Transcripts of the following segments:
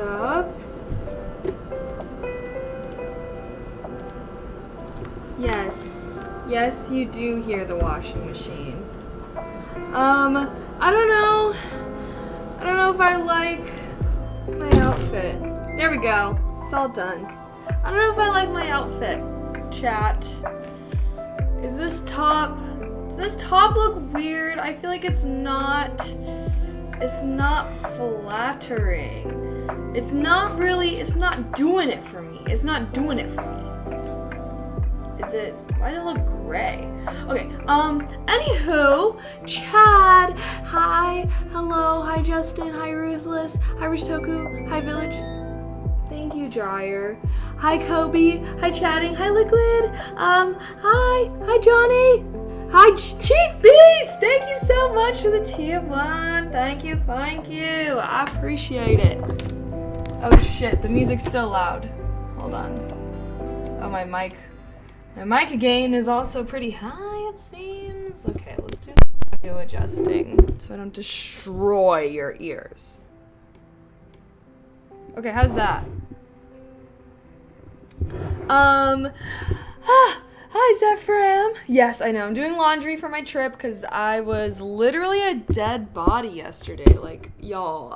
up? Yes, you do hear the washing machine. I don't know. I don't know if I like my outfit. There we go. It's all done. I don't know if I like my outfit, chat. Does this top look weird? I feel like it's not flattering. It's not doing it for me. Why does it look gray? Okay, anywho, Chad, hi, hello, hi Justin, hi Ruthless, hi Rich Toku, hi Village. Thank you, Dryer. Hi Kobe, hi Chatting, hi Liquid, hi Johnny. Hi, Chief Beef! Thank you so much for the tier 1. Thank you. I appreciate it. Oh shit, the music's still loud. Hold on. Oh, my mic gain is also pretty high, it seems. Okay, let's do some audio adjusting so I don't destroy your ears. Okay, how's that? Hi, Zephram. Yes, I know. I'm doing laundry for my trip because I was literally a dead body yesterday. Like, y'all,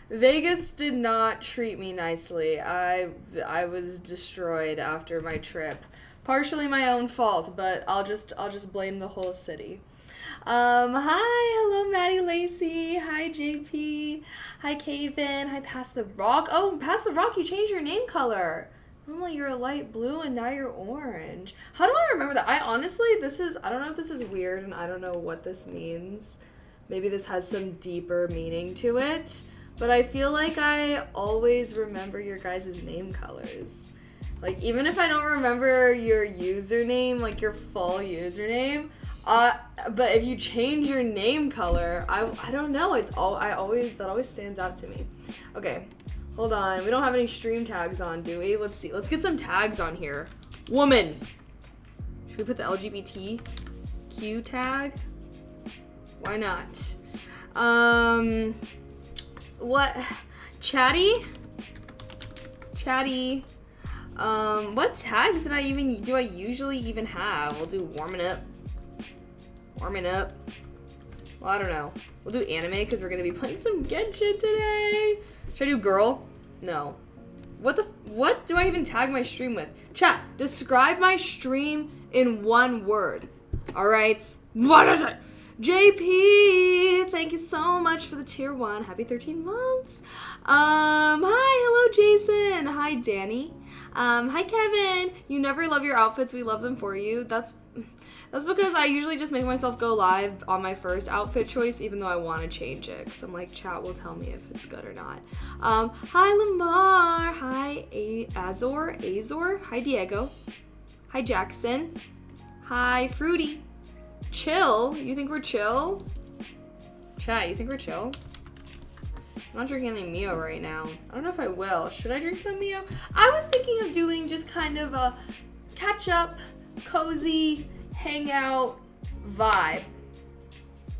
Vegas did not treat me nicely. I was destroyed after my trip. Partially my own fault, but I'll just blame the whole city. Hi, hello, Maddie Lacey. Hi, JP. Hi, Caven. Hi, Pass the Rock. Oh, Pass the Rock, you changed your name color. Normally you're a light blue and now you're orange. How do I remember that? I don't know if this is weird and I don't know what this means. Maybe this has some deeper meaning to it. But I feel like I always remember your guys' name colors. Like, even if I don't remember your username, like your full username, but if you change your name color, I don't know. That always stands out to me. Okay. Hold on, we don't have any stream tags on, do we? Let's see, let's get some tags on here. Woman. Should we put the LGBTQ tag? Why not? What? Chatty? What tags do I usually even have? We'll do warming up. Well, I don't know. We'll do anime because we're gonna be playing some Genshin today. Should I do girl? No. What do I even tag my stream with? Chat, describe my stream in one word. Alright? What is it? JP, thank you so much for the tier 1. Happy 13 months. Hi, hello Jason. Hi Danny. Hi Kevin. You never love your outfits, we love them for you. That's because I usually just make myself go live on my first outfit choice, even though I want to change it. Because I'm like, chat will tell me if it's good or not. Hi, Lamar. Hi, Azor. Hi, Diego. Hi, Jackson. Hi, Fruity. Chill. You think we're chill? Chat, you think we're chill? I'm not drinking any Mio right now. I don't know if I will. Should I drink some Mio? I was thinking of doing just kind of a catch-up, cozy, hangout vibe,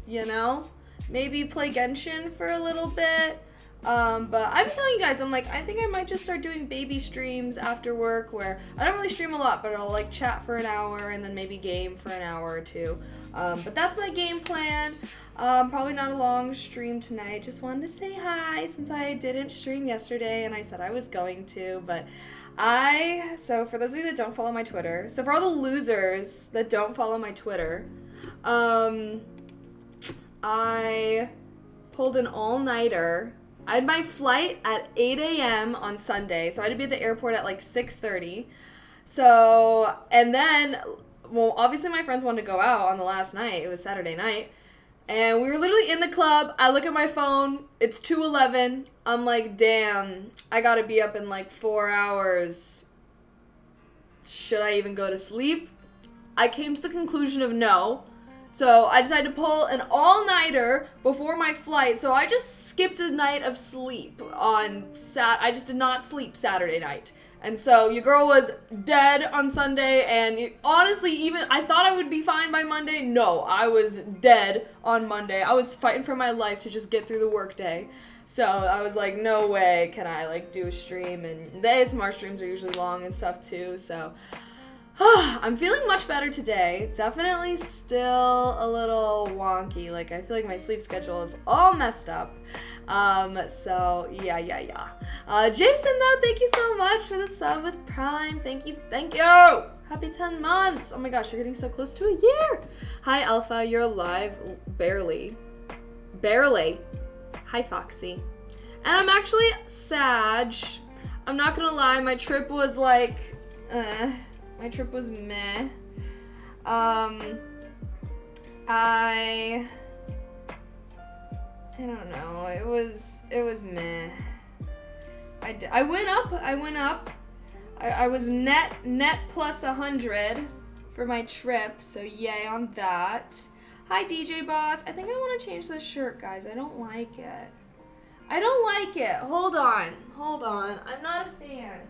you know? Maybe play Genshin for a little bit. But I've been telling you guys, I think I might just start doing baby streams after work where I don't really stream a lot, but I'll like chat for an hour and then maybe game for an hour or two. But that's my game plan. Probably not a long stream tonight. Just wanted to say hi since I didn't stream yesterday and I said I was going to, but so for those of you that don't follow my Twitter, so for all the losers that don't follow my Twitter, I pulled an all-nighter. I had my flight at 8 a.m. on Sunday, so I had to be at the airport at like 6:30. So, and then, well, obviously my friends wanted to go out on the last night. It was Saturday night. And we were literally in the club. I look at my phone. It's 2:11. I'm like, damn, I gotta be up in like 4 hours. Should I even go to sleep? I came to the conclusion of no. So I decided to pull an all-nighter before my flight. So I just skipped a night of sleep on I just did not sleep Saturday night. And so your girl was dead on Sunday, and honestly, even I thought I would be fine by Monday. No, I was dead on Monday. I was fighting for my life to just get through the workday. So I was like, no way can I like do a stream, and the ASMR streams are usually long and stuff too, so I'm feeling much better today. Definitely still a little wonky. Like, I feel like my sleep schedule is all messed up. So yeah. Jason, though, thank you so much for the sub with Prime. Thank you. Happy 10 months. Oh my gosh, you're getting so close to a year. Hi, Alpha, you're alive. Barely. Hi, Foxy. And I'm actually Sag. I'm not gonna lie, my trip was like, my trip was meh. I don't know. It was meh. I went up. I was net plus 100 for my trip, so yay on that. Hi, DJ Boss. I think I want to change this shirt, guys. I don't like it. Hold on. I'm not a fan.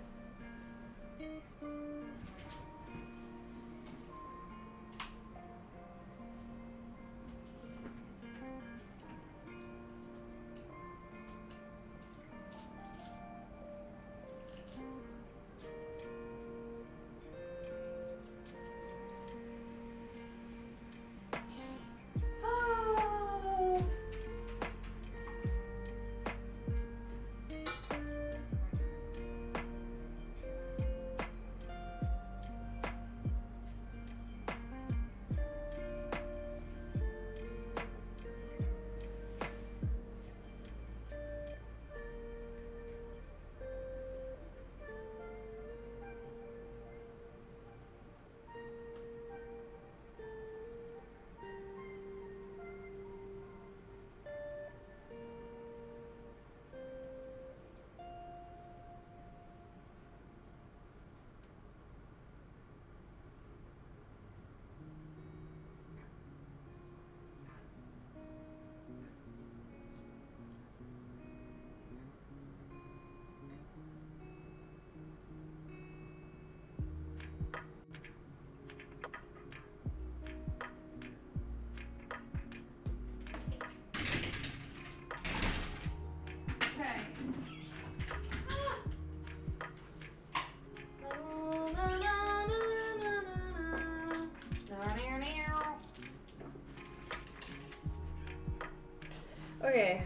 Okay.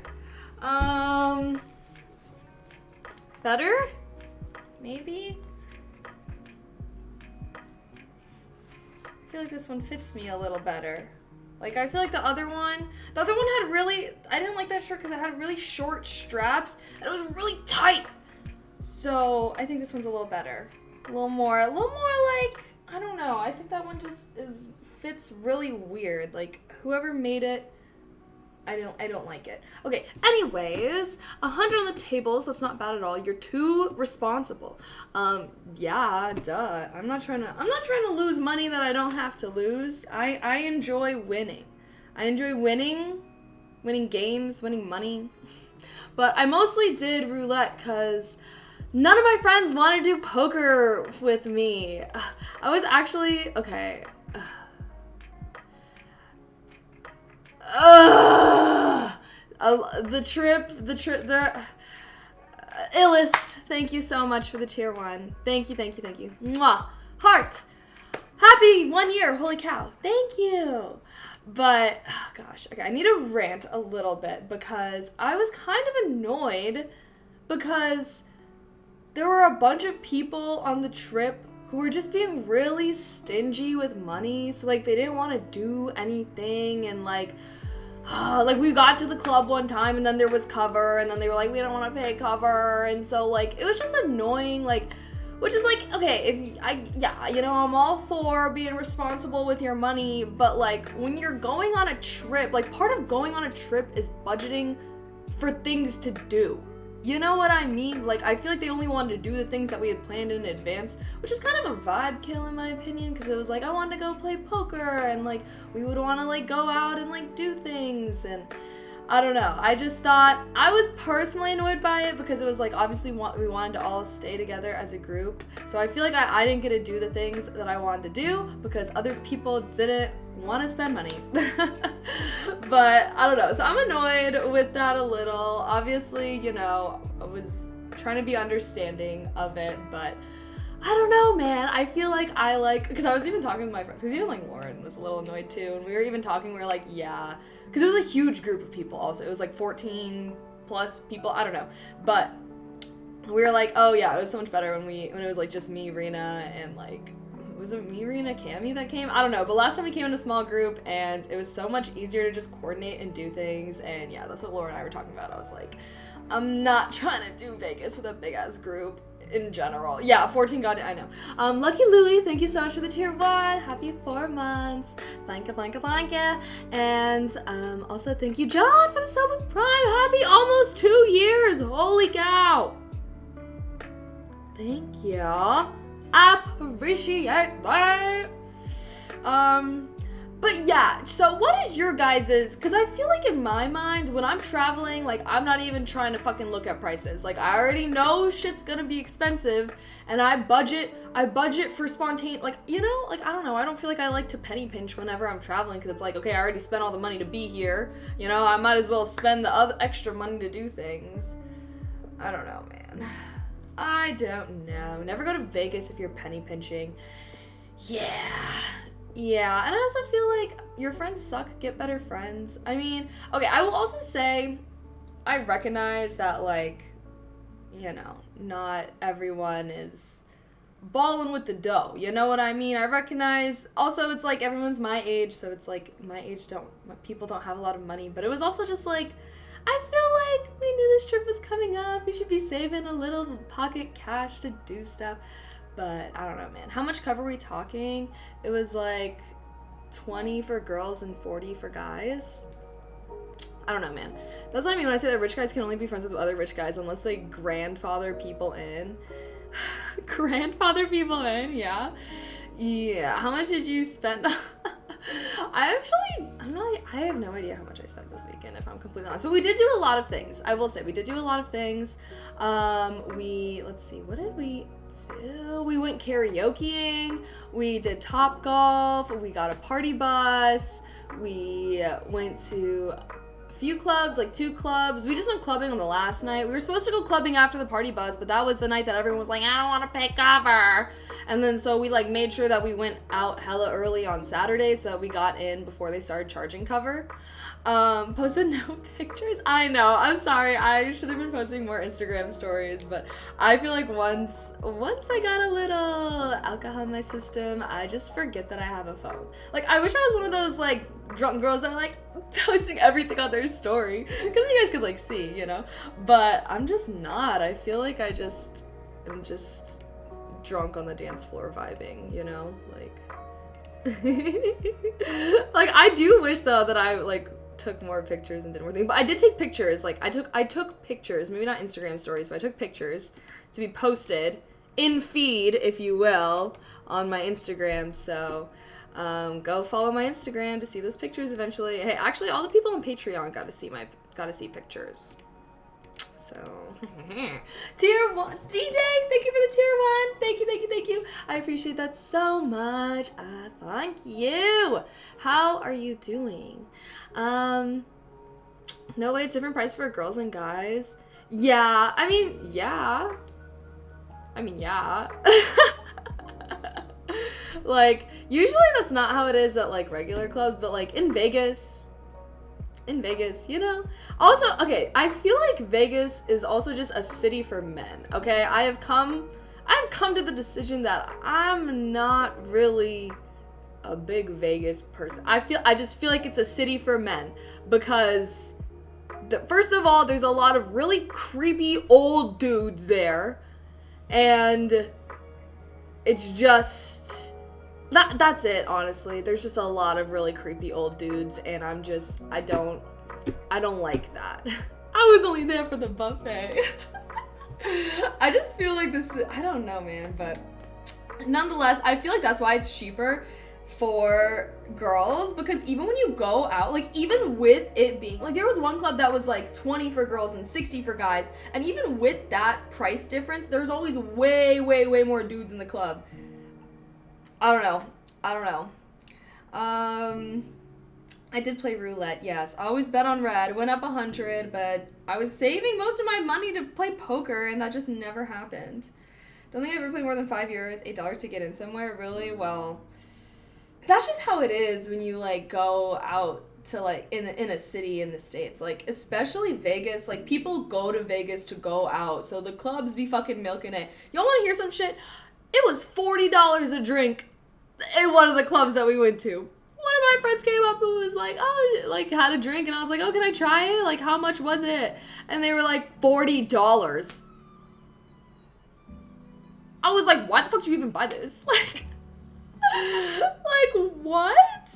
Better? Maybe? I feel like this one fits me a little better. Like, I feel like the other one had really, I didn't like that shirt because it had really short straps and it was really tight. So I think this one's a little better. A little more like, I don't know. I think that one just fits really weird. Like, whoever made it, I don't like it. Okay, anyways, 100 on the tables, that's not bad at all. You're too responsible. Yeah, duh. I'm not trying to lose money that I don't have to lose. I enjoy winning. I enjoy winning games, winning money. But I mostly did roulette because none of my friends wanted to do poker with me. I was actually, okay. The illest. Thank you so much for the tier 1. Thank you. Mwah. Heart. Happy 1 year. Holy cow. Thank you. But, oh gosh. Okay, I need to rant a little bit because I was kind of annoyed because there were a bunch of people on the trip who were just being really stingy with money. So, like, they didn't want to do anything and, like we got to the club one time and then there was cover and then they were like, we don't want to pay cover, and so like it was just annoying, like, which is like, okay, I'm all for being responsible with your money, but like when you're going on a trip, like part of going on a trip is budgeting for things to do. You know what I mean? Like, I feel like they only wanted to do the things that we had planned in advance, which was kind of a vibe kill in my opinion, because it was like, I wanted to go play poker, and like, we would want to like go out and like do things, and I don't know. I just thought, I was personally annoyed by it because it was like, obviously we wanted to all stay together as a group. So I feel like I didn't get to do the things that I wanted to do because other people didn't want to spend money. But I don't know. So I'm annoyed with that a little. Obviously, you know, I was trying to be understanding of it, but I don't know, man. I feel like because I was even talking with my friends, because even like Lauren was a little annoyed too, and we were even talking, we were like, yeah, because it was a huge group of people also. It was like 14 plus people, I don't know, but we were like, oh yeah, it was so much better when it was like just me, Rena, and like, was it me, Rena, Cammy that came? I don't know, but last time we came in a small group, and it was so much easier to just coordinate and do things, and yeah, that's what Laura and I were talking about. I was like, I'm not trying to do Vegas with a big-ass group in general. Yeah, 14 got it, I know. Lucky Louie, thank you so much for the tier 1. Happy 4 months. Thank you, thank you, thank you. And also thank you, John, for the sub with Prime. Happy almost 2 years. Holy cow. Thank you. Appreciate that. But yeah, so what is your guys's, because I feel like in my mind, when I'm traveling, like, I'm not even trying to fucking look at prices. Like, I already know shit's gonna be expensive, and I budget for spontaneous, like, you know, like, I don't know, I don't feel like I like to penny pinch whenever I'm traveling, because it's like, okay, I already spent all the money to be here, you know, I might as well spend the other extra money to do things. I don't know, man. I don't know. Never go to Vegas if you're penny pinching. Yeah, and I also feel like your friends suck, get better friends. I mean, okay, I will also say, I recognize that, like, you know, not everyone is balling with the dough, you know what I mean? I recognize, also, it's like, everyone's my age, so it's like, people don't have a lot of money, but it was also just like, I feel like we knew this trip was coming up, we should be saving a little pocket cash to do stuff. But I don't know, man. How much cover are we talking? It was like 20 for girls and 40 for guys. I don't know, man. That's what I mean when I say that rich guys can only be friends with other rich guys unless they grandfather people in. Grandfather people in, yeah. Yeah, how much did you spend? I have no idea how much I spent this weekend, if I'm completely honest. But we did do a lot of things. I will say, we did do a lot of things. Let's see, what did we do? We went karaokeing. We did Top Golf. We got a party bus. We went to a few clubs, like 2 clubs. We just went clubbing on the last night. We were supposed to go clubbing after the party bus, but that was the night that everyone was like, I don't want to pay cover. And then so we like made sure that we went out hella early on Saturday so that we got in before they started charging cover. Posted no pictures. I know, I'm sorry. I should have been posting more Instagram stories, but I feel like once I got a little alcohol in my system, I just forget that I have a phone. Like, I wish I was one of those like drunk girls that are like posting everything on their story, because you guys could like see, you know, but I'm just not. I feel like I'm just drunk on the dance floor vibing, you know, like like I do wish though that I like took more pictures and did more things, but I did take pictures. Like I took pictures, maybe not Instagram stories, but I took pictures to be posted in feed, if you will, on my Instagram. So go follow my Instagram to see those pictures eventually. Hey, actually all the people on Patreon got to see pictures. So, tier 1, D-Day, thank you for the tier 1. Thank you. I appreciate that so much. Thank you. How are you doing? No way, it's different price for girls and guys. Yeah, I mean, yeah. Like, usually that's not how it is at, like, regular clubs, but, like, in Vegas, you know? Also, okay, I feel like Vegas is also just a city for men, okay? I've come to the decision that I'm not really a big Vegas person. I just feel like it's a city for men because first of all, there's a lot of really creepy old dudes there, and it's just that's it, honestly. There's just a lot of really creepy old dudes, and I don't like that. I was only there for the buffet. I just feel like this, I don't know, man, but nonetheless, I feel like that's why it's cheaper for girls, because even when you go out, like even with it being like, there was one club that was like 20 for girls and 60 for guys, and even with that price difference, there's always way more dudes in the club. I don't know. I did play roulette, yes. I always bet on red, went up 100, but I was saving most of my money to play poker, and that just never happened. Don't think I ever played more than €5, $8 to get in somewhere, really? Well, that's just how it is when you, like, go out to, like, in a city in the States. Like, especially Vegas. Like, people go to Vegas to go out, so the clubs be fucking milking it. Y'all want to hear some shit? It was $40 a drink in one of the clubs that we went to. One of my friends came up and was like, oh, like, had a drink, and I was like, oh, can I try it? Like, how much was it? And they were like, $40. I was like, why the fuck did you even buy this? Like, what?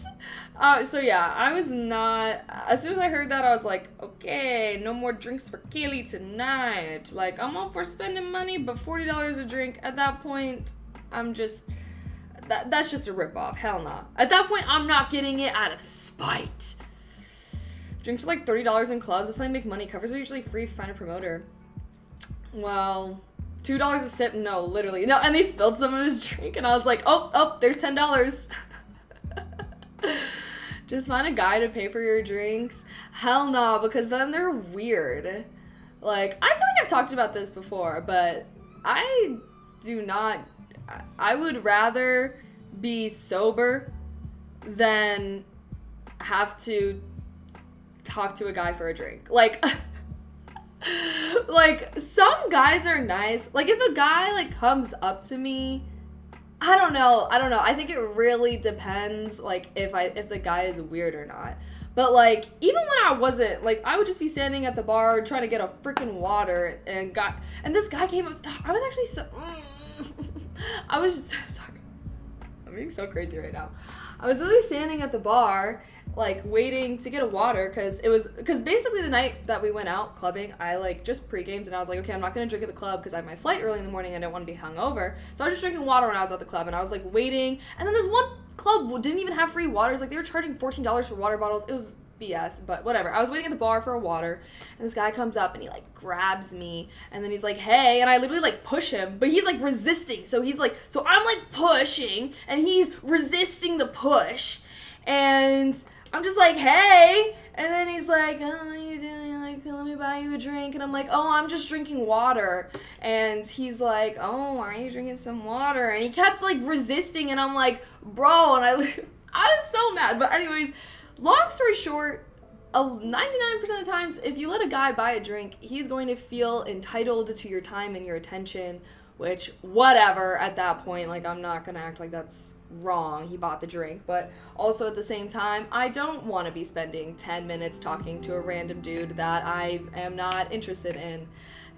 So yeah, I was not, as soon as I heard that, I was like, okay, no more drinks for Kaylee tonight. Like, I'm all for spending money, but $40 a drink, at that point, I'm just, that's just a ripoff. Hell nah. At that point, I'm not getting it out of spite. Drinks are like $30 in clubs. That's how they make money. Covers are usually free if you find a promoter. Well, $2 a sip? No, literally. No, and they spilled some of his drink, and I was like, oh, there's $10. Just find a guy to pay for your drinks. Hell no, because then they're weird. Like, I feel like I've talked about this before, but I would rather be sober than have to talk to a guy for a drink. Like, like, some guys are nice. Like, if a guy, like, comes up to me, I don't know. I think it really depends, like, if the guy is weird or not. But, like, even when I wasn't, like, I would just be standing at the bar trying to get a freaking water, and this guy came up. I was actually so, I was just, sorry. I'm being so crazy right now. I was really standing at the bar, like, waiting to get a water, because basically the night that we went out clubbing, I, like, just pre-gamed, and I was like, okay, I'm not going to drink at the club because I have my flight early in the morning and I don't want to be hungover. So I was just drinking water when I was at the club, and I was, like, waiting, and then this one club didn't even have free waters. Like, they were charging $14 for water bottles. It was BS, but whatever. I was waiting at the bar for a water, and this guy comes up, and he, like, grabs me, and then he's like, hey, and I literally, like, push him, but he's, like, resisting, so he's, like, so I'm, like, pushing, and he's resisting the push, and I'm just like, hey, and then he's like, oh, what are you doing? Like, let me buy you a drink. And I'm like, oh, I'm just drinking water. And he's like, oh, why are you drinking some water? And he kept, like, resisting, and I'm like, bro, and I was so mad. But anyways, long story short, 99% of the times, if you let a guy buy a drink, he's going to feel entitled to your time and your attention, which, whatever, at that point, like, I'm not gonna act like that's wrong. He bought the drink, but also at the same time, I don't want to be spending 10 minutes talking to a random dude that I am not interested in.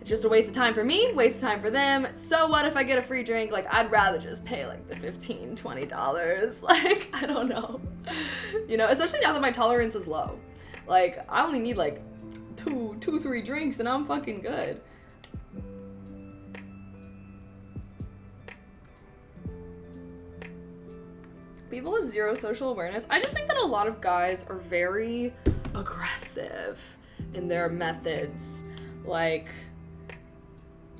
It's just a waste of time for me, waste of time for them. So what if I get a free drink? Like, I'd rather just pay, like, the $15, $20. Like, I don't know. You know, especially now that my tolerance is low. Like, I only need, like, two, 3 drinks, and I'm fucking good. People with zero social awareness. I just think that a lot of guys are very aggressive in their methods. Like,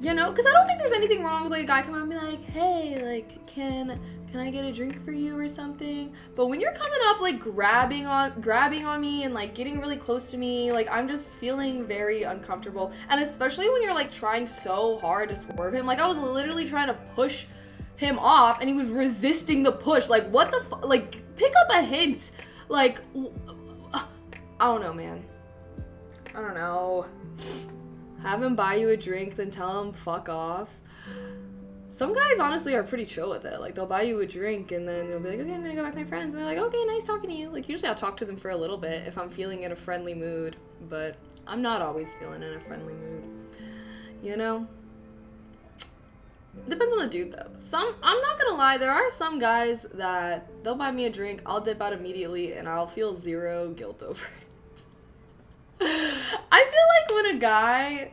you know, because I don't think there's anything wrong with, like, a guy coming up and be like, hey, like, can I get a drink for you or something? But when you're coming up, like, grabbing on me and, like, getting really close to me, like, I'm just feeling very uncomfortable. And especially when you're, like, trying so hard to swerve him. Like, I was literally trying to push him off, and he was resisting the push. Like, what the like, pick up a hint. Like, I don't know, man. I don't know. Have him buy you a drink, then tell him fuck off. Some guys, honestly, are pretty chill with it. Like, they'll buy you a drink, and then they'll be like, okay, I'm gonna go back to my friends. And they're like, okay, nice talking to you. Like, usually I'll talk to them for a little bit if I'm feeling in a friendly mood, but I'm not always feeling in a friendly mood. You know? Depends on the dude, though. I'm not gonna lie, there are some guys that they'll buy me a drink, I'll dip out immediately, and I'll feel zero guilt over it. I feel like when a guy,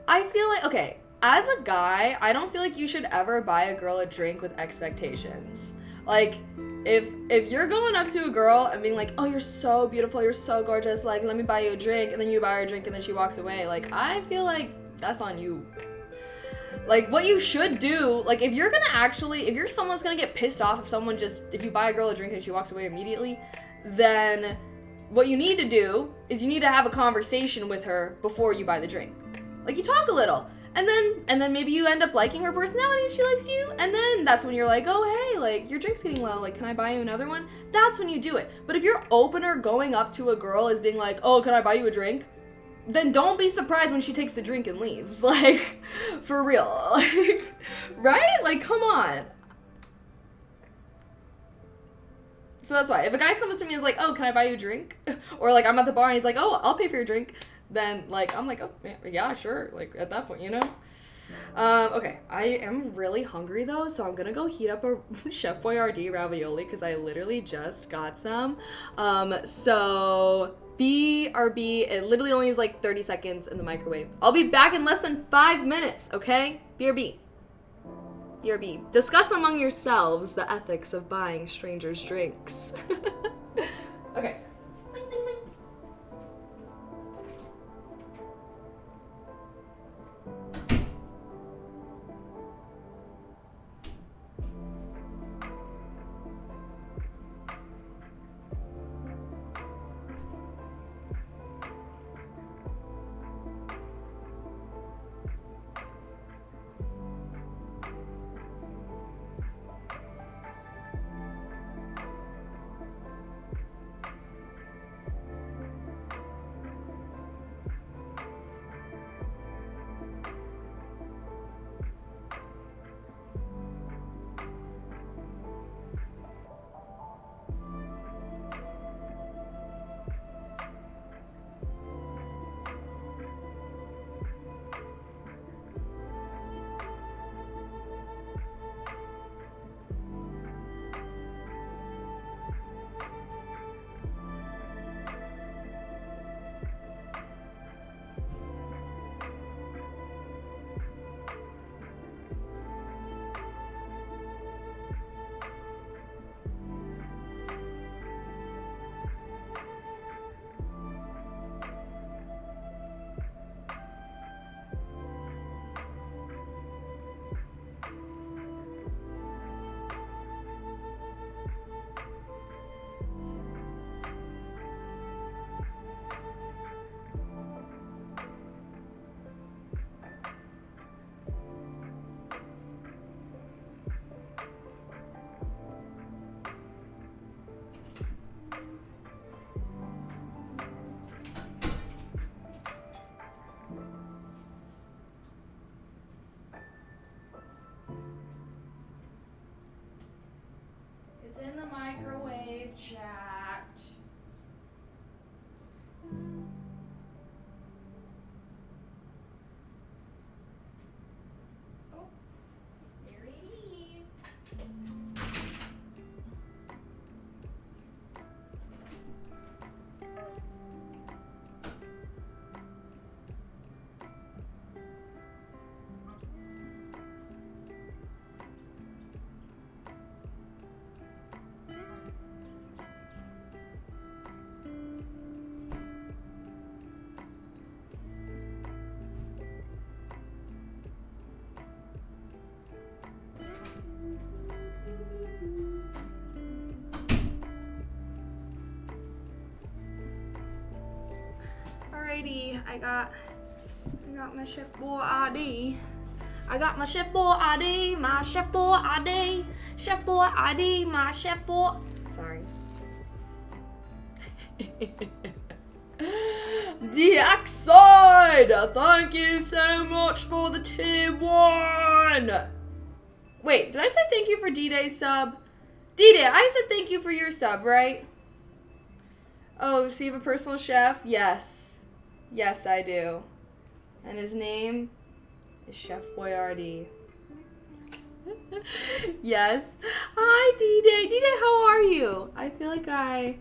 I feel like, okay, as a guy, I don't feel like you should ever buy a girl a drink with expectations. Like, if you're going up to a girl and being like, oh, you're so beautiful, you're so gorgeous, like, let me buy you a drink, and then you buy her a drink and then she walks away, like, I feel like that's on you. Like, what you should do, like, if you're someone's gonna get pissed off if you buy a girl a drink and she walks away immediately, then what you need to do is you need to have a conversation with her before you buy the drink. Like, you talk a little, and then maybe you end up liking her personality and she likes you, and then that's when you're like, oh, hey, like, your drink's getting low, like, can I buy you another one? That's when you do it. But if your opener going up to a girl is being like, oh, can I buy you a drink? Then don't be surprised when she takes the drink and leaves. Like, for real. Like, right? Like, come on. So that's why. If a guy comes up to me and is like, oh, can I buy you a drink? Or, like, I'm at the bar and he's like, oh, I'll pay for your drink. Then, like, I'm like, oh, yeah, sure. Like, at that point, you know? Okay. I am really hungry, though, so I'm gonna go heat up a Chef Boyardee ravioli because I literally just got some. So... BRB, it literally only is like 30 seconds in the microwave. I'll be back in less than 5 minutes, okay? BRB. BRB. Discuss among yourselves the ethics of buying strangers drinks. Okay. In the microwave, chat. Oh, there it is. Alrighty, I got my Chef Boyardee. I got my Chef Boyardee, my Chef Boyardee, Chef Boyardee, my Chef Boy. Sorry. Deoxide! Thank you so much for the tier 1! Wait, did I say thank you for D-Day's sub? D-Day, I said thank you for your sub, right? Oh, so you have a personal chef? Yes. Yes, I do. And his name is Chef Boyardee. Yes. Hi, D-Day. D-Day, how are you? I feel like I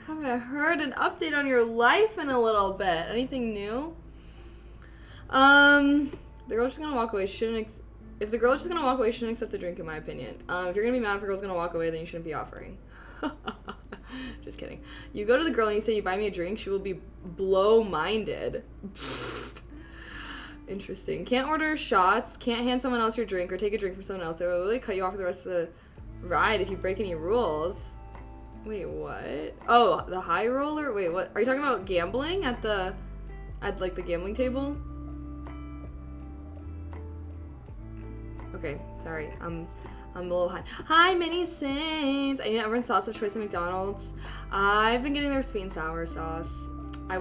haven't heard an update on your life in a little bit. Anything new? The girl's just gonna walk away. She shouldn't. If the girl's just gonna walk away, she shouldn't accept the drink, in my opinion. If you're gonna be mad if a girl's gonna walk away, then you shouldn't be offering. Just kidding. You go to the girl and you say, you buy me a drink, she will be blow-minded. Interesting. Can't order shots, can't hand someone else your drink or take a drink from someone else. They will really cut you off for the rest of the ride if you break any rules. Wait, what? Oh, the high roller? Wait, what? Are you talking about gambling at like the gambling table? Okay, sorry. I'm a little high. Hi, Mini Saints. I need everyone's sauce of choice at McDonald's. I've been getting their sweet and sour sauce. I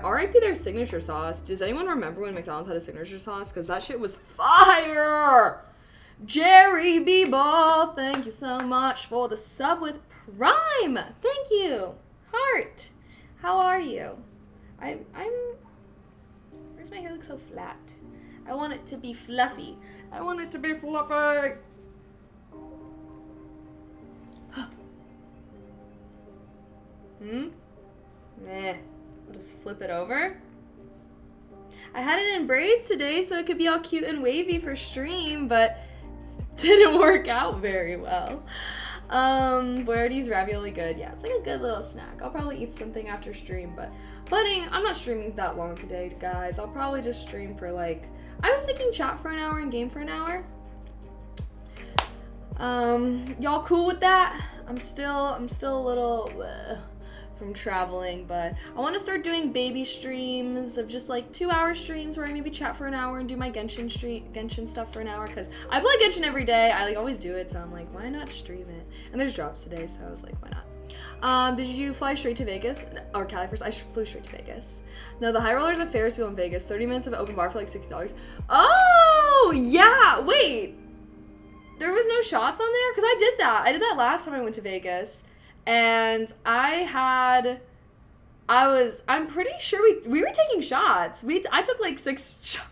RIP their signature sauce. Does anyone remember when McDonald's had a signature sauce? Because that shit was fire! Jerry B. Ball, thank you so much for the sub with Prime. Thank you. Heart, how are you? I'm. Why does my hair look so flat? I want it to be fluffy. I want it to be fluffy. Meh. I'll just flip it over. I had it in braids today so it could be all cute and wavy for stream, but didn't work out very well. Where are these ravioli good? Yeah, it's like a good little snack. I'll probably eat something after stream, but I'm not streaming that long today, guys. I'll probably just stream for like, I was thinking chat for an hour and game for an hour. Y'all cool with that? I'm still a little from traveling, but I want to start doing baby streams of just like 2-hour streams where I maybe chat for an hour and do my Genshin stuff for an hour, because I play Genshin every day. I like always do it, so I'm like, why not stream it? And there's drops today, so I was like, why not? Did you fly straight to Vegas? Or Cali first? I flew straight to Vegas. No, the High Roller's a Ferris wheel in Vegas. 30 minutes of open bar for like $60. Oh, yeah. Wait. There was no shots on there? Because I did that. I did that last time I went to Vegas. And I'm pretty sure we were taking shots. I took like 6 shots.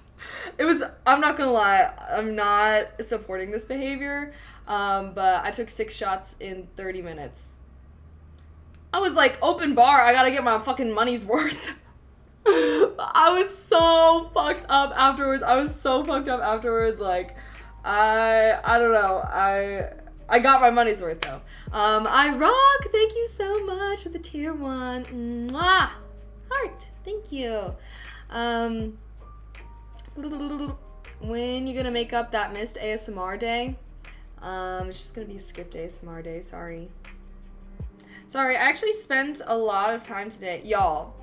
I'm not gonna lie, I'm not supporting this behavior. But I took 6 shots in 30 minutes. I was like, open bar, I gotta get my fucking money's worth. I was so fucked up afterwards. Like, I don't know. I got my money's worth though. I rock. Thank you so much for the tier 1. Mwah! Heart. Thank you. When you gonna make up that missed ASMR day? It's just gonna be a skipped ASMR day. Sorry. I actually spent a lot of time today. Y'all,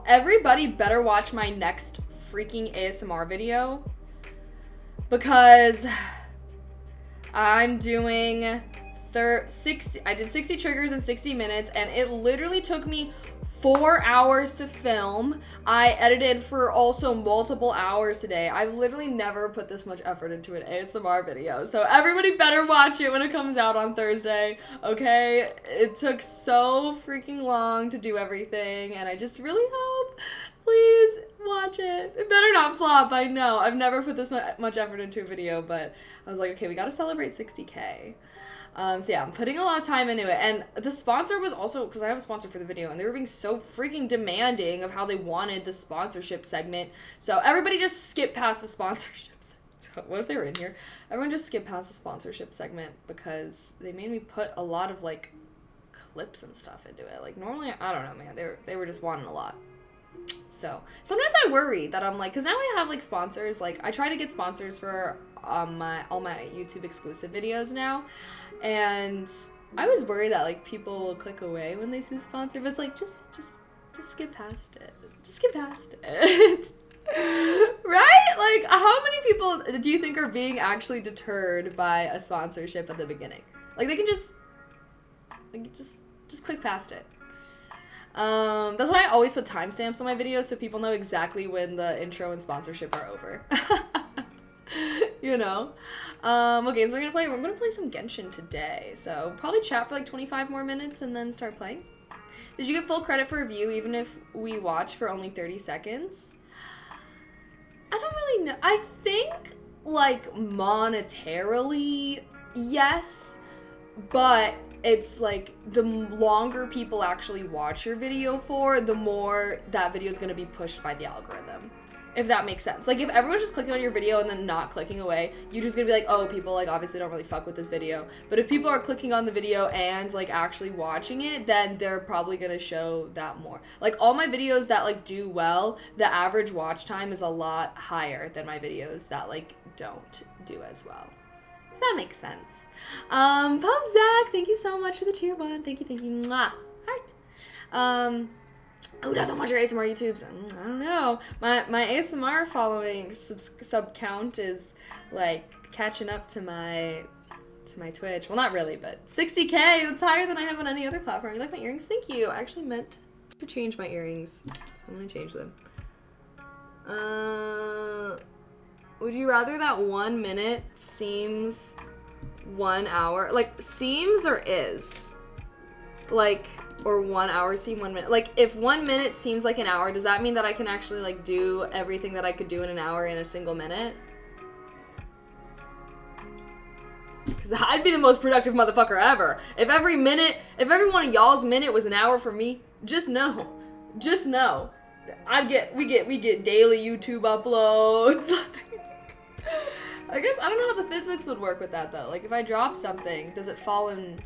everybody better watch my next freaking ASMR video, because I'm doing 60. I did 60 triggers in 60 minutes, and it literally took me 4 hours to film. I edited for also multiple hours today. I've literally never put this much effort into an ASMR video. So everybody better watch it when it comes out on Thursday, okay? It took so freaking long to do everything, and I just really hope, please watch it. It better not flop, I know. I've never put this much effort into a video, but I was like, okay, we gotta celebrate 60K. So yeah, I'm putting a lot of time into it. And the sponsor was also, because I have a sponsor for the video, and they were being so freaking demanding of how they wanted the sponsorship segment. So everybody just skip past the sponsorship segment. What if they were in here? Everyone just skip past the sponsorship segment, because they made me put a lot of like clips and stuff into it. Like normally, I don't know, man, they were just wanting a lot. So sometimes I worry that I'm like, because now I have like sponsors, like I try to get sponsors for all my YouTube exclusive videos now, and I was worried that like people will click away when they see the sponsor, but it's like just skip past it. Just skip past it. Right? Like, how many people do you think are being actually deterred by a sponsorship at the beginning? Like, they can just click past it. That's why I always put timestamps on my videos so people know exactly when the intro and sponsorship are over. You know? Okay, so we're gonna play some Genshin today. So probably chat for like 25 more minutes and then start playing. Did you get full credit for a view even if we watch for only 30 seconds? I don't really know. I think like monetarily, yes, but it's like the longer people actually watch your video for, the more that video is going to be pushed by the algorithm. If that makes sense. Like, if everyone's just clicking on your video and then not clicking away, you're just gonna be like, oh, people, like, obviously don't really fuck with this video. But if people are clicking on the video and, like, actually watching it, then they're probably gonna show that more. Like, all my videos that, like, do well, the average watch time is a lot higher than my videos that, like, don't do as well. Does that make sense? Pub Zach, thank you so much for the tier 1. Thank you, mwah. Heart. Who doesn't watch your ASMR YouTubes? I don't know. My ASMR following sub count is like catching up to my Twitch. Well, not really, but 60K. That's higher than I have on any other platform. You like my earrings? Thank you. I actually meant to change my earrings, so I'm gonna change them. Would you rather that 1 minute seems 1 hour? Like, seems or is? Like, or 1 hour seem 1 minute? Like, if 1 minute seems like an hour, does that mean that I can actually, like, do everything that I could do in an hour in a single minute? Because I'd be the most productive motherfucker ever. If every one of y'all's minute was an hour for me, just know. We get daily YouTube uploads. I guess, I don't know how the physics would work with that, though. Like, if I drop something, does it fall in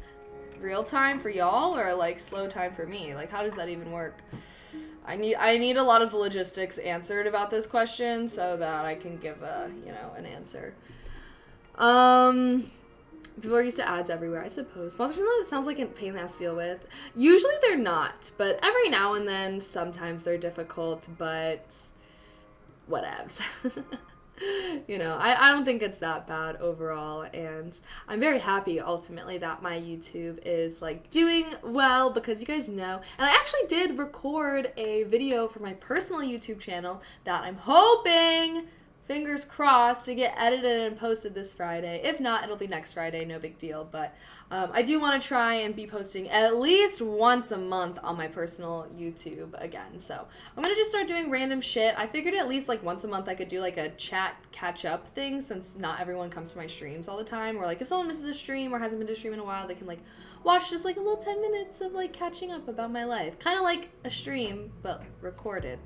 real time for y'all or, like, slow time for me? Like, how does that even work? I need a lot of the logistics answered about this question so that I can give an answer. People are used to ads everywhere, I suppose. Sponsorships, it sounds like a pain in the ass to deal with. Usually they're not, but every now and then, sometimes they're difficult, but whatevs. You know, I don't think it's that bad overall, and I'm very happy ultimately that my YouTube is, like, doing well, because you guys know, and I actually did record a video for my personal YouTube channel that I'm hoping, fingers crossed, to get edited and posted this Friday. If not, it'll be next Friday, no big deal, but I do want to try and be posting at least once a month on my personal YouTube again. So I'm going to just start doing random shit. I figured at least, like, once a month I could do, like, a chat catch-up thing, since not everyone comes to my streams all the time. Or, like, if someone misses a stream or hasn't been to stream in a while, they can, like, watch just, like, a little 10 minutes of, like, catching up about my life. Kind of like a stream, but recorded.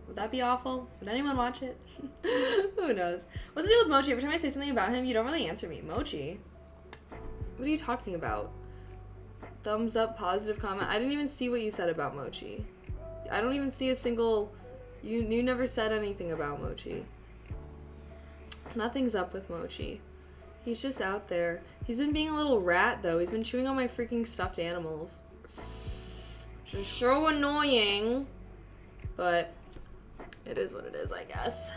Would that be awful? Would anyone watch it? Who knows? What's the deal with Mochi? Every time I say something about him, you don't really answer me. Mochi? What are you talking about? Thumbs up, positive comment. I didn't even see what you said about Mochi. I don't even see a single... You never said anything about Mochi. Nothing's up with Mochi. He's just out there. He's been being a little rat, though. He's been chewing on my freaking stuffed animals. Which is so annoying. But... it is what it is, I guess.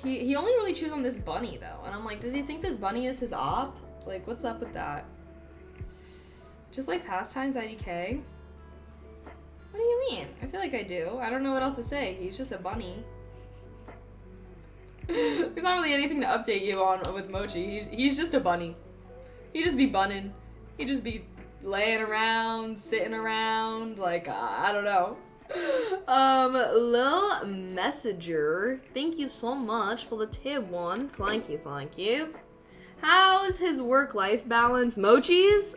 He only really chews on this bunny, though. And I'm like, does he think this bunny is his op? Like, what's up with that? Just like pastimes IDK? What do you mean? I feel like I do. I don't know what else to say. He's just a bunny. There's not really anything to update you on with Mochi. He's just a bunny. He just be bunning. He just be laying around, sitting around. Like, I don't know. Lil Messenger, thank you so much for the tier 1. Thank you. How's his work-life balance? Mochi's?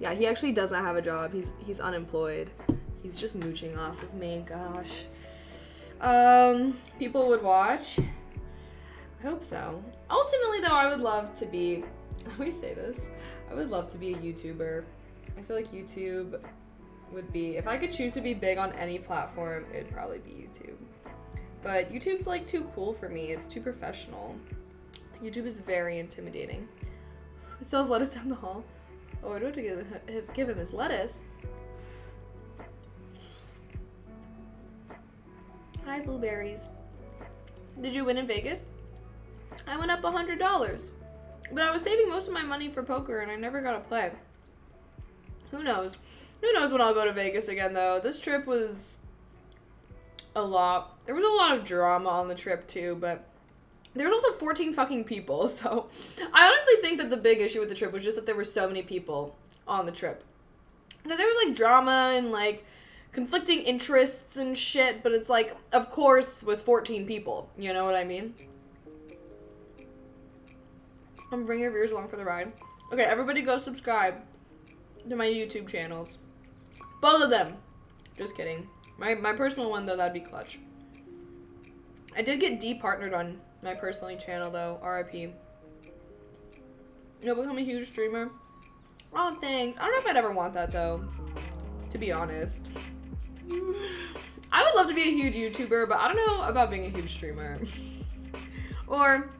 Yeah, he actually doesn't have a job. He's unemployed. He's just mooching off of me, gosh. People would watch? I hope so. Ultimately, though, I would love to be, I always say this, I would love to be a YouTuber. I feel like YouTube would be, if I could choose to be big on any platform, it'd probably be YouTube. But YouTube's, like, too cool for me. It's too professional. YouTube is very intimidating. He sells lettuce down the hall. Oh, I do have to give him his lettuce. Hi, blueberries. Did you win in Vegas? I went up $100. But I was saving most of my money for poker and I never got to play. Who knows? Who knows when I'll go to Vegas again, though. This trip was a lot. There was a lot of drama on the trip, too, but there was also 14 fucking people, so I honestly think that the big issue with the trip was just that there were so many people on the trip. Because there was, like, drama and, like, conflicting interests and shit, but it's like, of course, with 14 people. You know what I mean? Bring your viewers along for the ride. Okay, everybody go subscribe. to my YouTube channels. Both of them. Just kidding. My personal one, though, that'd be clutch. I did get departnered on my personally channel, though. RIP. You'll become a huge streamer. Oh, thanks. I don't know if I'd ever want that, though. To be honest. I would love to be a huge YouTuber, but I don't know about being a huge streamer. Or,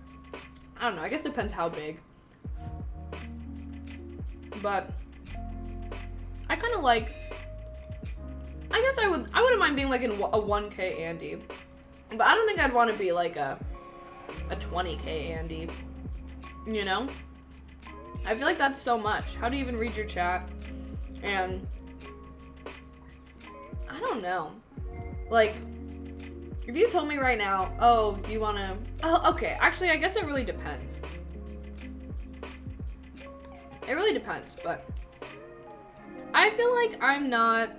I don't know. I guess it depends how big. But I kind of like, I guess I wouldn't mind being like a 1K Andy. But I don't think I'd want to be like a 20K Andy. You know? I feel like that's so much. How do you even read your chat? And I don't know. Like, if you told me right now, oh, do you want to... Oh, okay. Actually, I guess it really depends. It really depends, but I feel like I'm not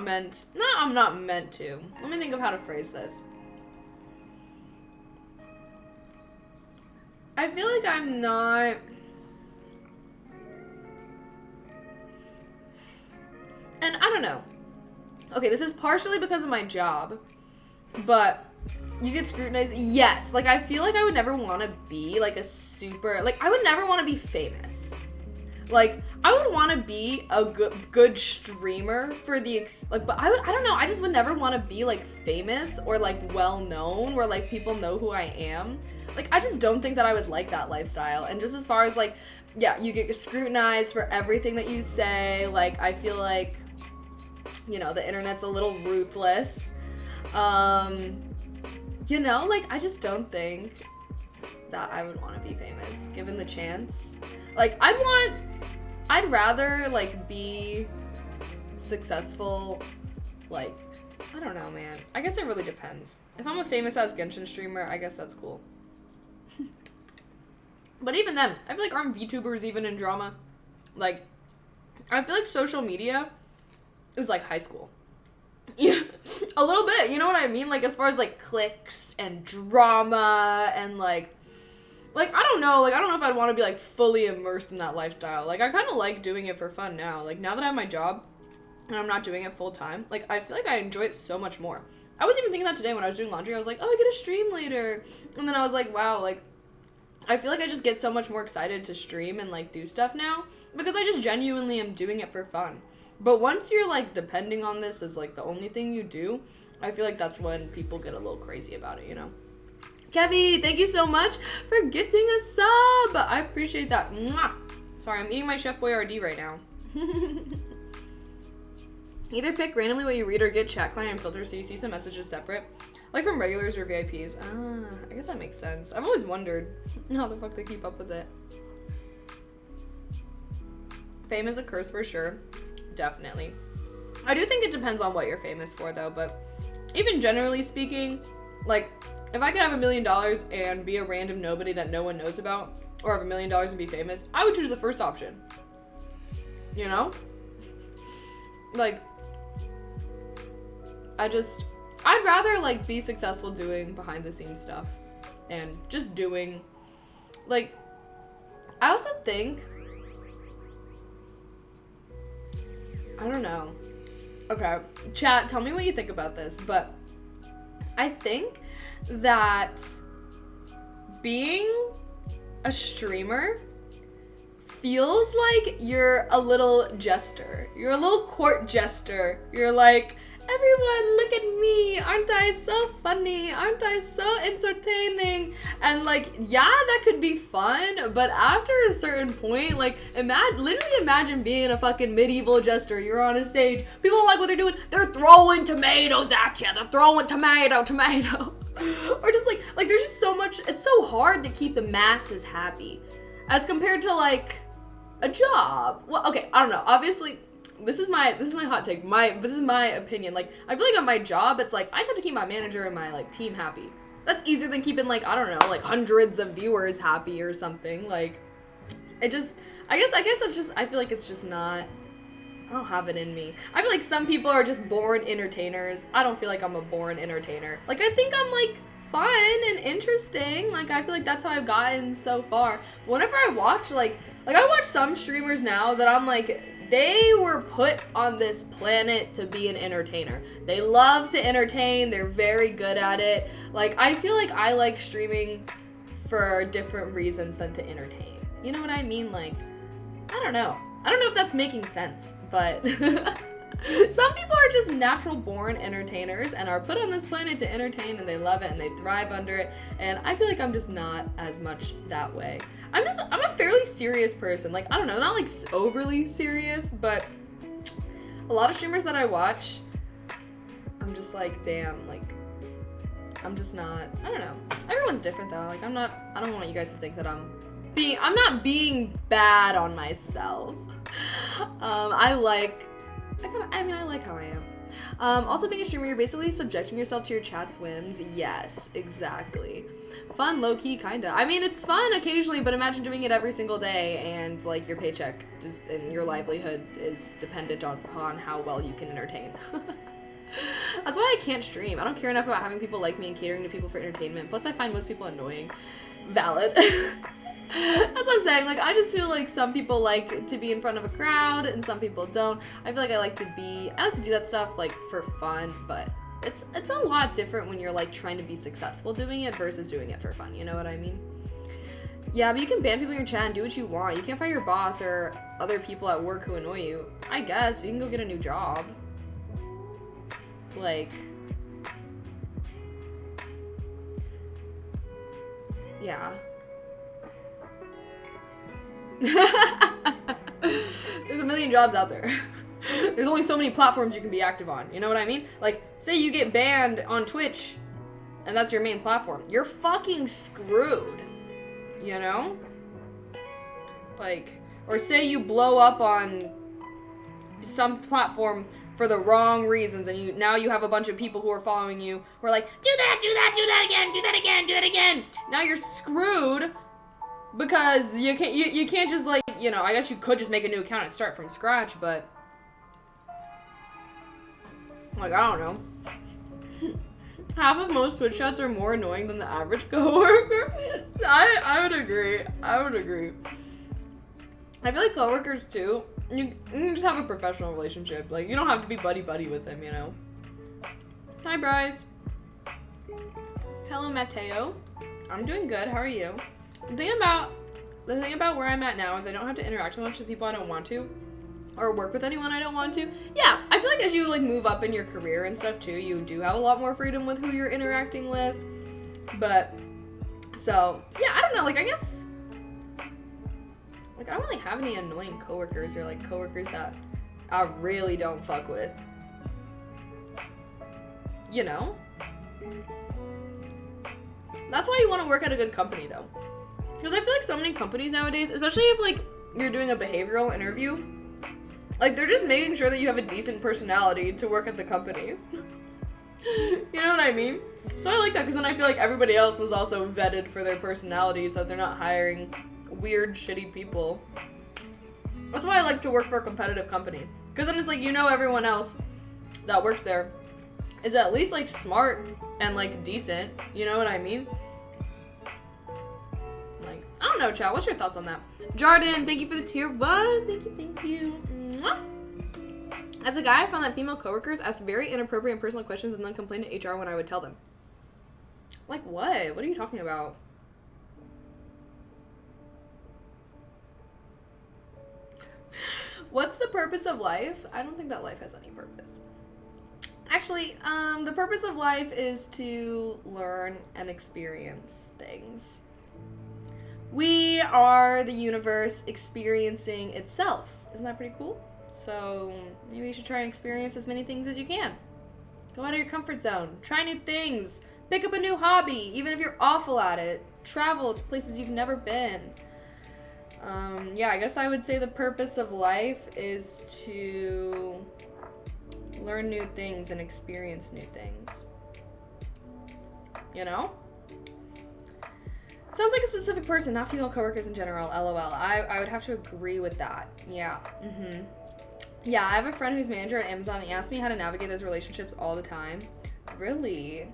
meant... I'm not meant to. Let me think of how to phrase this. I feel like I'm not... And I don't know. Okay, this is partially because of my job, but you get scrutinized. Yes, like I feel like I would never want to be like a super... Like I would never want to be famous. Like I would want to be a good streamer for the... but I don't know. I just would never want to be like famous or like well known where like people know who I am. Like, I just don't think that I would like that lifestyle. And just as far as, like, yeah, you get scrutinized for everything that you say. Like, I feel like, you know, the internet's a little ruthless. You know, like, I just don't think that I would want to be famous, given the chance. Like, I'd rather, like, be successful, like, I don't know, man. I guess it really depends. If I'm a famous-ass Genshin streamer, I guess that's cool. But even then, I feel like aren't VTubers even in drama? Like, I feel like social media is like high school. Yeah, a little bit, you know what I mean? Like, as far as, like, cliques and drama and, like, I don't know if I'd want to be, like, fully immersed in that lifestyle. Like, I kind of like doing it for fun now. Like, now that I have my job and I'm not doing it full time, like, I feel like I enjoy it so much more. I was even thinking that today when I was doing laundry. I was like, oh, I get to stream later. And then I was like, wow, like, I feel like I just get so much more excited to stream and, like, do stuff now because I just genuinely am doing it for fun. But once you're, like, depending on this as, like, the only thing you do, I feel like that's when people get a little crazy about it, you know? Kevy, thank you so much for gifting a sub. I appreciate that. Mwah. Sorry, I'm eating my Chef Boyardee right now. Either pick randomly what you read or get chat client and filter so you see some messages separate. Like from regulars or VIPs. I guess that makes sense. I've always wondered how the fuck they keep up with it. Fame is a curse for sure. Definitely. I do think it depends on what you're famous for though, but even generally speaking, like, if I could have $1 million and be a random nobody that no one knows about, or have $1 million and be famous, I would choose the first option. You know? Like, I'd rather, like, be successful doing behind-the-scenes stuff. And just doing, like, I also think, I don't know. Okay, chat, tell me what you think about this, but I think that being a streamer feels like you're a little jester. You're a little court jester. You're like, everyone, look at me. Aren't I so funny? Aren't I so entertaining? And, like, yeah, that could be fun, but after a certain point, like, literally imagine being a fucking medieval jester. You're on a stage. People don't like what they're doing. They're throwing tomatoes at you. They're throwing tomato. Or just, like, there's just so much. It's so hard to keep the masses happy as compared to, like, a job. Well, okay, I don't know. Obviously, this is my hot take. This is my opinion. Like, I feel like on my job, it's like I just have to keep my manager and my, like, team happy. That's easier than keeping, like, I don't know, like, hundreds of viewers happy or something. Like, I guess that's just, I feel like it's just not, I don't have it in me. I feel like some people are just born entertainers. I don't feel like I'm a born entertainer. Like, I think I'm, like, fun and interesting. Like, I feel like that's how I've gotten so far. Whenever I watch, like, Like, I watch some streamers now that I'm like, they were put on this planet to be an entertainer. They love to entertain. They're very good at it. Like, I feel like I like streaming for different reasons than to entertain. You know what I mean? Like, I don't know. I don't know if that's making sense, but some people are just natural born entertainers and are put on this planet to entertain, and they love it and they thrive under it. And I feel like I'm just not as much that way. I'm a fairly serious person. Like, I don't know, not like overly serious, but a lot of streamers that I watch, I'm just like, damn, like, I'm just not, I don't know. Everyone's different though. Like, I don't want you guys to think that I'm not being bad on myself. I like how I am. Also, being a streamer, you're basically subjecting yourself to your chat's whims. Yes, exactly. Fun, low-key, kinda. I mean, it's fun occasionally, but imagine doing it every single day and, like, your paycheck and your livelihood is dependent upon how well you can entertain. That's why I can't stream. I don't care enough about having people like me and catering to people for entertainment. Plus, I find most people annoying. Valid. That's what I'm saying. Like, I just feel like some people like to be in front of a crowd and some people don't. I feel like I like to do that stuff, like, for fun, but it's a lot different when you're, like, trying to be successful doing it versus doing it for fun. You know what I mean? Yeah, but you can ban people in your chat and do what you want. You can't fire your boss or other people at work who annoy you. I guess, but you can go get a new job. Like, yeah. There's a million jobs out there. There's only so many platforms you can be active on. You know what I mean? Like, say you get banned on Twitch and that's your main platform. You're fucking screwed. You know? Like, or say you blow up on some platform for the wrong reasons, and now you have a bunch of people who are following you who are like, do that again, do that again. Now you're screwed because you can't just, like, you know, I guess you could just make a new account and start from scratch, but, like, I don't know. Half of most Twitch chats are more annoying than the average coworker. I would agree. I feel like coworkers too, you can just have a professional relationship. Like, you don't have to be buddy-buddy with them, you know? Hi, Bryce. Hello, Mateo. I'm doing good. How are you? The thing about where I'm at now is I don't have to interact with much with people I don't want to, or work with anyone I don't want to. Yeah, I feel like as you, like, move up in your career and stuff too, you do have a lot more freedom with who you're interacting with. But, so, yeah, I don't know, like, I guess, like, I don't really have any annoying coworkers or, like, coworkers that I really don't fuck with. You know? That's why you want to work at a good company, though. Because I feel like so many companies nowadays, especially if, like, you're doing a behavioral interview, like, they're just making sure that you have a decent personality to work at the company. You know what I mean? So I like that, because then I feel like everybody else was also vetted for their personality, so they're not hiring weird, shitty people. That's why I like to work for a competitive company. Because then it's like, you know, everyone else that works there is at least, like, smart and, like, decent. You know what I mean? Like, I don't know, chat. What's your thoughts on that? Jordan, thank you for the tier 1. Thank you. Mwah. As a guy, I found that female coworkers ask very inappropriate and personal questions and then complain to HR when I would tell them. Like what? What are you talking about? What's the purpose of life? I don't think that life has any purpose. Actually, the purpose of life is to learn and experience things. We are the universe experiencing itself. Isn't that pretty cool? So maybe you should try and experience as many things as you can. Go out of your comfort zone. Try new things. Pick up a new hobby, even if you're awful at it. Travel to places you've never been. Yeah, I guess I would say the purpose of life is to learn new things and experience new things. You know? Sounds like a specific person, not female coworkers in general. LOL. I would have to agree with that. Yeah. Yeah, I have a friend who's manager at Amazon, and he asks me how to navigate those relationships all the time. Really?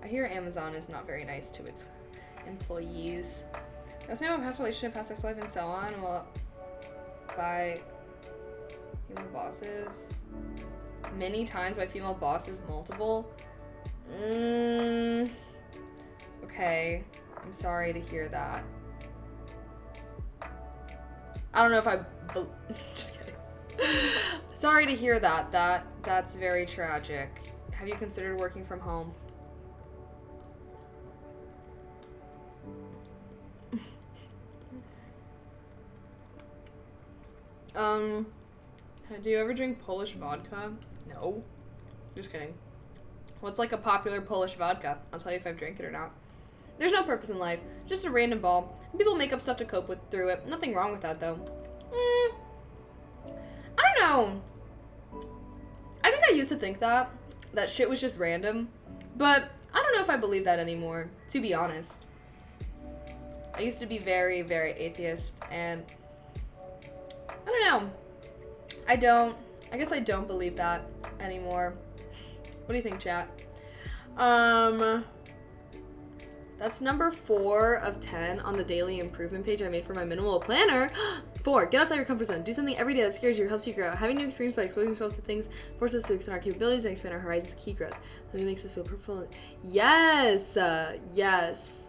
I hear Amazon is not very nice to its employees. Ask me about past relationship, past sex life, and so on. Well, by female bosses. Many times by female bosses, multiple. Okay. I'm sorry to hear that. I don't know if I... Just kidding. Sorry to hear that. That's very tragic. Have you considered working from home? Do you ever drink Polish vodka? No. Just kidding. What's like a popular Polish vodka? I'll tell you if I've drank it or not. There's no purpose in life. Just a random ball. And people make up stuff to cope with through it. Nothing wrong with that though. I don't know. I think I used to think that shit was just random. But I don't know if I believe that anymore, to be honest. I used to be very, very atheist, and I don't know. I guess I don't believe that anymore. What do you think, chat? That's number 4 of 10 on the daily improvement page I made for my minimal planner. 4, get outside your comfort zone. Do something every day that scares you or helps you grow. Having new experience by exposing yourself to things forces us to extend our capabilities and expand our horizons. Key growth. That makes us feel purposeful. Yes, yes.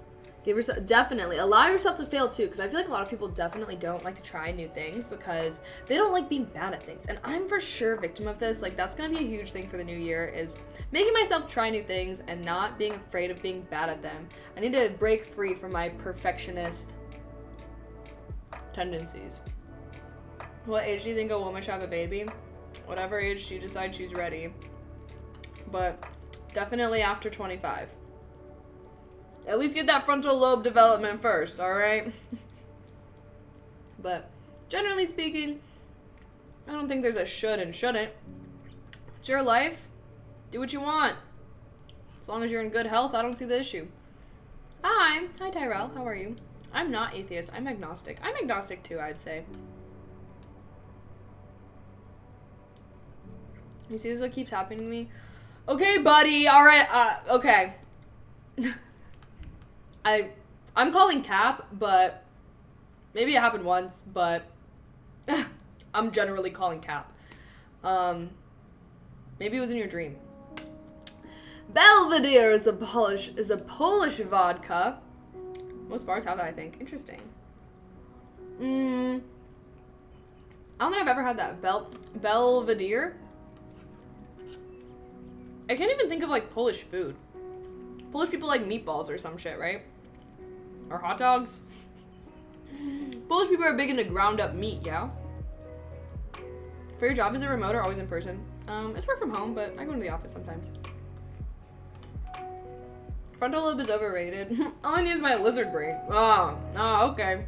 Give yourself, definitely allow yourself to fail too, because I feel like a lot of people definitely don't like to try new things because they don't like being bad at things, and I'm for sure a victim of this. Like, that's gonna be a huge thing for the new year, is making myself try new things and not being afraid of being bad at them. I need to break free from my perfectionist tendencies. What age do you think a woman should have a baby? Whatever age she decides she's ready, but definitely after 25. At least get that frontal lobe development first, alright? But generally speaking, I don't think there's a should and shouldn't. It's your life. Do what you want. As long as you're in good health, I don't see the issue. Hi Tyrell, how are you? I'm not atheist, I'm agnostic. I'm agnostic too, I'd say. You see this what keeps happening to me? Okay, buddy, alright, okay. I'm calling cap, but maybe it happened once, but I'm generally calling cap. Maybe it was in your dream. Belvedere is a Polish vodka. Most bars have that, I think. Interesting. I don't think I've ever had that. Belvedere? I can't even think of like Polish food. Polish people like meatballs or some shit, right? Or hot dogs. Polish people are big into ground up meat, yeah? For your job, is it remote or always in person? It's work from home, but I go into the office sometimes. Frontal lobe is overrated. All I need is my lizard brain. Oh, okay.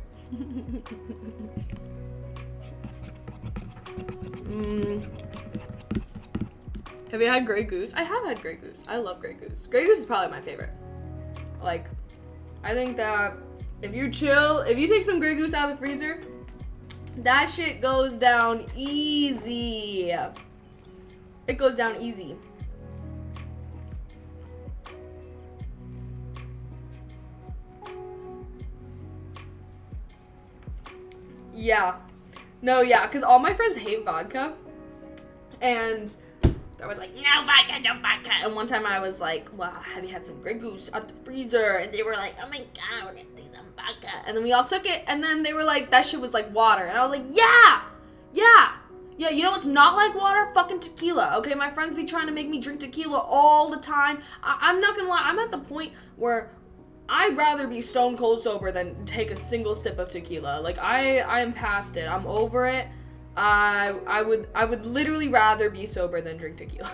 Have you had Grey Goose? I have had Grey Goose. I love Grey Goose. Grey Goose is probably my favorite. Like, I think that if you chill, if you take some Grey Goose out of the freezer, that shit goes down easy. It goes down easy. Yeah. No, yeah, because all my friends hate vodka. And I was like, no vodka, no vodka. And one time I was like, well, have you had some Grey Goose out the freezer? And they were like, oh my God, we're gonna take some vodka. And then we all took it, and then they were like, that shit was like water. And I was like, yeah, you know what's not like water? Fucking tequila, okay? My friends be trying to make me drink tequila all the time. I'm not gonna lie, I'm at the point where I'd rather be stone cold sober than take a single sip of tequila. Like, I am past it. I'm over it. I would literally rather be sober than drink tequila.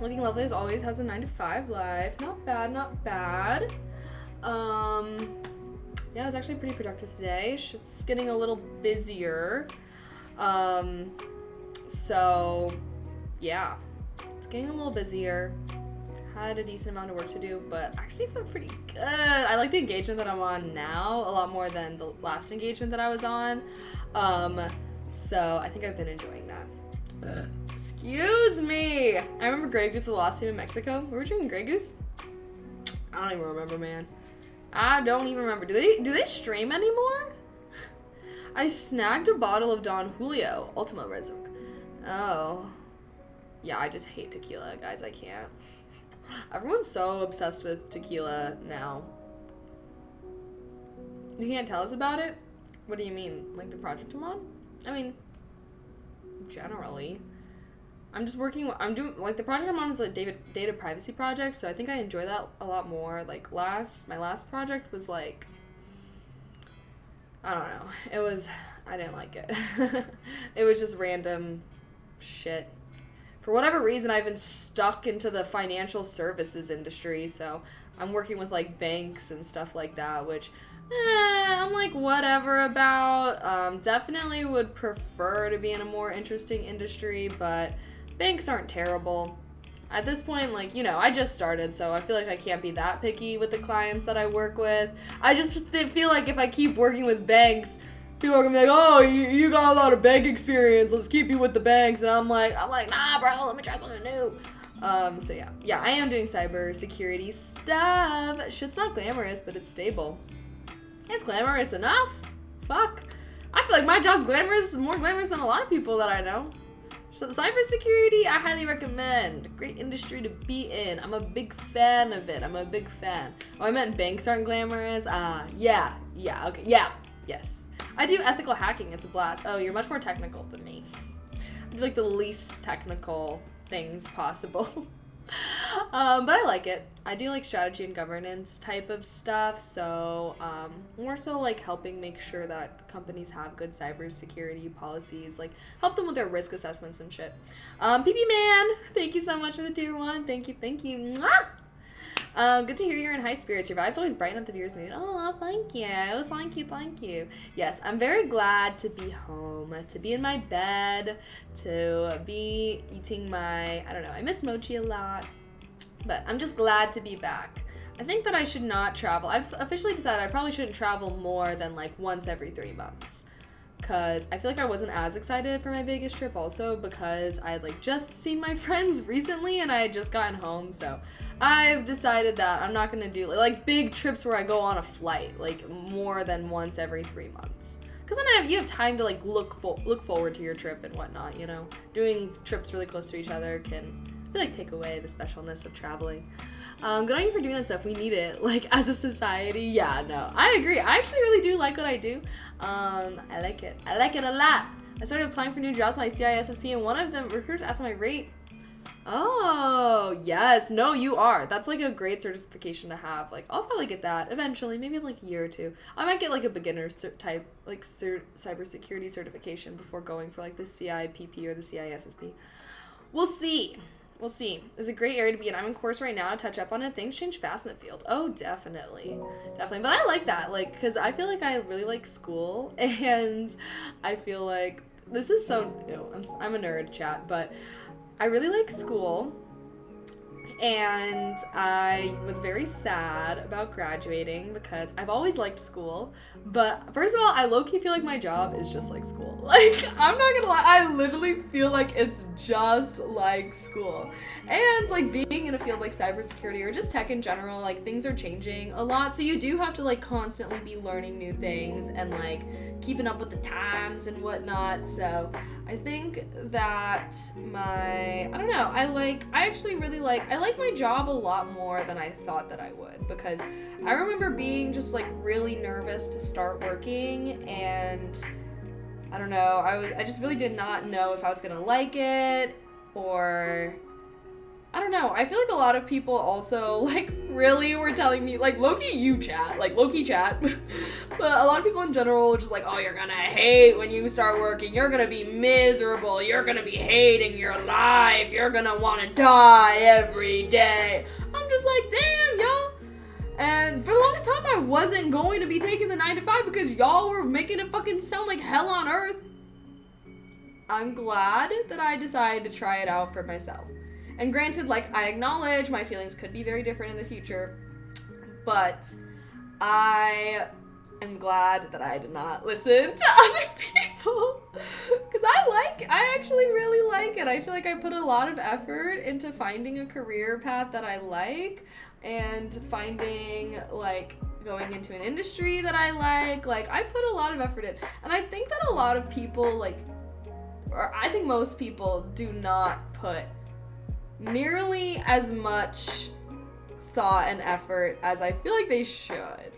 Looking lovely as always, has a 9-to-5 life. Not bad, not bad. Yeah, it was actually pretty productive today. Shit's getting a little busier. So yeah, it's getting a little busier. Had a decent amount of work to do, but I actually feel pretty good. I like the engagement that I'm on now a lot more than the last engagement that I was on. So I think I've been enjoying that. Excuse me. I remember Grey Goose the last time in Mexico. We were drinking Grey Goose. I don't even remember, man. I don't even remember. Do they stream anymore? I snagged a bottle of Don Julio Ultima Reservoir. Oh. Yeah, I just hate tequila, guys. I can't. Everyone's so obsessed with tequila now. You can't tell us about it? What do you mean? Like the project I'm on? I mean, generally. I'm doing, like, the project I'm on is a data privacy project, so I think I enjoy that a lot more. Like, my last project was, like, I don't know. I didn't like it. It was just random shit. For whatever reason, I've been stuck into the financial services industry, so I'm working with, like, banks and stuff like that, which, I'm, like, whatever about. Definitely would prefer to be in a more interesting industry, but banks aren't terrible. At this point, like, you know, I just started, so I feel like I can't be that picky with the clients that I work with. I just feel like if I keep working with banks, people are gonna be like, oh, you got a lot of bank experience, let's keep you with the banks. And I'm like, nah, bro, let me try something new. So yeah, I am doing cyber security stuff. Shit's not glamorous, but it's stable. It's glamorous enough. Fuck. I feel like my job's glamorous, more glamorous than a lot of people that I know. So cybersecurity, I highly recommend. Great industry to be in. I'm a big fan of it. I'm a big fan. Oh, I meant banks aren't glamorous. Yeah, okay, yeah, yes. I do ethical hacking. It's a blast. Oh, you're much more technical than me. I do like the least technical things possible. But I like it. I do like strategy and governance type of stuff, so more so like helping make sure that companies have good cybersecurity policies, like help them with their risk assessments and shit. PP Man, thank you so much for the tier 1. Thank you. Mwah! Good to hear you're in high spirits. Your vibes always brighten up the viewer's mood. Oh, thank you. Yes, I'm very glad to be home, to be in my bed, to be eating my, I don't know, I miss mochi a lot, but I'm just glad to be back. I think that I should not travel. I've officially decided I probably shouldn't travel more than like once every 3 months. Because I feel like I wasn't as excited for my Vegas trip also because I had like just seen my friends recently and I had just gotten home, so I've decided that I'm not going to do like big trips where I go on a flight like more than once every 3 months. Because then you have time to like look forward to your trip and whatnot, you know. Doing trips really close to each other can, I feel like, take away the specialness of traveling. Good on you for doing that stuff. We need it, like, as a society. Yeah, no, I agree. I actually really do like what I do. I like it. I like it a lot. I started applying for new jobs on my CISSP, and one of them recruiters asked my rate. Oh, yes. No, you are. That's, like, a great certification to have. Like, I'll probably get that eventually, maybe in, like, a year or 2. I might get, like, a beginner's type, like, cybersecurity certification before going for, like, the CIPP or the CISSP. We'll see. We'll see. It's a great area to be in. I'm in course right now to touch up on it. Things change fast in the field. Oh, definitely. But I like that, like, because I feel like I really like school, and I feel like this is so, I'm a nerd, chat, but I really like school, and I was very sad about graduating because I've always liked school, but first of all, I low-key feel like my job is just like school. Like, I'm not gonna lie, I literally feel like it's just like school. And like being in a field like cybersecurity or just tech in general, like things are changing a lot, so you do have to like constantly be learning new things and like keeping up with the times and whatnot. So I think that I like my job a lot more than I thought that I would, because I remember being just like really nervous to start working, and I don't know, I just really did not know if I was gonna like it, or I don't know. I feel like a lot of people also, like, really were telling me, like, low-key chat, but a lot of people in general were just like, oh, you're gonna hate when you start working, you're gonna be miserable, you're gonna be hating your life, you're gonna wanna die every day. I'm just like, damn, y'all. And for the longest time, I wasn't going to be taking the 9 to 5 because y'all were making it fucking sound like hell on earth. I'm glad that I decided to try it out for myself. And granted, like, I acknowledge my feelings could be very different in the future, but I am glad that I did not listen to other people. Because I actually really like it. I feel like I put a lot of effort into finding a career path that I like and finding, like, going into an industry that I like. Like, I put a lot of effort in. And I think that a lot of people, like, or I think most people do not put nearly as much thought and effort as I feel like they should.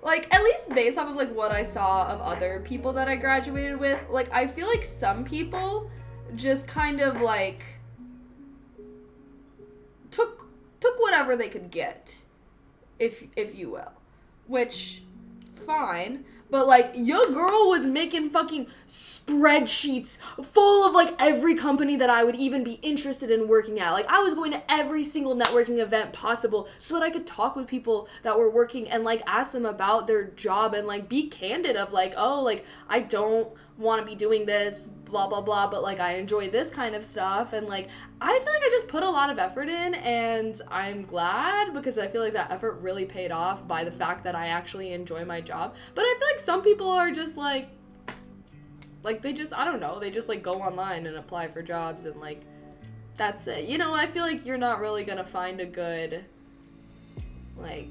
Like, at least based off of, like, what I saw of other people that I graduated with, like, I feel like some people just kind of, like, took whatever they could get, if you will. Which, fine. But, like, your girl was making fucking spreadsheets full of, like, every company that I would even be interested in working at. Like, I was going to every single networking event possible so that I could talk with people that were working and, like, ask them about their job and, like, be candid of, like, oh, like, I don't want to be doing this, blah, blah, blah, but, like, I enjoy this kind of stuff. And, like, I feel like I just put a lot of effort in, and I'm glad because I feel like that effort really paid off by the fact that I actually enjoy my job. But I feel like some people are just, like, they just, I don't know, they just, like, go online and apply for jobs and, like, that's it. You know, I feel like you're not really gonna find a good, like,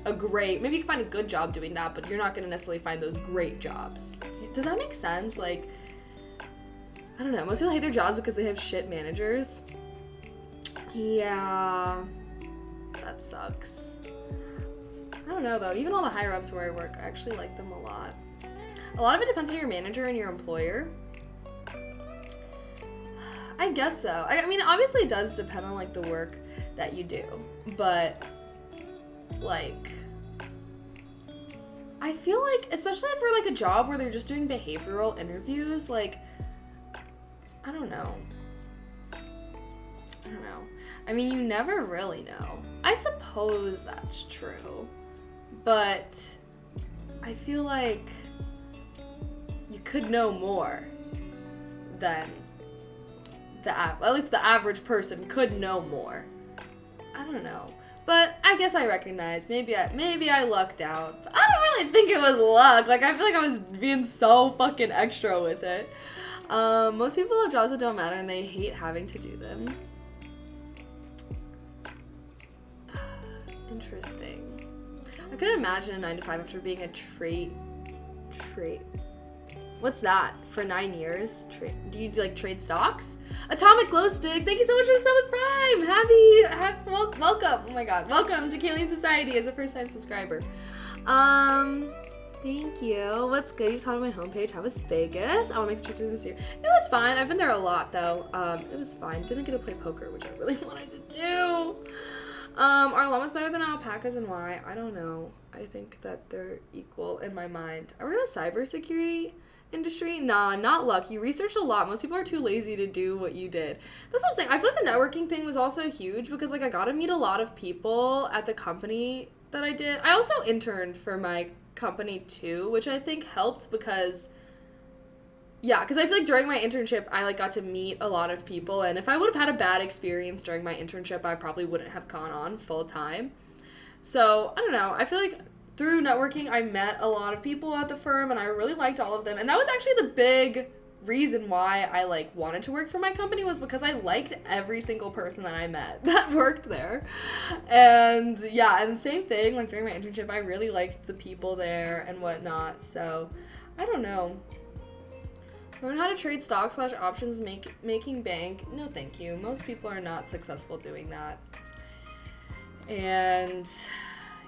maybe you can find a good job doing that, but you're not gonna necessarily find those great jobs. Does that make sense? Like, I don't know, most people hate their jobs because they have shit managers. Yeah, that sucks. I don't know, though. Even all the higher ups where I work, I actually like them a lot. A lot of it depends on your manager and your employer. I guess so. I mean, obviously it does depend on, like, the work that you do. But, like, I feel like, especially for, like, a job where they're just doing behavioral interviews, like, I don't know. I mean, you never really know. I suppose that's true. But I feel like you could know more than at least the average person could know more. I don't know. But I guess I recognize maybe I lucked out. But I don't really think it was luck. Like, I feel like I was being so fucking extra with it. Most people have jobs that don't matter and they hate having to do them. Interesting. I couldn't imagine a 9 to 5 after being a trait. What's that? For 9 years? Do you like trade stocks? Atomic Glow Stick, thank you so much for the 7th Prime. Welcome. Oh my god. Welcome to Kaylene Society as a first-time subscriber. Thank you. What's good? You saw it on my homepage. How was Vegas? I want to make the trip to this year. It was fine. I've been there a lot though. It was fine. Didn't get to play poker, which I really wanted to do. Are llamas better than alpacas and why? I don't know. I think that they're equal in my mind. Are we in the cybersecurity industry? Nah, not luck. You researched a lot. Most people are too lazy to do what you did. That's what I'm saying. I feel like the networking thing was also huge because, like, I got to meet a lot of people at the company that I did. I also interned for my company too, which I think helped because I feel like during my internship, I, like, got to meet a lot of people, and if I would have had a bad experience during my internship, I probably wouldn't have gone on full time. So, I don't know. I feel like through networking, I met a lot of people at the firm, and I really liked all of them, and that was actually the big reason why I, like, wanted to work for my company was because I liked every single person that I met that worked there. And, yeah, and same thing, like, during my internship, I really liked the people there and whatnot, so I don't know. Learn how to trade stocks / options, making bank. No, thank you. Most people are not successful doing that. And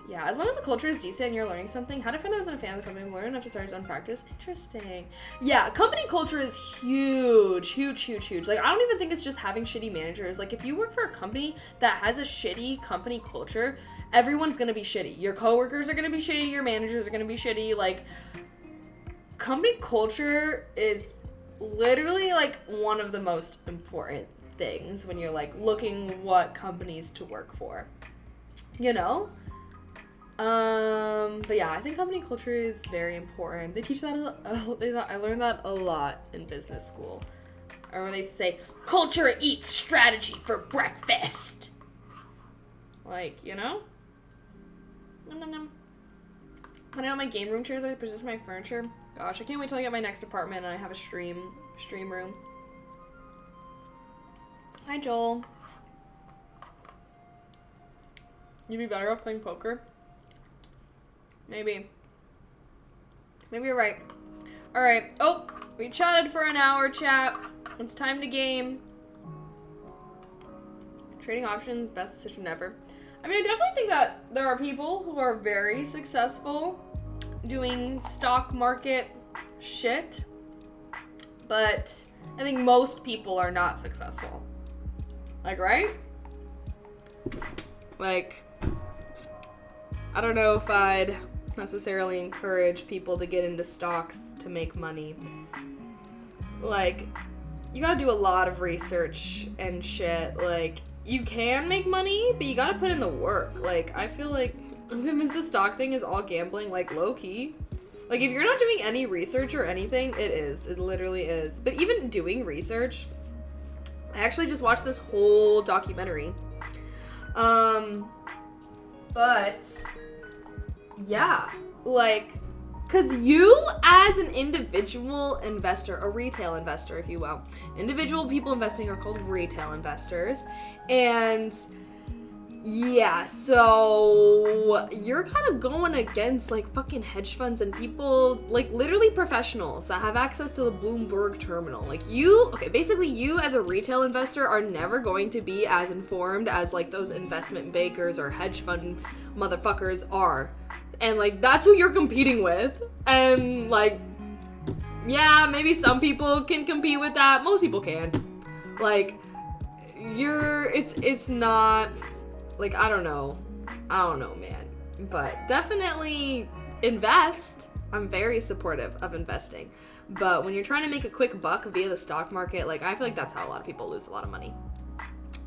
yeah, as long as the culture is decent and you're learning something, how to find those in a fan of the company, learn enough to start his own practice. Interesting. Yeah, company culture is huge, huge, huge, huge. Like, I don't even think it's just having shitty managers. Like, if you work for a company that has a shitty company culture, everyone's gonna be shitty. Your coworkers are gonna be shitty, your managers are gonna be shitty. Like, company culture is literally, like, one of the most important things when you're, like, looking what companies to work for, you know? But yeah, I think company culture is very important. They teach that, I learned that a lot in business school. Or when they say, culture eats strategy for breakfast. Like, you know? Nom, nom, nom. I know my game room chairs I position my furniture. Gosh, I can't wait till I get my next apartment and I have a stream room. Hi, Joel. You'd be better off playing poker? Maybe. Maybe you're right. Alright. Oh, we chatted for an hour, chat. It's time to game. Trading options, best decision ever. I mean, I definitely think that there are people who are very successful doing stock market shit, but I think most people are not successful. Like, right? Like, I don't know if I'd necessarily encourage people to get into stocks to make money. Like, you gotta do a lot of research and shit. Like, you can make money, but you gotta put in the work. Like, I feel like the stock thing is all gambling, like, low-key. Like, if you're not doing any research or anything, it is. It literally is. But even doing research, I actually just watched this whole documentary. But, yeah. Like, because you, as an individual investor, a retail investor, if you will, individual people investing are called retail investors. And yeah, so you're kind of going against like fucking hedge funds and people, like literally professionals that have access to the Bloomberg terminal. Like basically you as a retail investor are never going to be as informed as like those investment bankers or hedge fund motherfuckers are. And like that's who you're competing with. And like, yeah, maybe some people can compete with that. Most people can't. Like, it's not, like, I don't know, man. But definitely invest. I'm very supportive of investing. But when you're trying to make a quick buck via the stock market, like, I feel like that's how a lot of people lose a lot of money.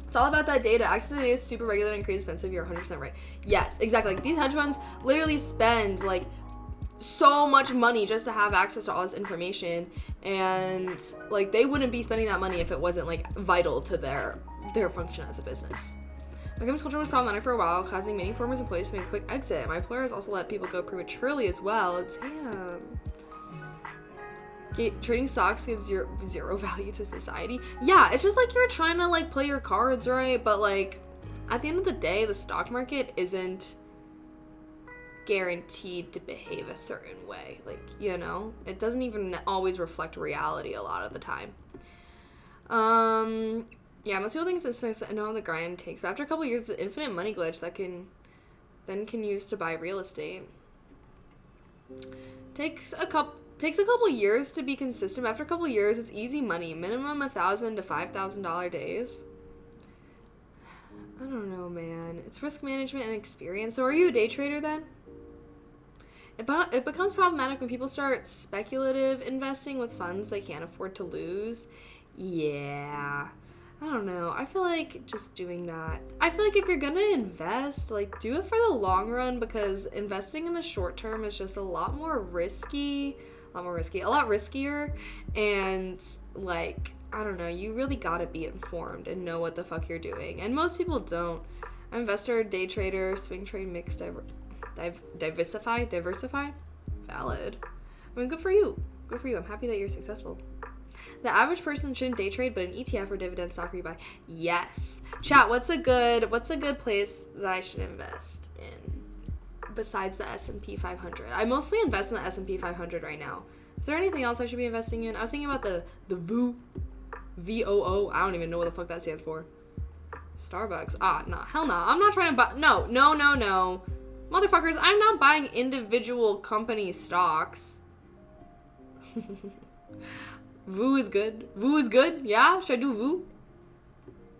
It's all about that data. Access to data is super regular and crazy expensive. You're 100% right. Yes, exactly. Like, these hedge funds literally spend, like, so much money just to have access to all this information. And, like, they wouldn't be spending that money if it wasn't, like, vital to their function as a business. My company's culture was problematic for a while, causing many former employees to make a quick exit. My employer has also let people go prematurely as well. Damn. Trading stocks gives zero value to society. Yeah, it's just like you're trying to like play your cards right, but like at the end of the day, the stock market isn't guaranteed to behave a certain way. Like, you know, it doesn't even always reflect reality a lot of the time. Yeah, most people think it's nice to know how the grind takes, but after a couple years, the infinite money glitch that can use to buy real estate. Takes a couple years to be consistent. After a couple years, it's easy money. Minimum $1,000 to $5,000 days. I don't know, man. It's risk management and experience. So are you a day trader then? It becomes problematic when people start speculative investing with funds they can't afford to lose. Yeah. I don't know. I feel like just doing that. I feel like if you're gonna invest, like, do it for the long run, because investing in the short term is just a lot riskier, and, like, I don't know, you really gotta be informed and know what the fuck you're doing, and most people don't. I'm an investor, day trader, swing trade, mix, diversify? Valid. I mean, good for you. I'm happy that you're successful. The average person shouldn't day trade, but an ETF or dividend stock you buy. Yes. Chat, what's a good place that I should invest in besides the S&P 500? I mostly invest in the S&P 500 right now. Is there anything else I should be investing in? I was thinking about the VOO. VOO. I don't even know what the fuck that stands for. Starbucks. Nah. Hell no. I'm not trying to buy. No. Motherfuckers, I'm not buying individual company stocks. VOO is good. Yeah? Should I do VOO?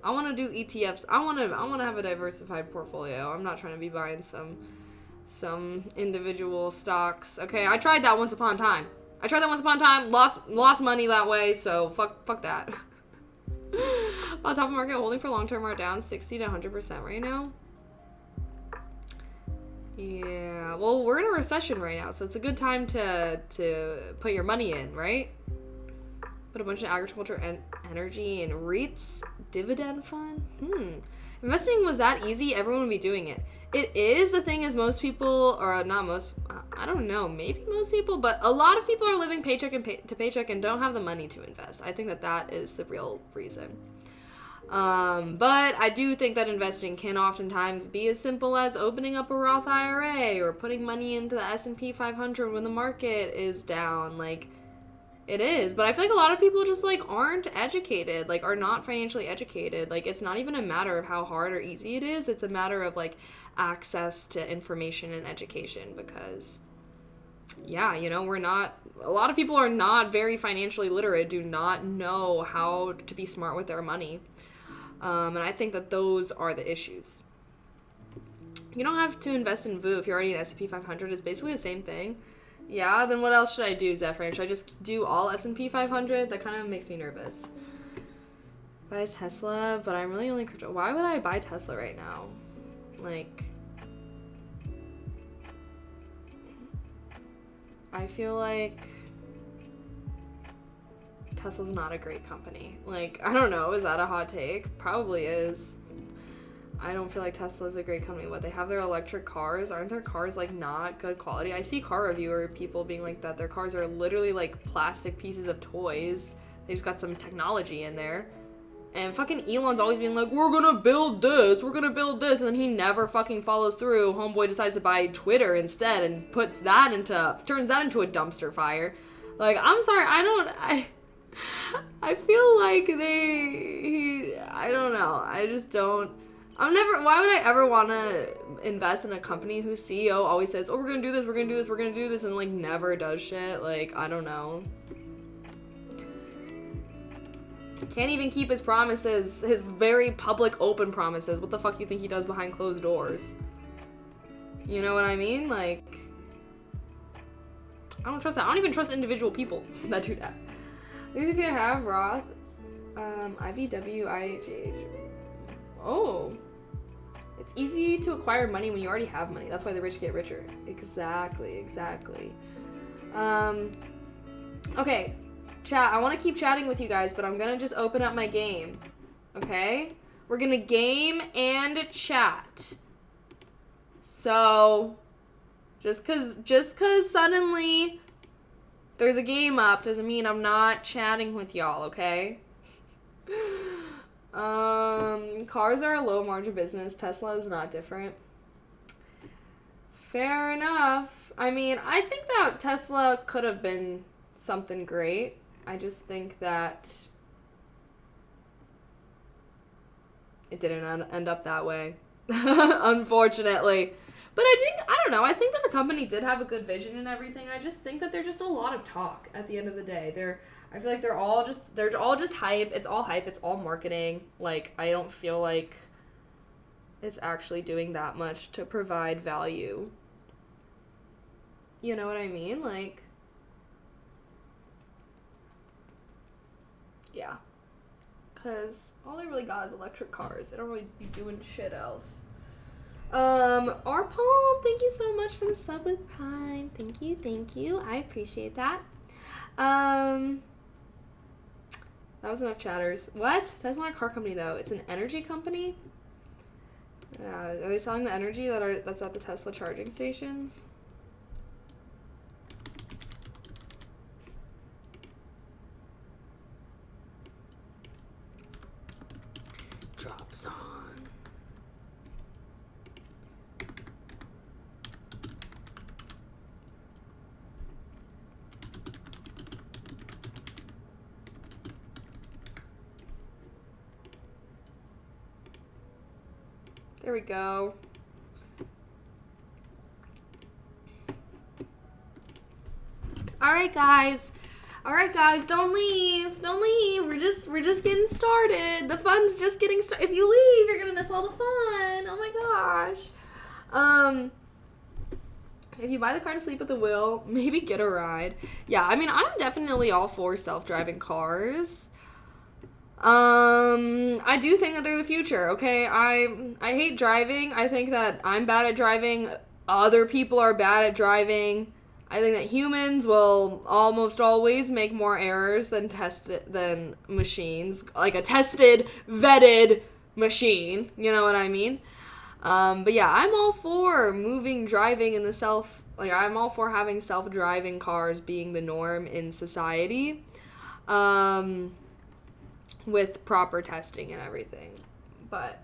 I want to do ETFs. I want to have a diversified portfolio. I'm not trying to be buying some individual stocks. Okay, I tried that once upon a time. Lost money that way, so fuck that. On top of market, holding for long term are down 60 to 100% right now. Yeah, well, we're in a recession right now, so it's a good time to put your money in, right? Put a bunch of agriculture and energy and REITs Dividend fund? Investing was that easy, everyone would be doing it. It is. The thing is, most people, or not most, I don't know, maybe most people, but a lot of people are living paycheck to paycheck and don't have the money to invest. I think that is the real reason. But I do think that investing can oftentimes be as simple as opening up a Roth IRA or putting money into the S&P 500 when the market is down. Like, it is. But I feel like a lot of people just, like, aren't educated, like, are not financially educated. Like, it's not even a matter of how hard or easy it is. It's a matter of, like, access to information and education because, yeah, you know, a lot of people are not very financially literate, do not know how to be smart with their money. And I think that those are the issues. You don't have to invest in weewoo if you're already in S&P 500. It's basically the same thing. Yeah, then what else should I do, Zephyr? Should I just do all S&P 500? That kind of makes me nervous. Buy Tesla, but I'm really only crypto. Why would I buy Tesla right now? Like, I feel like Tesla's not a great company. Like, I don't know. Is that a hot take? Probably is. I don't feel like Tesla's a great company. What, they have their electric cars? Aren't their cars, like, not good quality? I see car reviewer people being like that. Their cars are literally, like, plastic pieces of toys. They just got some technology in there. And fucking Elon's always being like, we're gonna build this, and then he never fucking follows through. Homeboy decides to buy Twitter instead and turns that into a dumpster fire. Like, I'm sorry, I feel like I don't know. I just don't. Why would I ever want to invest in a company whose CEO always says, oh, we're going to do this, and, like, never does shit? Like, I don't know. Can't even keep his promises, his very public, open promises. What the fuck you think he does behind closed doors? You know what I mean? Like, I don't trust that. I don't even trust individual people that do that. If you have Roth, IVW, IHH. Oh. It's easy to acquire money when you already have money. That's why the rich get richer. Exactly. Okay. Chat, I want to keep chatting with you guys, but I'm going to just open up my game. Okay? We're going to game and chat. So, just cause suddenly there's a game up doesn't mean I'm not chatting with y'all, okay? Cars are a low margin business. Tesla is not different. Fair enough. I mean, I think that Tesla could have been something great. I just think that it didn't end up that way, unfortunately. But I don't know, I think that the company did have a good vision and everything. I just think that they're just a lot of talk at the end of the day. I feel like they're all just hype. It's all hype. It's all marketing. Like, I don't feel like it's actually doing that much to provide value. You know what I mean? Like, yeah. Because all they really got is electric cars. They don't really be doing shit else. Arpal, thank you so much for the sub with Prime. Thank you. I appreciate that. That was enough chatters. What? That's not a car company, though. It's an energy company? Are they selling the energy that's at the Tesla charging stations? Drops on. There we go. All right, guys, don't leave. We're just getting started. The fun's just getting started. If you leave, you're gonna miss all the fun. Oh my gosh. If you buy the car to sleep at the wheel, maybe get a ride. Yeah, I mean, I'm definitely all for self-driving cars. I do think that they're the future, okay? I hate driving. I think that I'm bad at driving. Other people are bad at driving. I think that humans will almost always make more errors than machines. Like a tested, vetted machine. You know what I mean? But yeah, I'm all for driving in the I'm all for having self-driving cars being the norm in society. With proper testing and everything. But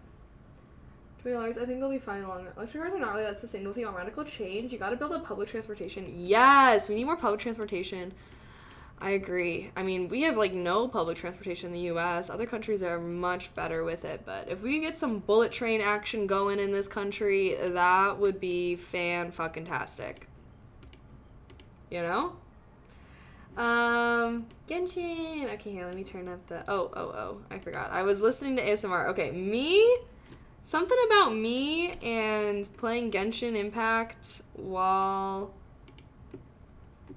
$20, I think they'll be fine longer. Electric cars are not really that sustainable if you want radical change. You gotta build up public transportation. Yes, we need more public transportation. I agree. I mean, we have like no public transportation in the US. Other countries are much better with it. But if we get some bullet train action going in this country, that would be fan-fucking-tastic. You know? Genshin. Okay, here, let me turn up the... Oh, I forgot. I was listening to ASMR. Okay, something about me and playing Genshin Impact while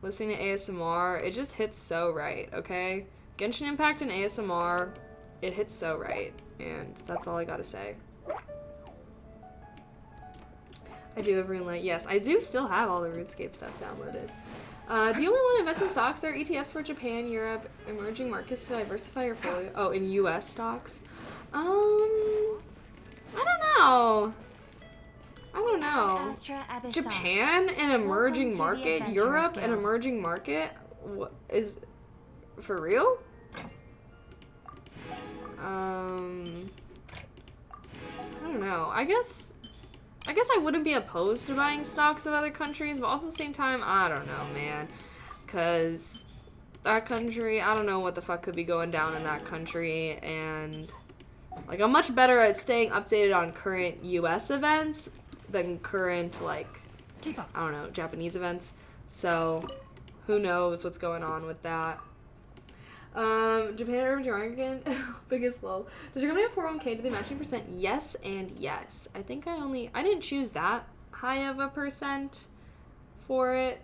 listening to ASMR, it just hits so right, okay? Genshin Impact and ASMR, it hits so right, and that's all I gotta say. I do have RuneLite. Yes, I do still have all the RuneScape stuff downloaded. Do you only want to invest in stocks? There are ETFs for Japan, Europe, emerging markets to diversify your portfolio. Oh, in US stocks? I don't know. Japan, an emerging market? Europe, an emerging market? What is for real? I don't know. I guess I wouldn't be opposed to buying stocks of other countries, but also at the same time, I don't know, man. Because that country, I don't know what the fuck could be going down in that country, and like I'm much better at staying updated on current US events than current, like, I don't know, Japanese events. So who knows what's going on with that. Japan or Oregon? Biggest lull. Does your company have 401k? Do they match 10%? Yes and yes. I think I didn't choose that high of a percent for it.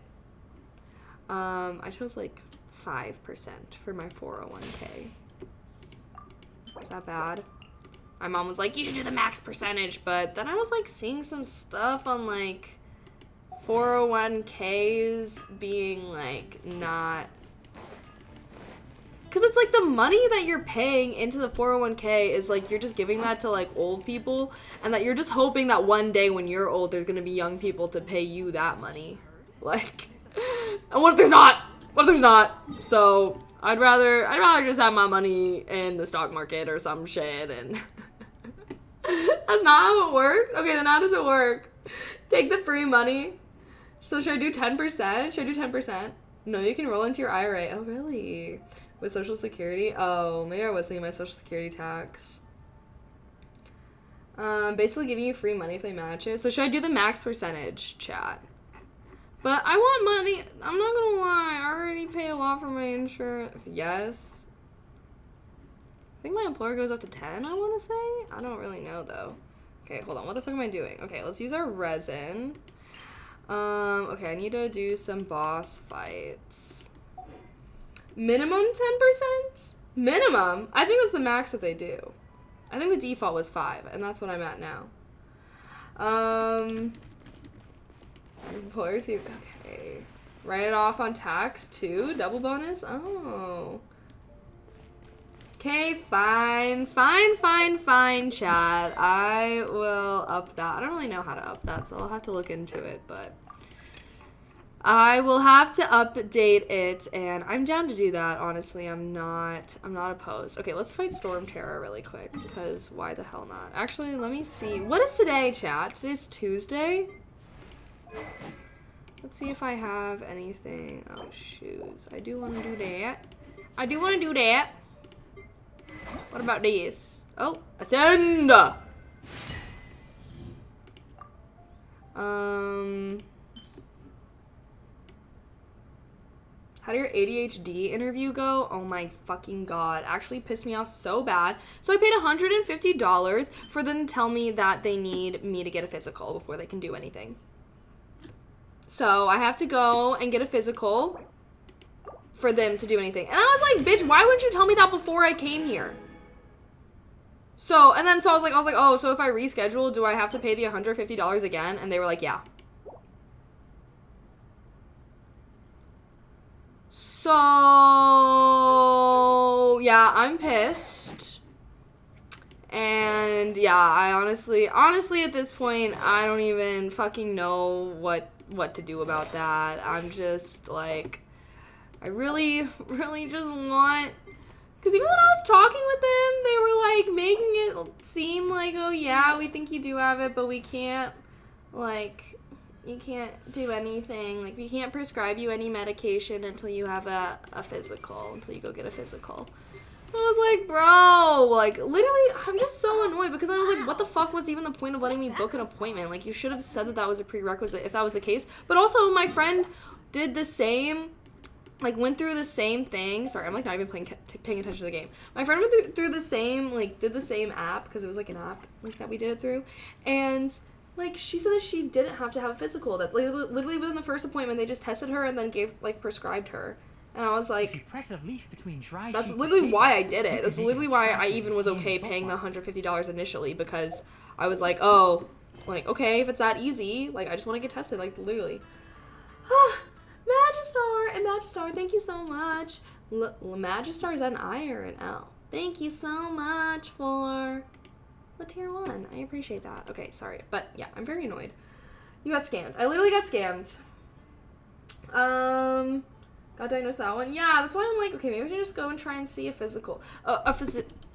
I chose like 5% for my 401k. Is that bad? My mom was like, you should do the max percentage, but then I was like seeing some stuff on like 401ks being like not... Because it's like the money that you're paying into the 401k is like you're just giving that to like old people, and that you're just hoping that one day when you're old there's gonna be young people to pay you that money. Like, and what if there's not? What if there's not? So I'd rather just have my money in the stock market or some shit, and that's not how it works. Okay, then how does it work? Take the free money. So should I do 10%? Should I do 10%? No, you can roll into your IRA. Oh, really? With Social Security? Oh, maybe I was thinking my Social Security tax. Basically giving you free money if they match it. So should I do the max percentage, chat? But I want money. I'm not gonna lie. I already pay a lot for my insurance. Yes. I think my employer goes up to 10, I want to say. I don't really know, though. Okay, hold on. What the fuck am I doing? Okay, let's use our resin. Okay, I need to do some boss fights. Minimum 10%? Minimum? I think that's the max that they do. I think the default was 5, and that's what I'm at now. Employers, okay. Write it off on tax, too? Double bonus? Oh. Okay, fine, chat. I will up that. I don't really know how to up that, so I'll have to look into it, but I will have to update it, and I'm down to do that, honestly. I'm not opposed. Okay, let's fight Storm Terror really quick, because why the hell not? Actually, let me see. What is today, chat? Today's Tuesday? Let's see if I have anything. Oh, shoes. I do want to do that. What about this? Oh, Ascend! How did your ADHD interview go? Oh my fucking god. Actually pissed me off so bad. So I paid $150 for them to tell me that they need me to get a physical before they can do anything. So I have to go and get a physical for them to do anything. And I was like, bitch, why wouldn't you tell me that before I came here? So, I was like, oh, so if I reschedule, do I have to pay the $150 again? And they were like, yeah. So, yeah, I'm pissed. And, yeah, I honestly, at this point, I don't even fucking know what to do about that. I'm just, like, I really, really just want... Because even when I was talking with them, they were, like, making it seem like, oh, yeah, we think you do have it, but we can't, like... You can't do anything. Like, we can't prescribe you any medication until you have a physical, until you go get a physical. I was like, bro, like, literally, I'm just so annoyed because I was like, what the fuck was even the point of letting me book an appointment? Like, you should have said that was a prerequisite if that was the case. But also, my friend did the same, like, went through the same thing. Sorry, I'm, like, not even paying attention to the game. My friend went through the same, like, did the same app because it was, like, an app, like, that we did it through. And... Like, she said that she didn't have to have a physical. That literally within the first appointment, they just tested her and then prescribed her. And I was like, if you press a leaf between dry that's literally why I did it. That's literally why I even was okay paying the $150 initially, because I was like, oh, like, okay, if it's that easy, like, I just want to get tested, like, literally. Magistar, thank you so much. Magistar, is that an I or an L? Thank you so much for... tier 1. I appreciate that. Okay, sorry. But yeah, I'm very annoyed. You got scammed. I literally got scammed. Got diagnosed that one. Yeah, that's why I'm like, okay, maybe we should just go and try and see a physical.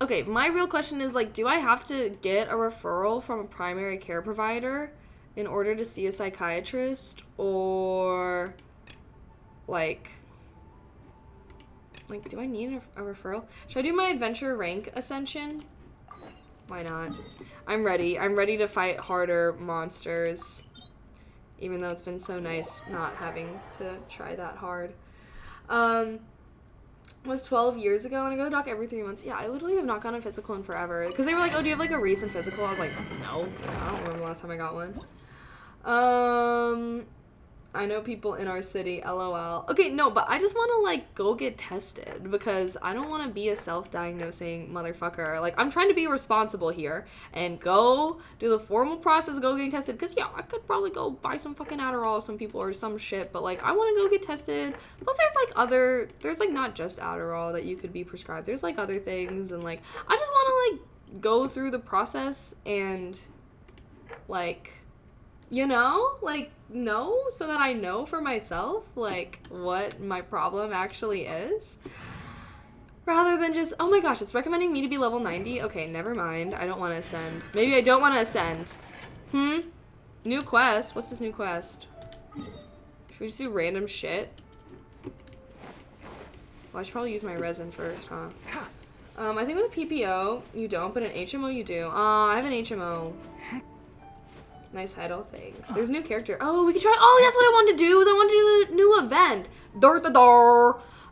Okay, my real question is, like, do I have to get a referral from a primary care provider in order to see a psychiatrist? Or, like, do I need a referral? Should I do my adventure rank ascension? Why not? I'm ready. I'm ready to fight harder monsters. Even though it's been so nice not having to try that hard. It was 12 years ago and I go to the doc every 3 months. Yeah, I literally have not gotten a physical in forever. Because they were like, oh, do you have like a recent physical? I was like, no. I don't remember the last time I got one. I know people in our city, LOL. Okay, no, but I just want to, like, go get tested because I don't want to be a self-diagnosing motherfucker. Like, I'm trying to be responsible here and go do the formal process, go getting tested. Because, yeah, I could probably go buy some fucking Adderall, some people, or some shit. But, like, I want to go get tested. Plus, there's, like, not just Adderall that you could be prescribed. There's, like, other things. And, like, I just want to, like, go through the process and, like... You know, like, know so that I know for myself, like, what my problem actually is. Rather than just, oh my gosh, it's recommending me to be level 90? Okay, never mind. I don't want to ascend. Maybe I don't want to ascend. New quest. What's this new quest? Should we just do random shit? Well, I should probably use my resin first, huh? I think with a PPO, you don't, but an HMO you do. I have an HMO. Nice title, thanks. There's a new character. Oh, we can try. Oh, that's what I wanted to do. I wanted to do the new event. I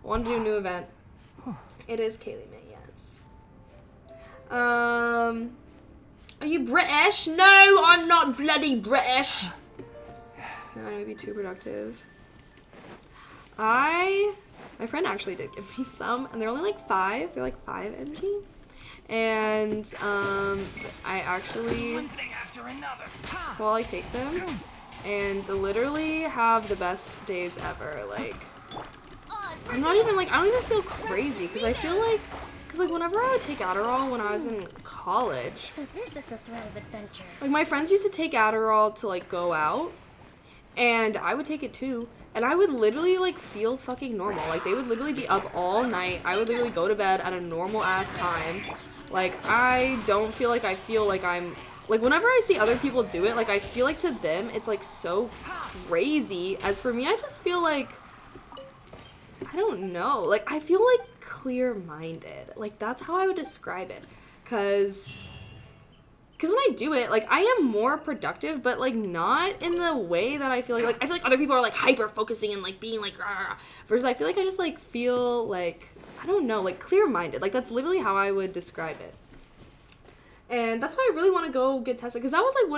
wanted to do a new event. It is Kaylee May, yes. Are you British? No, I'm not bloody British. No, I may be too productive. My friend actually did give me some, and they're only like 5. They're like 5 mg. And I actually, so I'll like take them and literally have the best days ever. Like, I'm not even like, I don't even feel crazy because I feel like, whenever I would take Adderall when I was in college, so this is a thread of adventure. Like, my friends used to take Adderall to like go out, and I would take it too. And I would literally, like, feel fucking normal. Like, they would literally be up all night. I would literally go to bed at a normal-ass time. Like, I don't feel like I'm... Like, whenever I see other people do it, like, I feel like to them, it's, like, so crazy. As for me, I just feel like... I don't know. Like, I feel, like, clear-minded. Like, that's how I would describe it. Because when I do it, like, I am more productive, but, like, not in the way that I feel like I feel like other people are, like, hyper-focusing and, like, being, like, rah, versus I feel like I just, like, feel, like, I don't know, like, clear-minded. Like, that's literally how I would describe it. And that's why I really want to go get tested, because that was, like,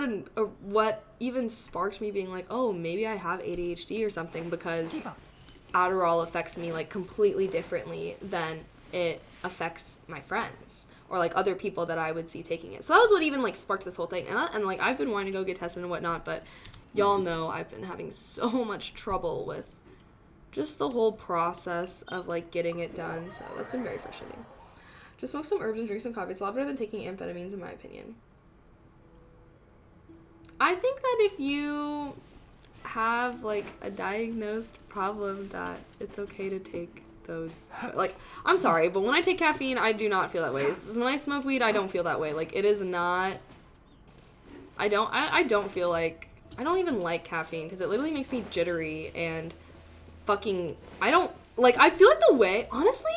what even sparked me being like, oh, maybe I have ADHD or something, because Adderall affects me, like, completely differently than it affects my friends. Or, like, other people that I would see taking it. So that was what even, like, sparked this whole thing. And like, I've been wanting to go get tested and whatnot, but y'all know I've been having so much trouble with just the whole process of like getting it done. So that's been very frustrating. Just smoke some herbs and drink some coffee. It's a lot better than taking amphetamines, in my opinion. I think that if you have like a diagnosed problem, that it's okay to take those. Like, I'm sorry, but when I take caffeine, I do not feel that way. When I smoke weed, I don't feel that way. Like, it is not. I don't feel like. I don't even like caffeine because it literally makes me jittery and fucking. I don't like. I feel like the way, honestly,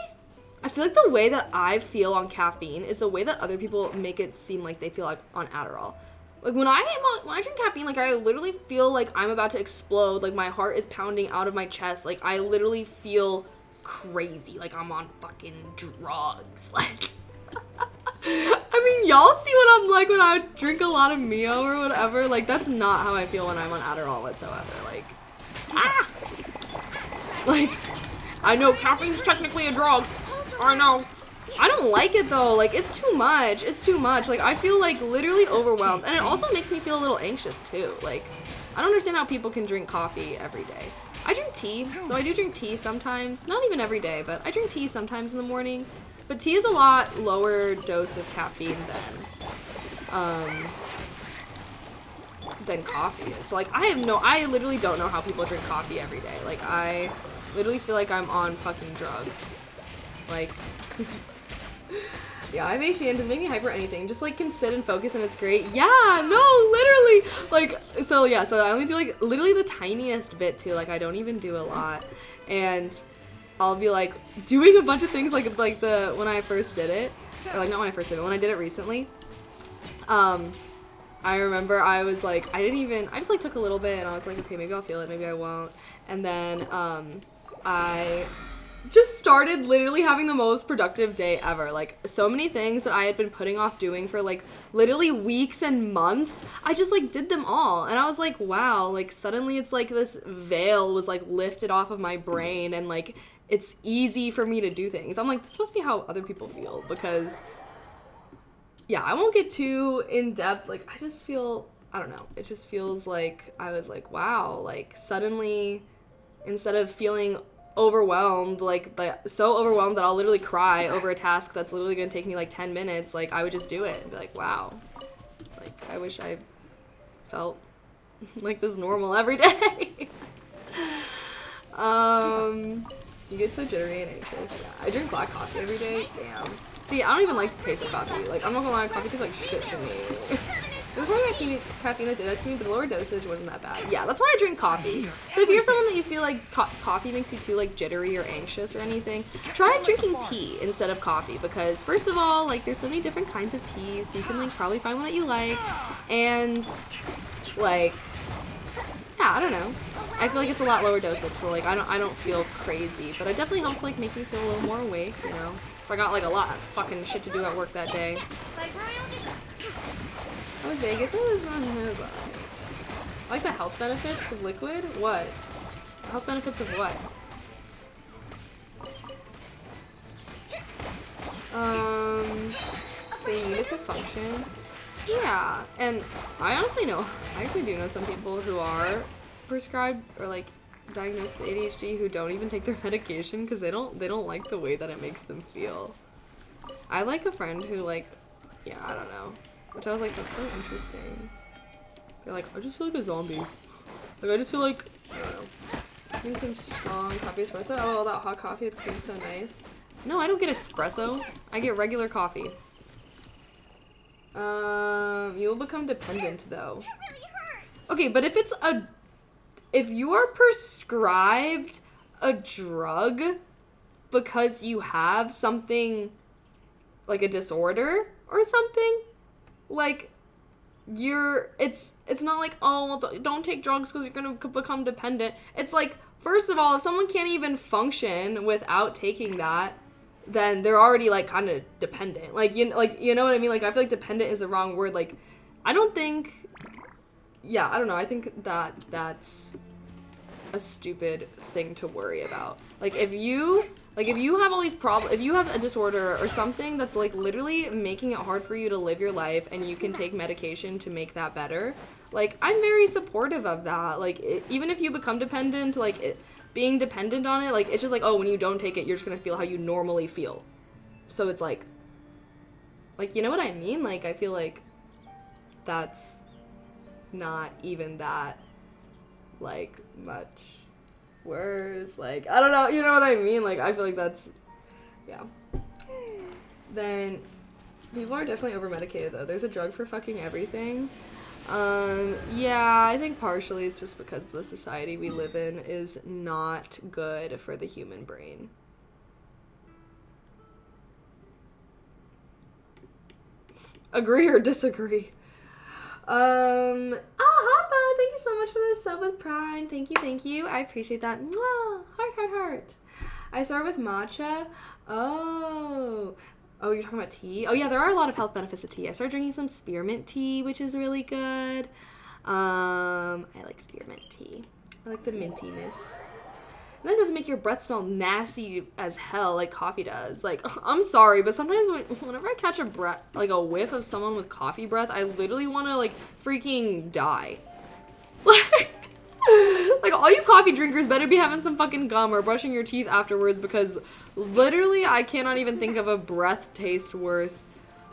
I feel like the way that I feel on caffeine is the way that other people make it seem like they feel like on Adderall. Like, when I drink caffeine, like, I literally feel like I'm about to explode. Like, my heart is pounding out of my chest. Like, I literally feel crazy. Like, I'm on fucking drugs. Like, I mean, y'all see what I'm like when I drink a lot of Mio or whatever. Like, that's not how I feel when I'm on Adderall whatsoever. Like, ah! Like, I know caffeine's technically a drug. I know. I don't like it though. Like, it's too much. It's too much. Like, I feel like literally overwhelmed. And it also makes me feel a little anxious too. Like, I don't understand how people can drink coffee every day. I drink tea. So I do drink tea sometimes. Not even every day, but I drink tea sometimes in the morning. But tea is a lot lower dose of caffeine than coffee is. So, like, I literally don't know how people drink coffee every day. Like, I literally feel like I'm on fucking drugs. Like, yeah, I have ADHD and it doesn't make me hyper or anything. Just, like, can sit and focus and it's great. Yeah, no, literally. Like, so, yeah, so I only do, like, literally the tiniest bit, too. Like, I don't even do a lot. And I'll be, like, doing a bunch of things, like when I first did it. Or, like, not when I first did it, when I did it recently. I remember I was, like, I just, like, took a little bit and I was, like, okay, maybe I'll feel it, maybe I won't. And then, I just started literally having the most productive day ever. Like, so many things that I had been putting off doing for, like, literally weeks and months, I just, like, did them all. And I was like, wow, like, suddenly it's like this veil was, like, lifted off of my brain and, like, it's easy for me to do things. I'm like, this must be how other people feel because, yeah, I won't get too in depth. Like, I just feel, I don't know. It just feels like I was like, wow, like, suddenly, instead of feeling overwhelmed, like, so overwhelmed that I'll literally cry over a task that's literally gonna take me like 10 minutes, like, I would just do it and be like, wow, like, I wish I felt like this normal every day. You get so jittery and anxious. Yeah, I drink black coffee every day. Damn. See, I don't even like the taste of coffee. Like, I'm not gonna lie, coffee tastes like shit to me. It was probably caffeine that did that to me, but the lower dosage wasn't that bad. Yeah, that's why I drink coffee. So if you're someone that you feel like coffee makes you too, like, jittery or anxious or anything, try drinking tea instead of coffee because, first of all, like, there's so many different kinds of teas, so you can, like, probably find one that you like, and, like, yeah, I don't know. I feel like it's a lot lower dosage, so, like, I don't feel crazy, but it definitely helps, like, make me feel a little more awake, you know? If I got, like, a lot of fucking shit to do at work that day. Oh, Vegas, I like the health benefits of liquid? What? Health benefits of what? They need it to function. Yeah, and I actually do know some people who are prescribed or, like, diagnosed with ADHD who don't even take their medication because they don't like the way that it makes them feel. I like a friend who, like, yeah, I don't know. Which I was like, that's so interesting. They're like, I just feel like a zombie. Like, I just feel like, I don't know. Need some strong coffee espresso. Oh, that hot coffee, it seems so nice. No, I don't get espresso. I get regular coffee. You will become dependent, though. Okay, but if you are prescribed a drug because you have something, like a disorder or something, like, it's not like, oh, well, don't take drugs because you're gonna become dependent. It's like, first of all, if someone can't even function without taking that, then they're already, like, kind of dependent. Like, you know what I mean? Like, I feel like dependent is the wrong word. Like, I don't know. I think that's a stupid thing to worry about. Like, if you have all these problems, if you have a disorder or something that's, like, literally making it hard for you to live your life and you can take medication to make that better, like, I'm very supportive of that. Like, even if you become dependent, like, being dependent on it, like, it's just like, oh, when you don't take it, you're just gonna feel how you normally feel. So it's like, you know what I mean? Like, I feel like that's not even that, like, much worse. Like, I don't know, you know what I mean? Like, I feel like that's, yeah. Then, people are definitely over-medicated, though. There's a drug for fucking everything. Yeah, I think partially it's just because the society we live in is not good for the human brain. Agree or disagree? Hoppa, thank you so much for the sub with Prime. Thank you. I appreciate that. Mwah! Heart. I started with matcha. Oh, you're talking about tea? Oh, yeah, there are a lot of health benefits of tea. I started drinking some spearmint tea, which is really good. I like spearmint tea. I like the mintiness. And that doesn't make your breath smell nasty as hell like coffee does. Like, I'm sorry, but sometimes whenever I catch a breath, like a whiff of someone with coffee breath, I literally want to, like, freaking die. Like, all you coffee drinkers better be having some fucking gum or brushing your teeth afterwards, because literally I cannot even think of a breath taste worse.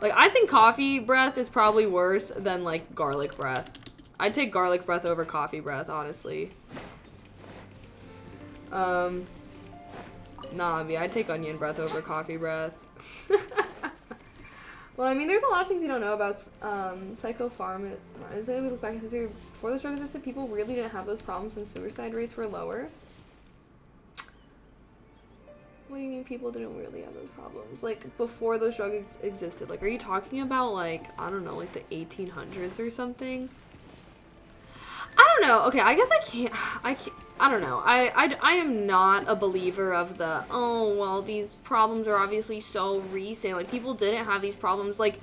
Like, I think coffee breath is probably worse than, like, garlic breath. I'd take garlic breath over coffee breath, honestly. Nah, I'd take onion breath over coffee breath. Well, I mean, there's a lot of things you don't know about psychopharm. As we look back in history, before the drug existed, people really didn't have those problems and suicide rates were lower. What do you mean people didn't really have those problems? Like, before those drugs existed? Like, are you talking about, like, I don't know, like the 1800s or something? I don't know. Okay, I guess I don't know. I am not a believer of the, oh, well, these problems are obviously so recent. Like, people didn't have these problems. Like,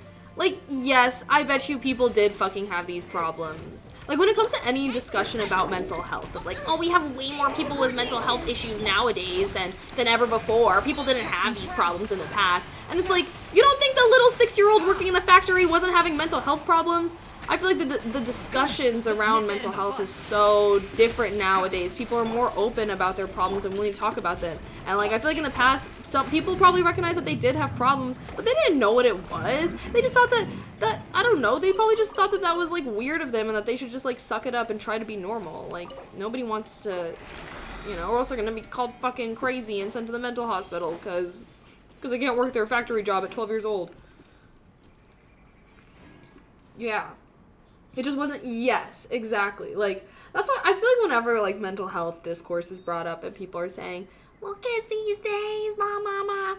yes, I bet you people did fucking have these problems. Like, when it comes to any discussion about mental health, of like, oh, we have way more people with mental health issues nowadays than ever before. People didn't have these problems in the past. And it's like, you don't think the little 6-year-old working in the factory wasn't having mental health problems? I feel like the discussions around mental health is so different nowadays. People are more open about their problems and willing to talk about them. And, like, I feel like in the past, some people probably recognized that they did have problems, but they didn't know what it was. They just thought that I don't know, they probably just thought that was, like, weird of them and that they should just, like, suck it up and try to be normal. Like, nobody wants to, you know, or else they're gonna be called fucking crazy and sent to the mental hospital because they can't work their factory job at 12 years old. Yeah. It just wasn't, yes, exactly. Like, that's why I feel like whenever, like, mental health discourse is brought up and people are saying, well, kids these days, mama.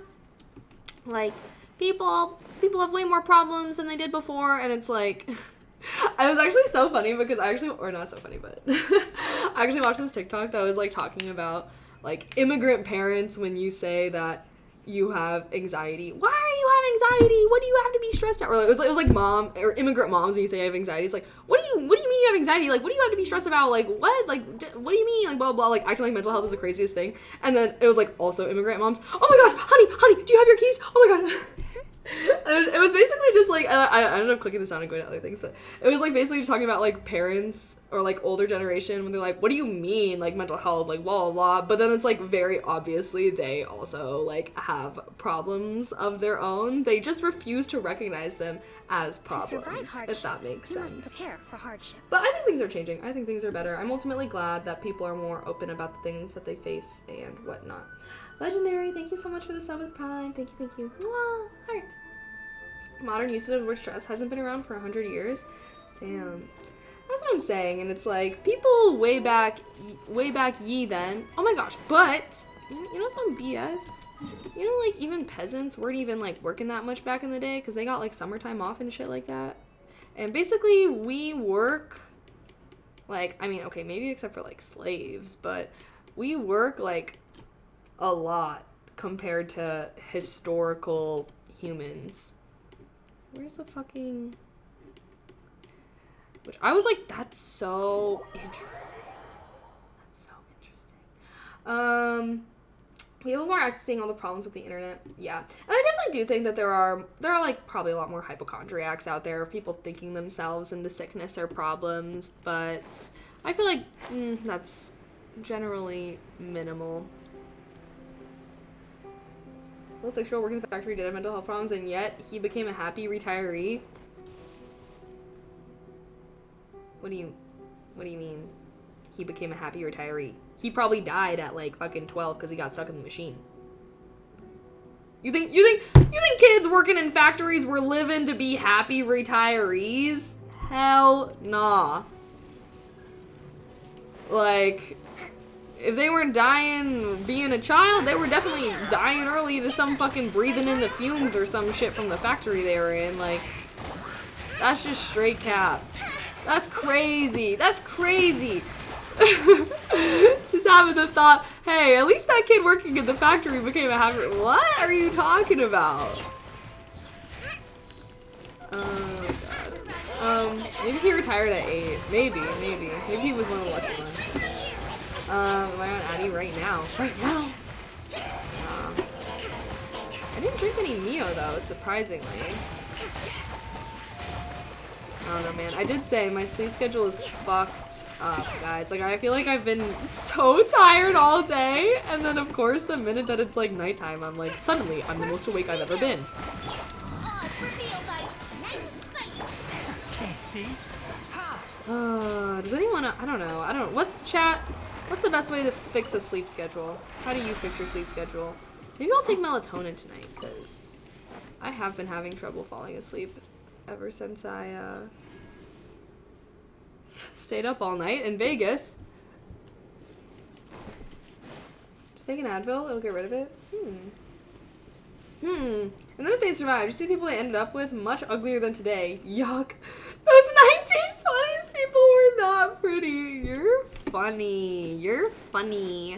Like, people have way more problems than they did before, and it's like, I was actually so funny because or not so funny, but I actually watched this TikTok that was, like, talking about, like, immigrant parents when you say that you have anxiety. Why are you having anxiety? What do you have to be stressed out? Or like, it was like mom or immigrant moms when you say I have anxiety. It's like, what do you mean you have anxiety? Like, what do you have to be stressed about? Like, what? Like, what do you mean? Like, blah, blah, blah. Like, acting like mental health is the craziest thing. And then it was like also immigrant moms. Oh my gosh, honey, do you have your keys? Oh my god. And it was basically just like, I ended up clicking this on and going to other things, but it was like basically just talking about like parents or like older generation when they're like, what do you mean like mental health, like blah blah blah, but then it's like very obviously they also like have problems of their own. They just refuse to recognize them as problems. To survive hardship, if that makes sense. You must prepare for hardship. But I think things are changing. I think things are better. I'm ultimately glad that people are more open about the things that they face and whatnot. Legendary, thank you so much for the sub with Prime. Thank you. Mwah, heart. Modern usage of the word stress hasn't been around for 100 years. Damn. That's what I'm saying, and it's like, people way back ye then. Oh my gosh, but, you know some BS? You know, like, even peasants weren't even, like, working that much back in the day, because they got, like, summertime off and shit like that. And basically, we work, like, I mean, okay, maybe except for, like, slaves, but we work, like, a lot compared to historical humans. Where's the fucking... Which I was like, that's so interesting. People are seeing all the problems with the internet. Yeah. And I definitely do think that there are like probably a lot more hypochondriacs out there of people thinking themselves into sickness or problems, but I feel like that's generally minimal. A 6-year-old working in the factory did have mental health problems, and yet he became a happy retiree. What do you mean? He became a happy retiree. He probably died at like fucking 12 because he got stuck in the machine. You think kids working in factories were living to be happy retirees? Hell nah. Like, if they weren't dying being a child, they were definitely dying early to some fucking breathing in the fumes or some shit from the factory they were in. Like, that's just straight cap. That's crazy. That's crazy. Just having the thought, hey, at least that kid working in the factory became a happy. What are you talking about? Oh god. Maybe he retired at 8. Maybe he was one of the lucky ones. Am I on Addy right now? Right now? I didn't drink any Mio though, surprisingly. I don't know, man. I did say my sleep schedule is fucked up, guys. Like, I feel like I've been so tired all day, and then of course the minute that it's like nighttime, I'm like, suddenly I'm the most awake I've ever been. Does anyone, I don't know, what's the best way to fix a sleep schedule? How do you fix your sleep schedule? Maybe I'll take melatonin tonight, because I have been having trouble falling asleep ever since I, stayed up all night in Vegas. Just take an Advil, it'll get rid of it. And then if they survive, you see people they ended up with much uglier than today. Yuck. Those 1920s people were not pretty. You're funny. You're funny.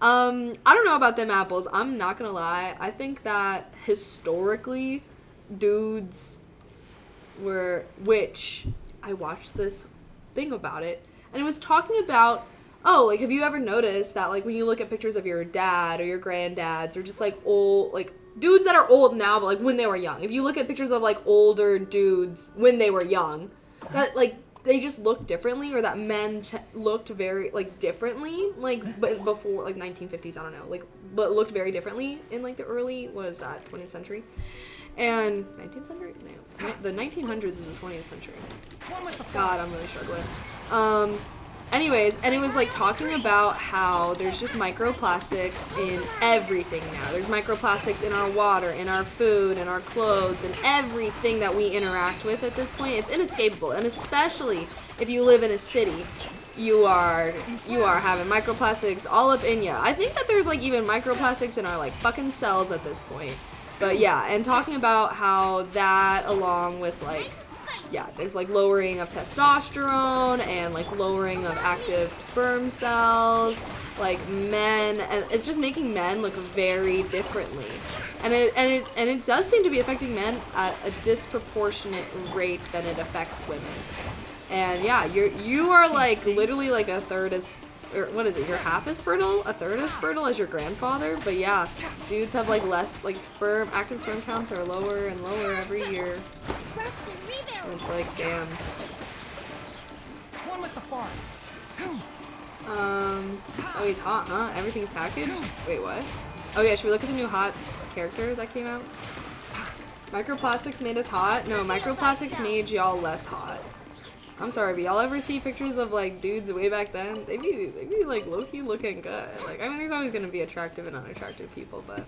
I don't know about them apples. I'm not gonna lie. I think that historically, dudes were, which I watched this thing about it, and it was talking about, oh, like, have you ever noticed that, like, when you look at pictures of your dad or your granddads or just, like, old, like, dudes that are old now, but, like, when they were young. If you look at pictures of, like, older dudes when they were young, that, like, they just look differently, or that men looked very, like, differently, like, but before, like, 1950s, I don't know, like, but looked very differently in, like, the early, what is that, 20th century? And 19th century? No, the 1900s is the 20th century. God, I'm really struggling. Anyways, and it was like talking about how there's just microplastics in everything now. There's microplastics in our water, in our food, in our clothes, and everything that we interact with at this point. It's inescapable, and especially if you live in a city, you are having microplastics all up in you. I think that there's like even microplastics in our like fucking cells at this point. But yeah, and talking about how that along with like, yeah, there's like lowering of testosterone and like lowering of active sperm cells, like men, and it's just making men look very differently. And it does seem to be affecting men at a disproportionate rate than it affects women. And yeah, you are like literally like a third as, or what is it, you're half as fertile, a third as fertile as your grandfather. But yeah, dudes have like less, like active sperm counts are lower and lower every year. And it's like, damn. One with the forest. Oh, he's hot, huh? Everything's packaged? Wait, what? Oh yeah, should we look at the new hot character that came out? Microplastics made us hot? No, microplastics made y'all less hot. I'm sorry, but y'all ever see pictures of like dudes way back then? They be like low-key looking good. Like, I mean, there's always gonna be attractive and unattractive people, but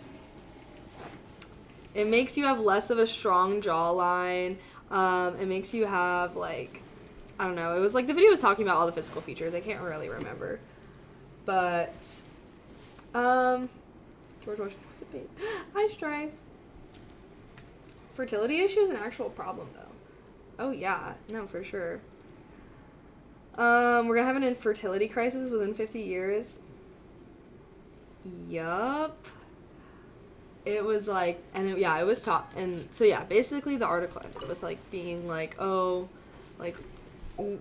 it makes you have less of a strong jawline. It makes you have like, I don't know. It was like the video was talking about all the physical features. I can't really remember, but George Washington was a babe. Hi, Strife. Fertility issue is an actual problem, though. Oh yeah, no, for sure. We're gonna have an infertility crisis within 50 years. Yup. It was like, and it, yeah, it was taught, and so yeah, basically the article ended with like being like, oh, like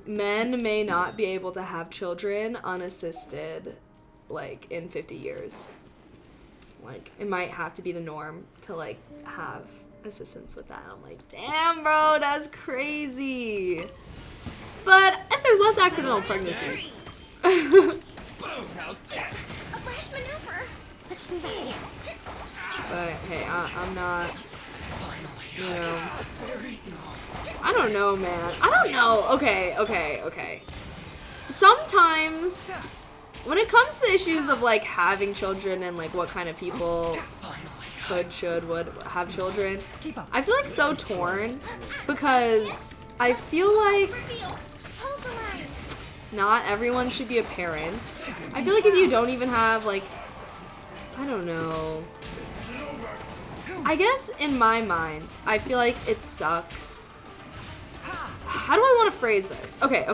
men may not be able to have children unassisted, like in 50 years. Like it might have to be the norm to like have assistance with that. I'm like, damn, bro, that's crazy. But if there's less accidental pregnancies. How's But hey, I'm not, you know, I don't know, man. I don't know. Okay. Sometimes, when it comes to issues of, like, having children and, like, what kind of people would have children, I feel, like, so torn because I feel like not everyone should be a parent. I feel like if you don't even have, like, I don't know. I guess in my mind, I feel like it sucks. How do I want to phrase this? Okay.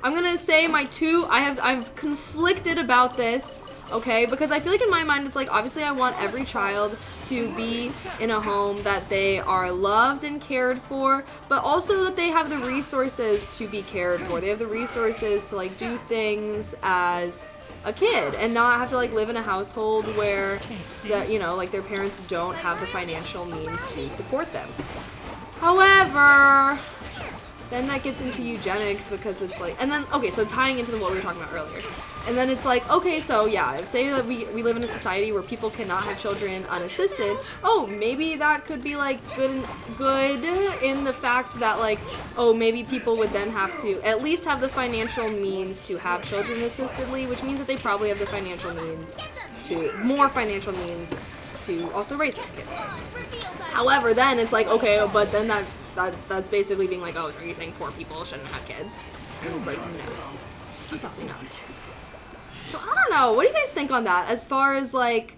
I'm gonna say my two. I've conflicted about this. Okay, because I feel like in my mind it's like obviously I want every child to be in a home that they are loved and cared for, but also that they have the resources to be cared for. They have the resources to like do things as a kid and not have to like live in a household where that, you know, like their parents don't have the financial means to support them. However, then that gets into eugenics because it's like, and then, okay, so tying into what we were talking about earlier. And then it's like, okay, so yeah, say that we live in a society where people cannot have children unassisted. Oh, maybe that could be like good in the fact that like, oh, maybe people would then have to at least have the financial means to have children assistedly, which means that they probably have the more financial means to also raise those kids. However, then it's like, okay, but then that's basically being like, oh, so are you saying poor people shouldn't have kids? And it's like, no, obviously not. So I don't know. What do you guys think on that? As far as like,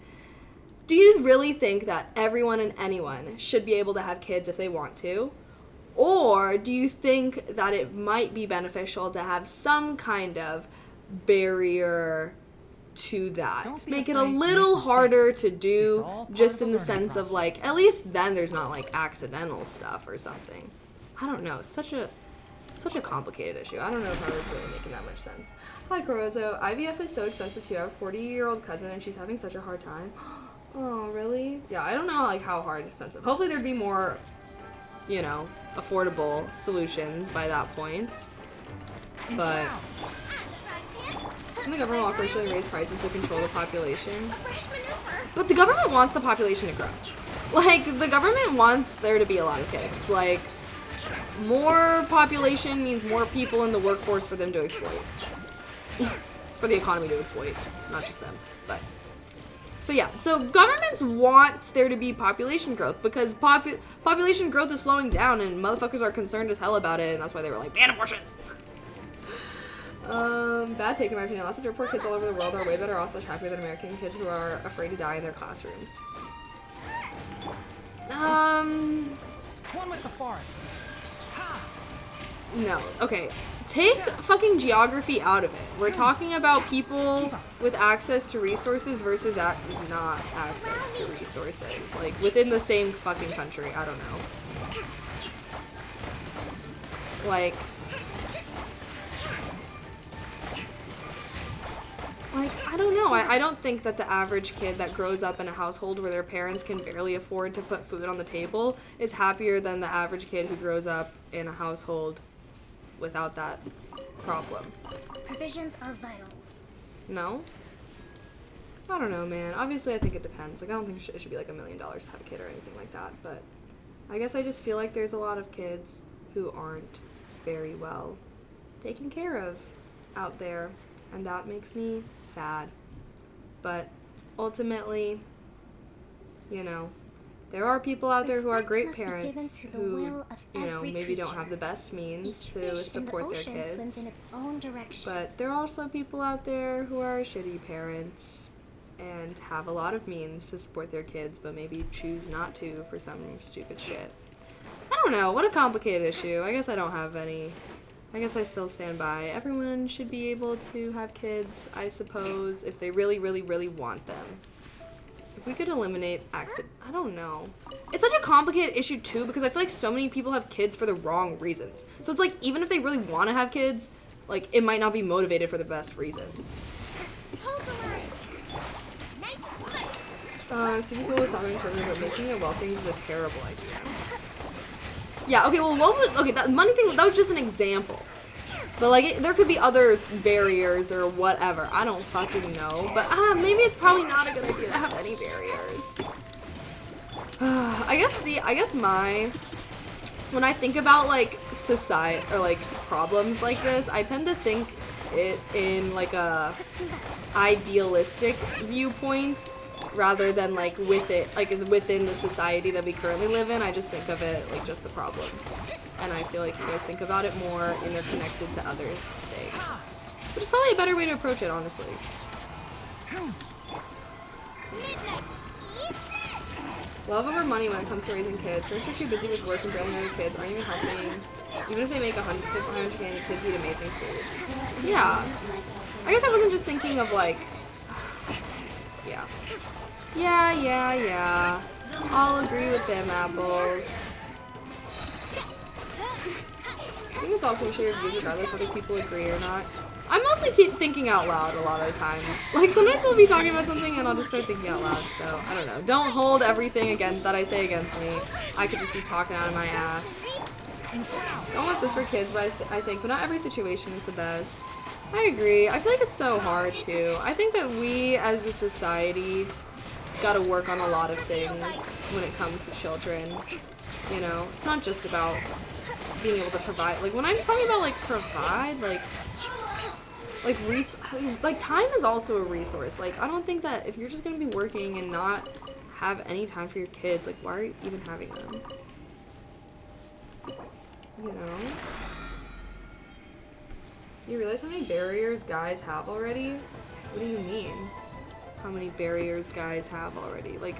do you really think that everyone and anyone should be able to have kids if they want to? Or do you think that it might be beneficial to have some kind of barrier to that? Make it a little harder to do, just in the sense of like, at least then there's not like accidental stuff or something. I don't know. Such a complicated issue. I don't know if I was really making that much sense. Hi, Corozo. IVF is so expensive too. I have a 40-year-old cousin and she's having such a hard time. Oh, really? Yeah, I don't know like how hard expensive. Hopefully there'd be more, you know, affordable solutions by that point. But the government will officially raise prices to control the population. But the government wants the population to grow. Like, the government wants there to be a lot of kids. Like, more population means more people in the workforce for them to exploit. For the economy to exploit, not just them. But so yeah, so governments want there to be population growth because population growth is slowing down and motherfuckers are concerned as hell about it, and that's why they were like, ban abortions. Bad take in my opinion. Lots of poor kids all over the world are way better off / happier than American kids who are afraid to die in their classrooms. One with the forest. No. Okay. Take fucking geography out of it. We're talking about people with access to resources versus not access to resources. Like, within the same fucking country. I don't know. Like, I don't know. I don't think that the average kid that grows up in a household where their parents can barely afford to put food on the table is happier than the average kid who grows up in a household without that problem. Provisions are vital. No? I don't know, man. Obviously, I think it depends. Like, I don't think it should be like $1 million to have a kid or anything like that, but I guess I just feel like there's a lot of kids who aren't very well taken care of out there, and that makes me sad. But ultimately, you know, there are people out there who are great parents who, you know, maybe don't have the best means to support their kids. But there are also people out there who are shitty parents and have a lot of means to support their kids, but maybe choose not to for some stupid shit. I don't know. What a complicated issue. I guess I don't have any. I guess I still stand by. Everyone should be able to have kids, I suppose, if they really, really, really want them. If we could eliminate accident, I don't know. It's such a complicated issue too because I feel like so many people have kids for the wrong reasons. So it's like even if they really want to have kids, like it might not be motivated for the best reasons. So people with talking in terms of making it wealthy is a terrible idea. Yeah. Okay. Well, that money thing. That was just an example. But like, there could be other barriers or whatever. I don't fucking know. But maybe it's probably not a good idea to have any barriers. I guess when I think about like society or like problems like this, I tend to think it in like a idealistic viewpoint rather than like within the society that we currently live in. I just think of it like just the problem. And I feel like you guys think about it more interconnected to other things. Which is probably a better way to approach it, honestly. Love over money when it comes to raising kids. Parents are too busy with work and barely know their kids, aren't even helping. Even if they make 100K, the kids eat amazing food. Yeah. I guess I wasn't just thinking of like... Yeah. Yeah. I'll agree with them apples. I think it's also share your views regardless whether people agree or not. I'm mostly thinking out loud a lot of the times. Like, sometimes we'll be talking about something and I'll just start thinking out loud, so I don't know. Don't hold everything that I say against me. I could just be talking out of my ass. Don't want this for kids, but I think, but not every situation is the best. I agree. I feel like it's so hard, too. I think that we, as a society, gotta work on a lot of things when it comes to children. You know, it's not just about being able to provide. Like, when I'm talking about, like, provide, like time is also a resource. Like, I don't think that if you're just gonna be working and not have any time for your kids, like, why are you even having them? You know? You realize how many barriers guys have already? What do you mean? How many barriers guys have already? Like,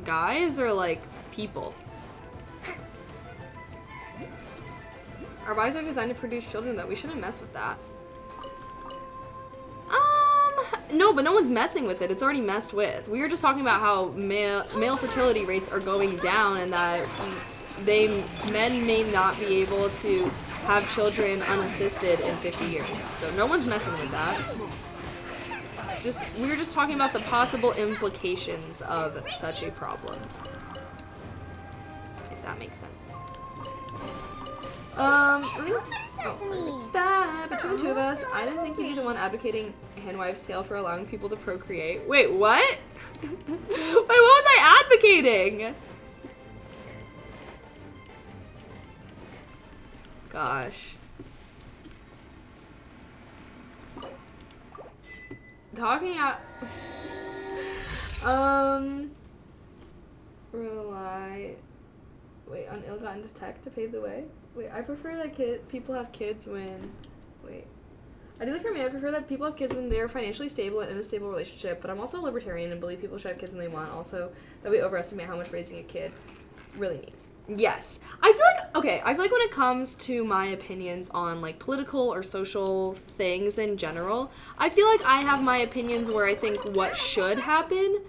guys or, like, people? Our bodies are designed to produce children, though. We shouldn't mess with that. No, but no one's messing with it. It's already messed with. We were just talking about how male fertility rates are going down and that men may not be able to have children unassisted in 50 years. So no one's messing with that. We were just talking about the possible implications of such a problem. If that makes sense. Between the two of us, I didn't think you'd be the one advocating Handwife's Tale for allowing people to procreate. Wait, what? Wait, what was I advocating? Gosh. Talking out. Rely. Wait, on ill-gotten tech to pave the way? Wait, I prefer that people have kids when... Wait. Ideally for me, I prefer that people have kids when they're financially stable and in a stable relationship, but I'm also a libertarian and believe people should have kids when they want. Also, that we overestimate how much raising a kid really needs. Yes. I feel like when it comes to my opinions on, like, political or social things in general, I feel like I have my opinions where I think what should happen,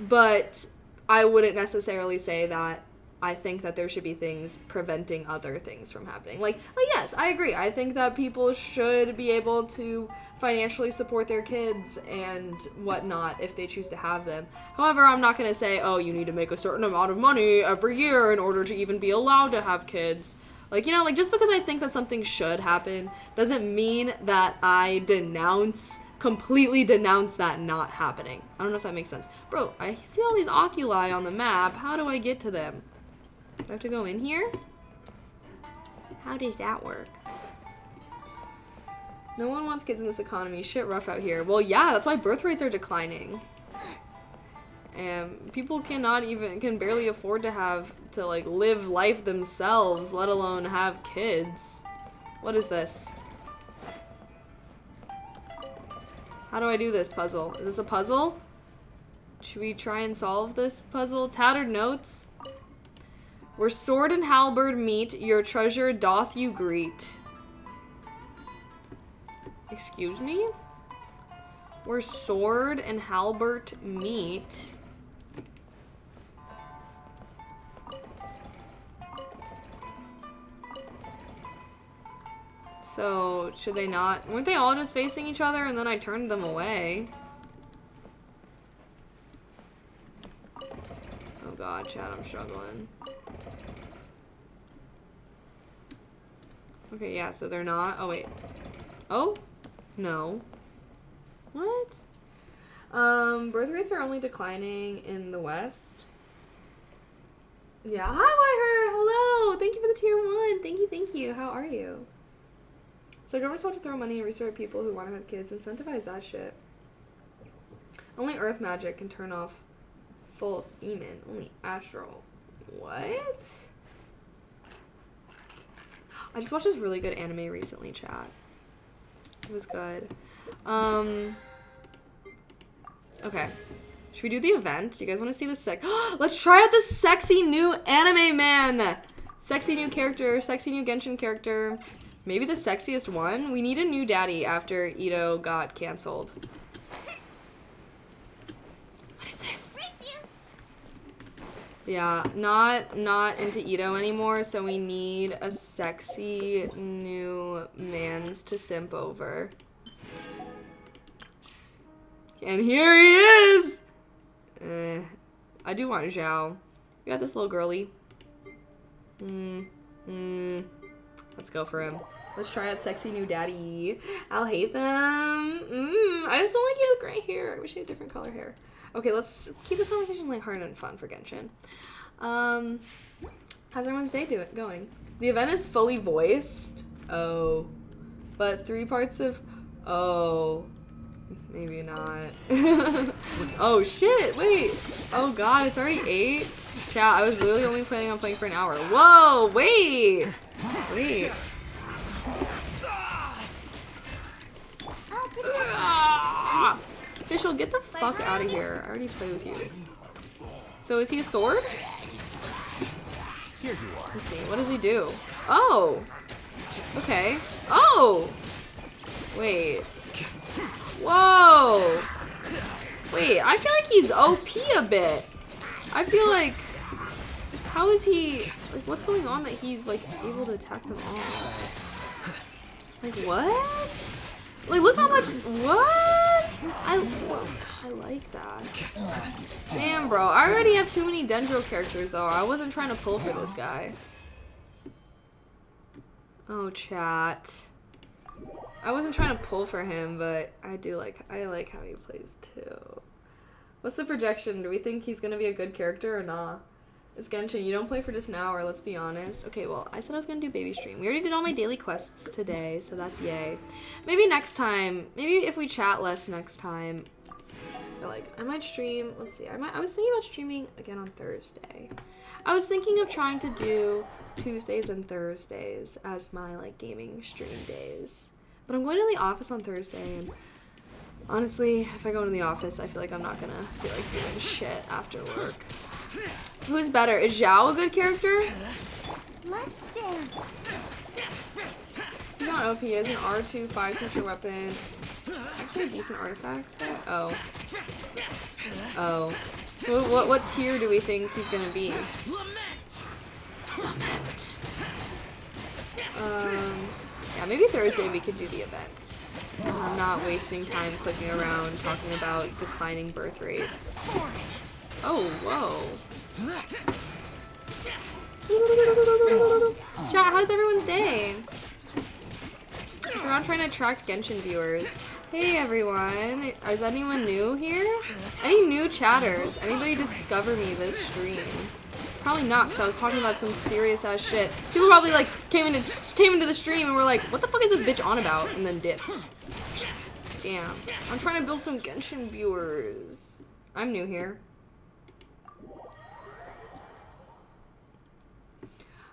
but I wouldn't necessarily say that I think that there should be things preventing other things from happening. Like yes, I agree. I think that people should be able to financially support their kids and whatnot if they choose to have them. However, I'm not going to say, oh, you need to make a certain amount of money every year in order to even be allowed to have kids. Like, you know, like, just because I think that something should happen doesn't mean that I completely denounce that not happening. I don't know if that makes sense. Bro, I see all these oculi on the map. How do I get to them? Do I have to go in here? How does that work? No one wants kids in this economy. Shit rough out here. Well, yeah, that's why birth rates are declining. And people can barely afford to like live life themselves, let alone have kids. What is this? How do I do this puzzle? Is this a puzzle? Should we try and solve this puzzle? Tattered notes. Where sword and halberd meet, your treasure doth you greet. Excuse me? Where sword and halberd meet. So, should they not? Weren't they all just facing each other and then I turned them away? Oh god, Chad, I'm struggling. Okay, yeah, so they're not. Oh, wait. Oh? No. What? Birth rates are only declining in the West. Yeah. Hi, Whiteher. Hello. Thank you for the tier 1. Thank you. How are you? So governments have to throw money and restore people who want to have kids. Incentivize that shit. Only earth magic can turn off full semen. Only astral. What? I just watched this really good anime recently, chat. It was good. Okay. Should we do the event? Do you guys want to see the Let's try out the sexy new anime man! Sexy new character, sexy new Genshin character. Maybe the sexiest one? We need a new daddy after Ito got canceled. What is this? Yeah, not into Ito anymore, so we need a sexy new mans to simp over. And here he is! I do want Zhao. We got this little girly. Let's go for him. Let's try out sexy new daddy. I'll hate them. I just don't like you with gray hair. I wish I had different color hair. Okay, let's keep the conversation lighthearted and fun for Genshin. How's everyone's day going? The event is fully voiced. Oh. But 3 parts of... Oh. Maybe not. Oh, shit. Wait. Oh, God. It's already 8? Chat, I was literally only planning on playing for an hour. Whoa. Wait. Wait. Fischl, get the fuck out of here. I already played with you. So is he a sword? Here you are. Let's see. What does he do? Oh. Okay. Oh. Wait. Whoa. Wait, I feel like he's OP a bit. I feel like... How is he... Like, what's going on that he's, like, able to attack them all? Like, what? Like, look how much... What? I like that. Damn, bro. I already have too many Dendro characters, though. I wasn't trying to pull for this guy. Oh, chat. I wasn't trying to pull for him, but I like how he plays, too. What's the projection? Do we think he's gonna be a good character or nah? It's Genshin. You don't play for just an hour, let's be honest. Okay, well, I said I was gonna do baby stream. We already did all my daily quests today, so that's yay. Maybe next time. Maybe if we chat less next time. Like, I might stream. Let's see. I was thinking about streaming again on Thursday. I was thinking of trying to do Tuesdays and Thursdays as my, like, gaming stream days. But I'm going to the office on Thursday, and honestly, if I go into the office, I feel like I'm not gonna feel like doing shit after work. Who's better? Is Zhao a good character? Let's dance. He's not OP. He has an R2 5-feature weapon. Actually a decent artifact set. Oh. Oh. So what tier do we think he's gonna be? Lament. Yeah, maybe Thursday we could do the event. I'm not wasting time clicking around talking about declining birth rates. Oh, whoa. Chat, how's everyone's day? We're not trying to attract Genshin viewers. Hey everyone, is anyone new here? Any new chatters? Anybody discover me this stream? Probably not, because I was talking about some serious ass shit. People probably like came into the stream and were like, what the fuck is this bitch on about? And then dipped. Damn. I'm trying to build some Genshin viewers. I'm new here.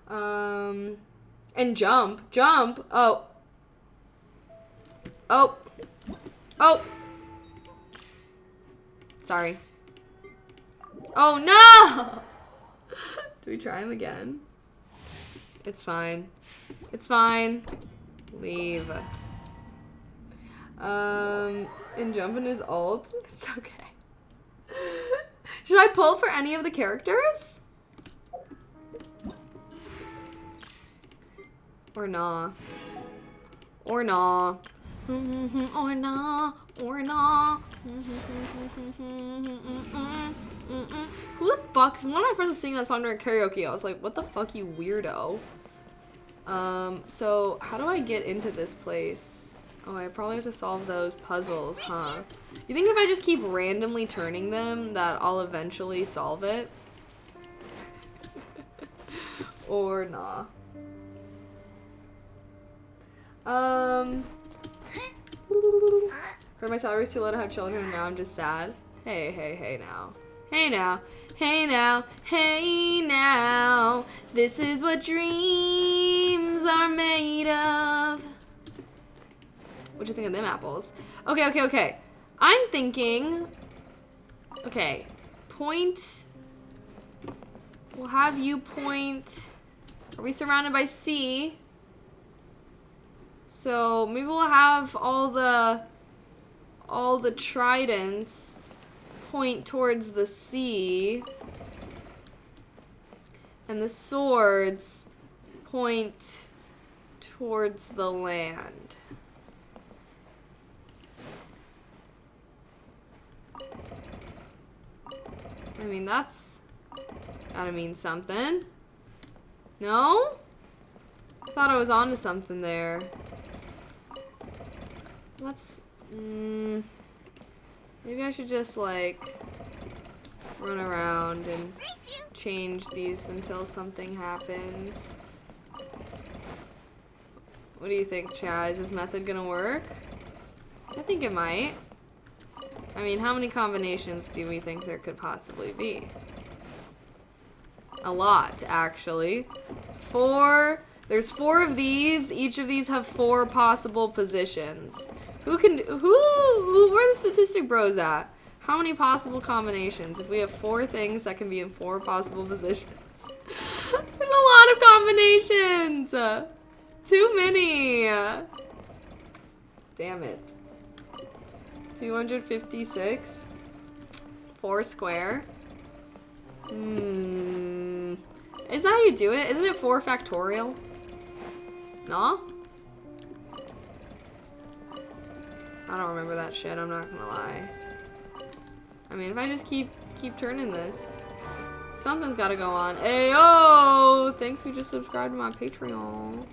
And jump. Oh. Sorry. Oh no! Do we try him again? It's fine. It's fine. Leave. And jump in his ult? It's okay. Should I pull for any of the characters? Or nah. Or nah. Or nah. Or nah. Who the fuck? One of my friends was singing that song during karaoke. I was like, what the fuck, you weirdo? So how do I get into this place? Oh, I probably have to solve those puzzles, huh? You think if I just keep randomly turning them that I'll eventually solve it? Or nah? Heard my salary's too low to have children and now I'm just sad. Hey, hey, hey now. Hey now. Hey now. Hey now. This is what dreams are made of. What'd you think of them apples? Okay, okay, okay. I'm thinking... Okay. Point... We'll have you point... Are we surrounded by sea? So maybe we'll have all the tridents point towards the sea. And the swords point towards the land. I mean, that's gotta mean something. No? I thought I was onto something there. Let's, maybe I should just, like, run around and change these until something happens. What do you think, Chad? Is this method gonna work? I think it might. I mean, how many combinations do we think there could possibly be? A lot, actually. 4. There's 4 of these. Each of these have 4 possible positions. Where are the statistic bros at? How many possible combinations? If we have 4 things that can be in 4 possible positions. There's a lot of combinations. Too many. Damn it. 256. 4 square. Is that how you do it? Isn't it 4 factorial? No? I don't remember that shit, I'm not gonna lie. I mean, if I just keep turning this, something's gotta go on. Ayo! Thanks for just subscribed to my Patreon.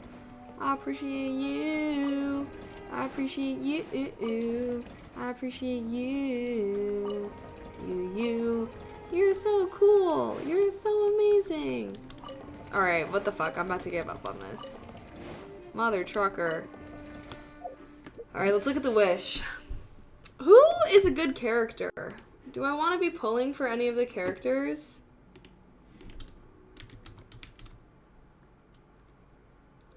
I appreciate you. I appreciate you. I appreciate you. You. You're so cool. You're so amazing. Alright, what the fuck? I'm about to give up on this. Mother trucker. Alright, let's look at the wish. Who is a good character? Do I want to be pulling for any of the characters?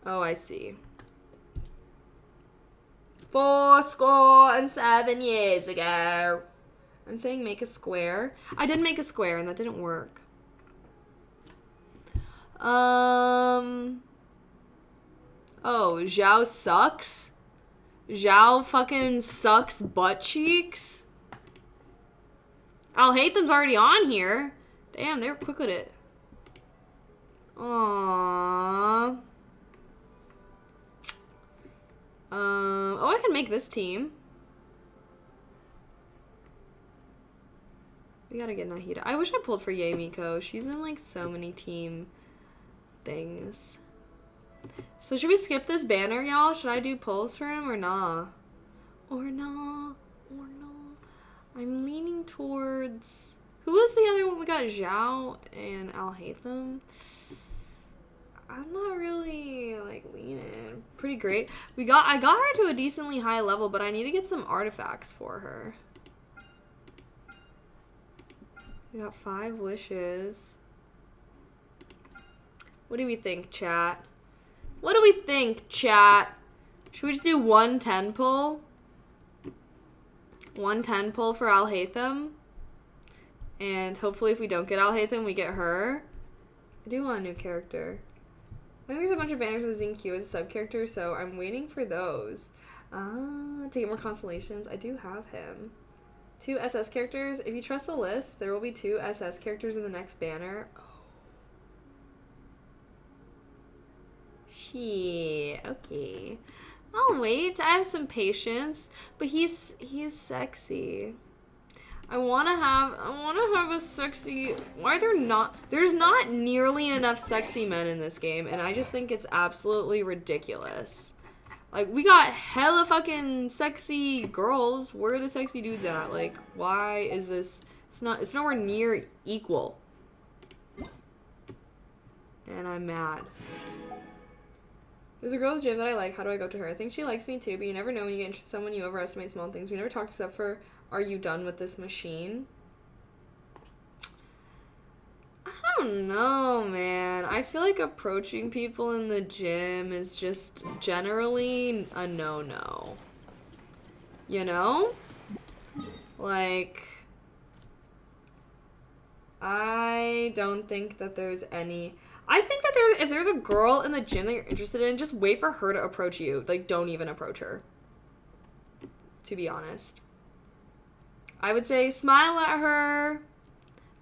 Oh, I see. 4 years ago. I'm saying make a square. I did make a square and that didn't work. Oh, Zhao sucks? Zhao fucking sucks butt cheeks? I'll hate them's already on here. Damn, they were quick with it. Aww. Oh, I can make this team. We gotta get Nahida. I wish I pulled for Yamiko. She's in like so many team things. So should we skip this banner, y'all? Should I do pulls for him or nah? Or nah? Or nah? I'm leaning towards... Who was the other one? We got Zhao and Alhaitham. I'm not really like leaning. Pretty great. I got her to a decently high level, but I need to get some artifacts for her. We got 5 wishes. What do we think, chat? What do we think, chat? Should we just do 1 10 pull? 1 10 pull for Alhaitham? And hopefully if we don't get Alhaitham, we get her. I do want a new character. I think there's a bunch of banners with Xingqiu as a sub-character, so I'm waiting for those. To get more constellations. I do have him. 2 SS characters. If you trust the list, there will be 2 SS characters in the next banner. Oh. Shit. Okay. I'll wait. I have some patience. But he's sexy. I wanna have a sexy, why there's not nearly enough sexy men in this game, and I just think it's absolutely ridiculous. Like, we got hella fucking sexy girls. Where are the sexy dudes at? Like, why is this, it's nowhere near equal. And I'm mad. There's a girl at the gym that I like. How do I go to her? I think she likes me too, but you never know when you get interested in someone, you overestimate small things. We never talked except for, are you done with this machine? I don't know, man. I feel like approaching people in the gym is just generally a no-no. You know? Like, I don't think that there's any... I think that if there's a girl in the gym that you're interested in, just wait for her to approach you. Like, don't even approach her. To be honest. I would say smile at her.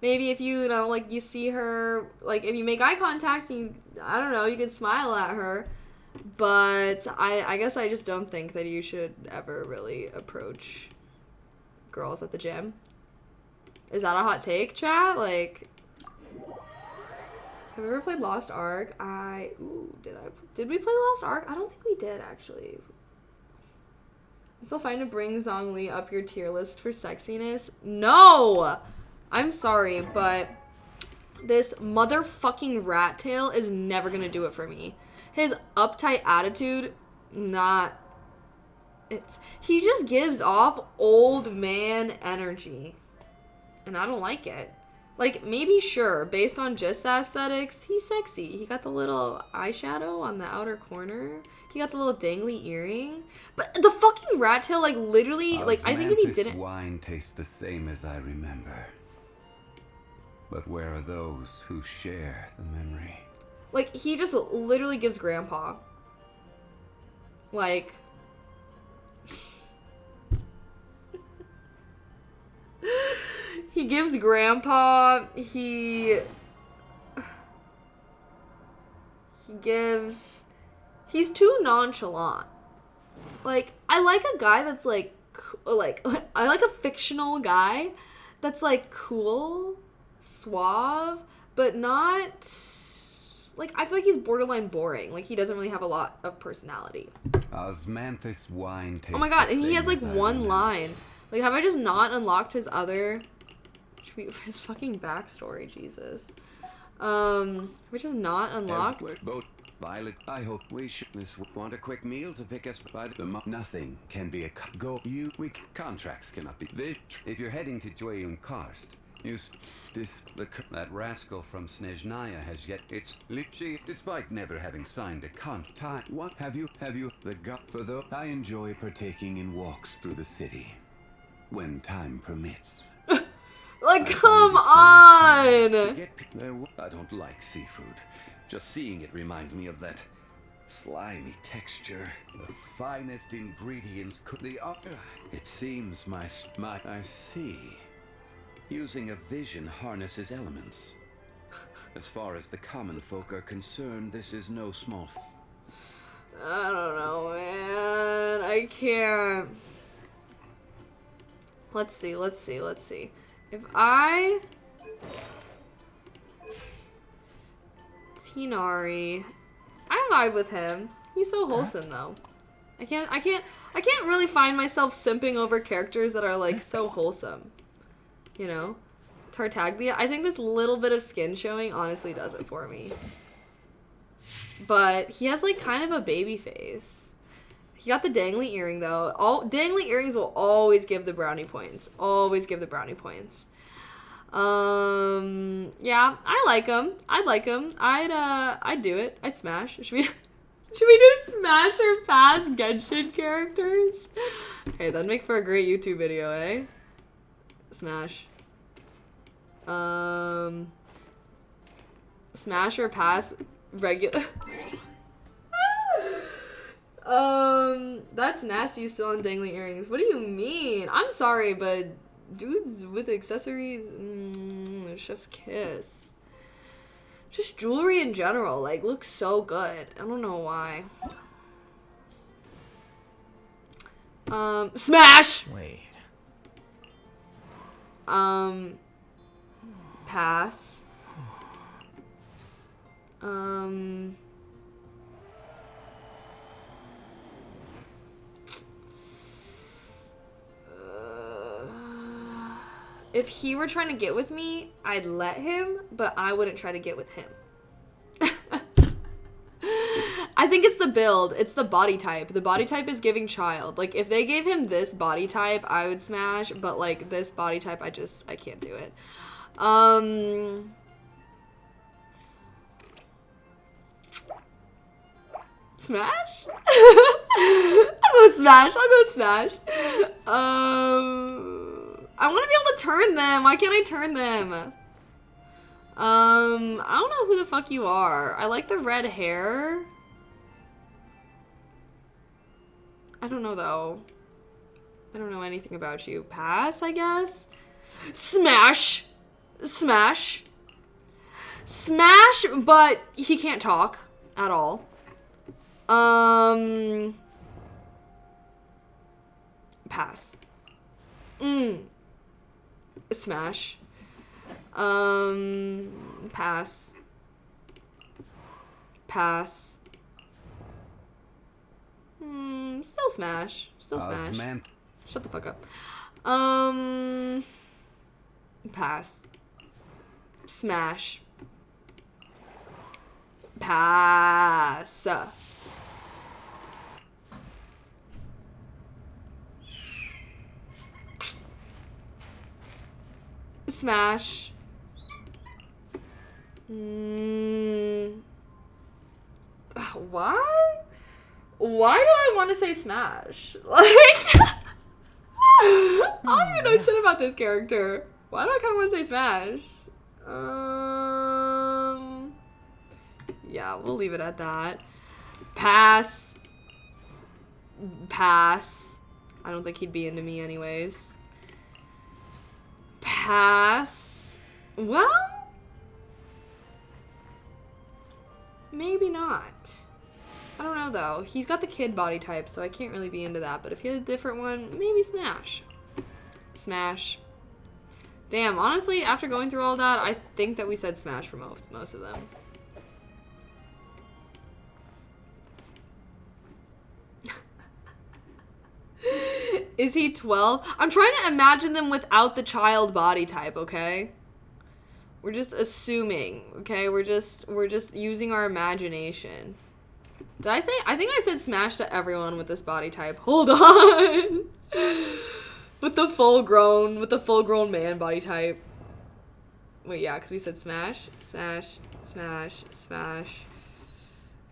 Maybe if you know, like, you see her, like, if you make eye contact, I don't know, you could smile at her. But I guess I just don't think that you should ever really approach girls at the gym. Is that a hot take, chat? Like, have you ever played Lost Ark? Did we play Lost Ark? I don't think we did, actually. I'm still fine to bring Zhongli up your tier list for sexiness. No! I'm sorry, but this motherfucking rat tail is never gonna do it for me. His uptight attitude, he just gives off old man energy. And I don't like it. Like, maybe sure, based on just the aesthetics, he's sexy. He got the little eyeshadow on the outer corner. He got the little dangly earring. But the fucking rat tail, like, literally, like, I think if he didn't... wine tastes the same as I remember. But where are those who share the memory? Like, he just literally gives grandpa. Like... he gives grandpa, he's too nonchalant. Like, I like a guy that's like I like a fictional guy that's like cool, suave, but not, like, I feel like he's borderline boring. Like, he doesn't really have a lot of personality. Osmanthus wine tastes oh my god, the and he same has like as I one remember. line. Like, have I just not unlocked his other... his fucking backstory, Jesus. Which is not unlocked. Violet, I hope we should want a quick meal to pick us by the nothing can be a contracts cannot be. If you're heading to Joyun Karst, that rascal from Snezhnaya has yet despite never having signed a contract. What have you the gut for the? I enjoy partaking in walks through the city when time permits. Like, come on! I don't like seafood. Just seeing it reminds me of that slimy texture. The finest ingredients could it seems I see. Using a vision harnesses elements. As far as the common folk are concerned, this is no small I don't know, man. I can't. Let's see. If I... Tinari. I vibe with him. He's so wholesome, though. I can't really find myself simping over characters that are, like, so wholesome. You know? Tartaglia. I think this little bit of skin showing honestly does it for me. But he has, like, kind of a baby face. He got the dangly earring, though. Dangly earrings will always give the brownie points. Always give the brownie points. Yeah, I like him. I'd do it. I'd smash. Should we do smash or pass Genshin characters? Okay, that'd make for a great YouTube video, eh? Smash. Smash or pass regular. That's nasty, still on dangly earrings. What do you mean? I'm sorry, but dudes with accessories, chef's kiss. Just jewelry in general, like, looks so good. I don't know why. Smash! Wait. Pass. If he were trying to get with me, I'd let him, but I wouldn't try to get with him. I think it's the build. It's the body type. The body type is giving child. Like, if they gave him this body type, I would smash, but, like, this body type, I can't do it. Smash? I'll go with smash. I want to be able to turn them. Why can't I turn them? I don't know who the fuck you are. I like the red hair. I don't know, though. I don't know anything about you. Pass, I guess? Smash! Smash! Smash, but he can't talk at all. Pass. Smash. Pass. Pass. Still smash. Still smash. Man. Shut the fuck up. Pass. Smash. Pass. Smash. Why? Why do I want to say smash? Like, I don't even know shit about this character. Why do I kind of want to say smash? Yeah, we'll leave it at that. Pass. Pass. I don't think he'd be into me anyways. Pass. Well, maybe not. I don't know though. He's got the kid body type, so I can't really be into that. But if he had a different one, maybe smash. Smash. Damn, honestly, after going through all that, I think that we said smash for most of them. Is he 12? I'm trying to imagine them without the child body type, okay? We're just assuming, okay? We're just using our imagination. Did I say? I think I said smash to everyone with this body type. Hold on. with the full grown man body type. Wait, yeah, because we said smash, smash, smash, smash.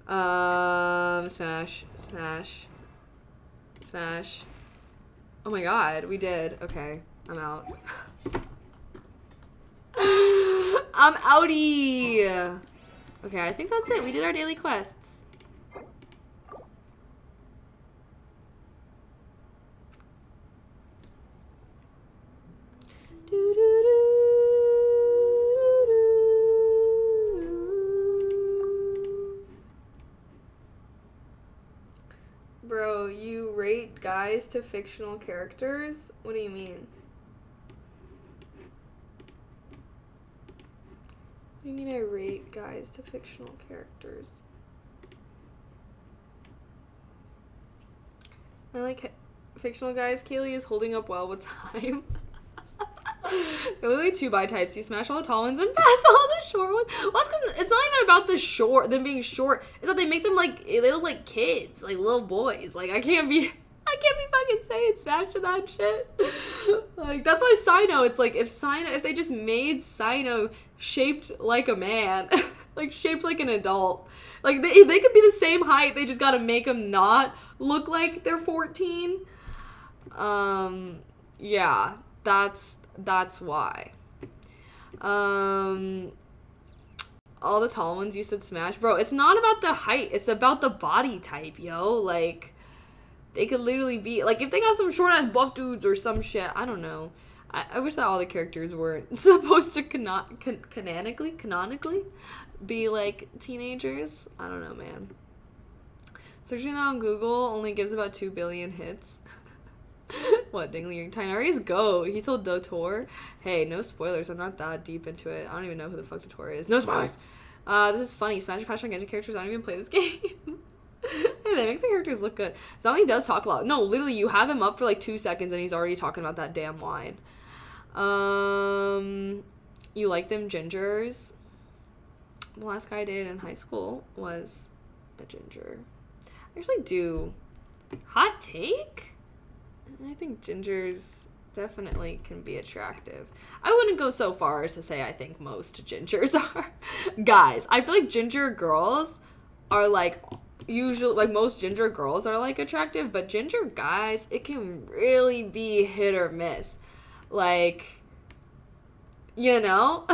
Smash, smash, smash. Oh my god, we did. Okay, I'm out. I'm outie. Okay, I think that's it. We did our daily quests. Bro, you rate guys to fictional characters? What do you mean? What do you mean I rate guys to fictional characters? I like fictional guys. Kaylee is holding up well with time. There are literally two bi types. You smash all the tall ones and pass all the short ones. Well, that's because it's not even about the them being short. It's that they make them like, they look like kids, like little boys. Like, I can't be fucking saying smash to that shit. Like, that's why Sino, it's like, if they just made Sino shaped like a man, like shaped like an adult, like they could be the same height, they just gotta make them not look like they're 14. Yeah, that's why. All the tall ones you said smash. Bro, it's not about the height. It's about the body type, yo. Like, they could literally be... Like, if they got some short-ass buff dudes or some shit, I don't know. I wish that all the characters weren't supposed to canonically be, like, teenagers. I don't know, man. Searching that on Google only gives about 2 billion hits. What, Ding Liang? Tainari's goat. He told Dotor. Hey, no spoilers. I'm not that deep into it. I don't even know who the fuck Dotor is. No spoilers. This is funny. Smash Passion Genshin characters. I don't even play this game. Hey, they make the characters look good. Zhongli does talk a lot. No, literally, you have him up for like 2 seconds and he's already talking about that damn wine. You like them gingers? The last guy I dated in high school was a ginger. I actually do. Hot take? I think gingers definitely can be attractive. I wouldn't go so far as to say I think most gingers are. Guys, I feel like ginger girls are like, usually, like most ginger girls are like attractive, but ginger guys, it can really be hit or miss. Like, you know?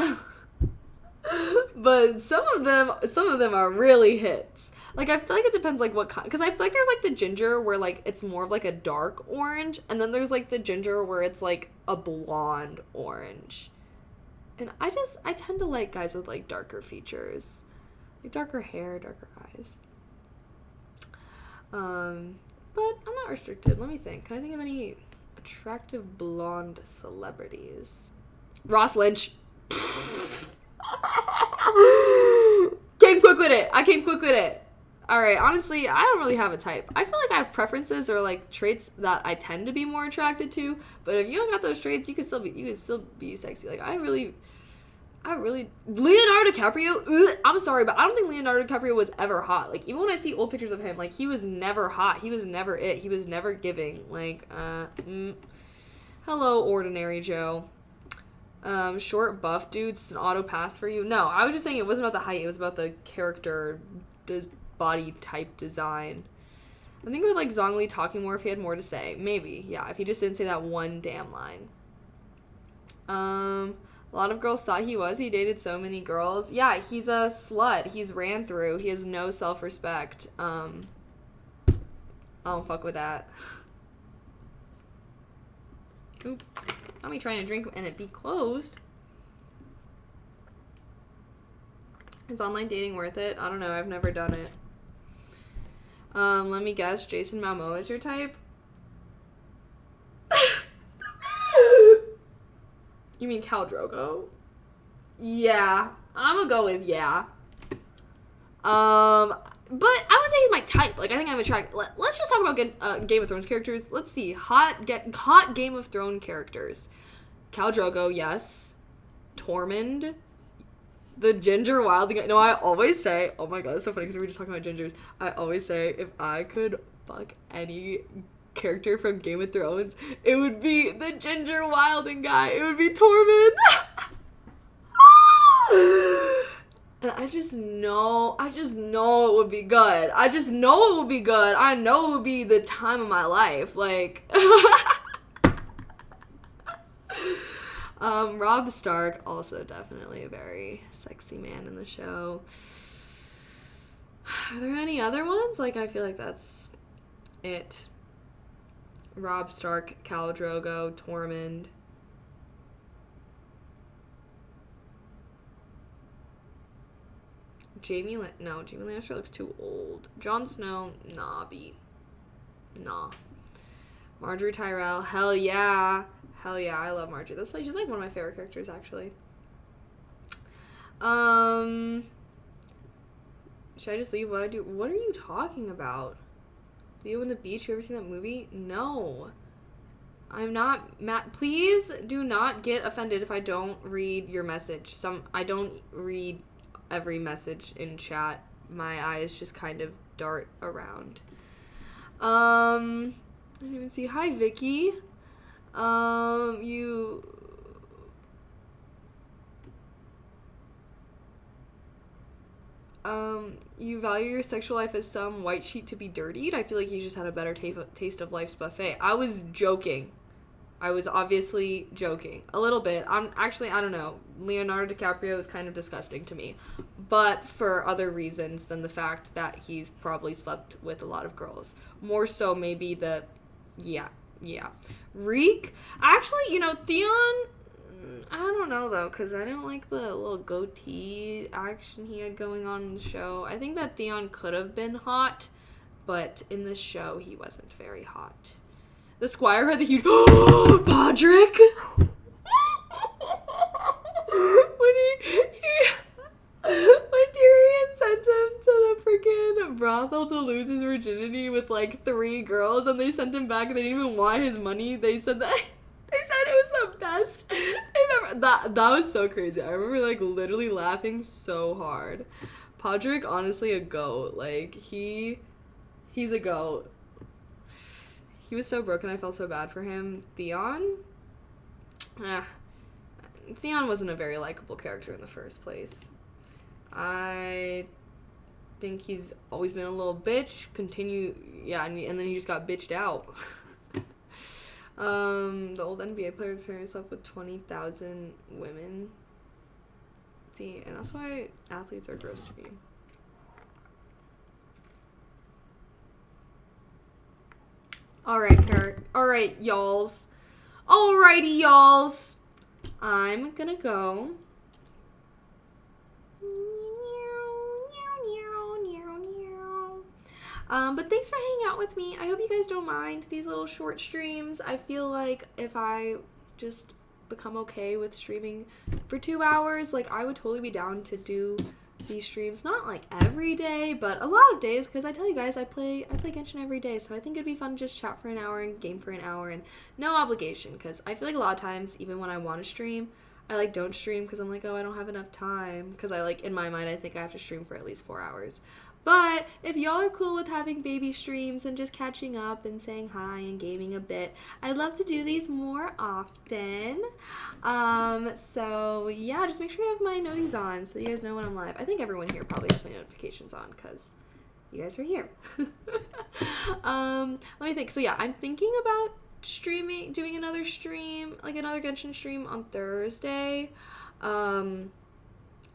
But some of them are really hits. Like, I feel like it depends, like, what kind, because I feel like there's, like, the ginger where, like, it's more of, like, a dark orange, and then there's, like, the ginger where it's, like, a blonde orange. And I tend to like guys with, like, darker features. Like, darker hair, darker eyes. But I'm not restricted. Let me think. Can I think of any attractive blonde celebrities? Ross Lynch. Came quick with it. I came quick with it. Alright, honestly, I don't really have a type. I feel like I have preferences or like traits that I tend to be more attracted to, but if you don't got those traits, you can still be sexy. Like I really Leonardo DiCaprio, I'm sorry, but I don't think Leonardo DiCaprio was ever hot. Like even when I see old pictures of him, like he was never hot. He was never it. He was never giving. Like hello ordinary Joe. Short buff dudes, an auto pass for you. No, I was just saying it wasn't about the height, it was about the character body type design. I think it would like Zhongli talking more if he had more to say. Maybe, yeah, if he just didn't say that one damn line. A lot of girls thought he was. He dated so many girls. Yeah, he's a slut. He's ran through. He has no self-respect. I don't fuck with that. Oop. Not me trying to drink and it be closed. Is online dating worth it? I don't know. I've never done it. Let me guess. Jason Momoa is your type? You mean Khal Drogo? Yeah. I'm gonna go with yeah. But I would say he's my type. Like, I think I'm attracted. Let's just talk about Game of Thrones characters. Let's see. Hot Game of Thrones characters. Khal Drogo, yes. Tormund. The ginger wilding. No, I always say, oh my god, it's so funny because we were just talking about gingers. I always say, if I could fuck any character from Game of Thrones, it would be the ginger wilding guy. It would be Tormund. And I just know it would be good. I just know it would be good. I know it would be the time of my life. Like, Robb Stark, also definitely a very sexy man in the show. Are there any other ones? Like, I feel like that's it. Robb Stark, Khal Drogo, Tormund. Jamie Lannister looks too old. Jon Snow, nah, nah. Marjorie Tyrell, hell yeah. Hell yeah, I love Marjorie. That's like, she's like one of my favorite characters, actually. Should I just leave what I do? What are you talking about? Leo on the Beach, you ever seen that movie? No. I'm not mad. Please do not get offended if I don't read your message. I don't read every message in chat. My eyes just kind of dart around. I didn't even see. Hi, Vicky. You value your sexual life as some white sheet to be dirtied? I feel like you just had a better taste of life's buffet. I was joking. I was obviously joking. A little bit. I don't know. Leonardo DiCaprio is kind of disgusting to me. But for other reasons than the fact that he's probably slept with a lot of girls. More so maybe yeah. Reek? Actually, Theon, I don't know, though, because I don't like the little goatee action he had going on in the show. I think that Theon could have been hot, but in the show, he wasn't very hot. The Squire had the huge Podrick. When Tyrion sent him to the freaking brothel to lose his virginity with like 3 girls, and they sent him back, and they didn't even want his money. They said that they said it was the best they've ever. That was so crazy. I remember like literally laughing so hard. Podrick, honestly, a goat. Like he's a goat. He was so broken. I felt so bad for him. Theon wasn't a very likable character in the first place. I think he's always been a little bitch. And then he just got bitched out. The old NBA player paired himself with 20,000 women. See, and that's why athletes are gross to me. Alright, y'alls. Alrighty, y'alls. I'm gonna go. But thanks for hanging out with me. I hope you guys don't mind these little short streams. I feel like if I just become okay with streaming for 2 hours, like I would totally be down to do these streams, not like every day, but a lot of days, because I tell you guys I play Genshin every day, so I think it'd be fun to just chat for an hour and game for an hour, and no obligation, because I feel like a lot of times, even when I want to stream, I like don't stream because I'm like, oh, I don't have enough time, because I like in my mind I think I have to stream for at least 4 hours. But if y'all are cool with having baby streams and just catching up and saying hi and gaming a bit, I'd love to do these more often. So yeah, just make sure you have my noties on so you guys know when I'm live. I think everyone here probably has my notifications on because you guys are here. Let me think. So yeah, I'm thinking about doing another stream, like another Genshin stream on Thursday.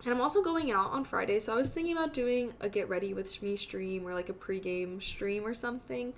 And I'm also going out on Friday, so I was thinking about doing a get ready with me stream or like a pregame stream or something.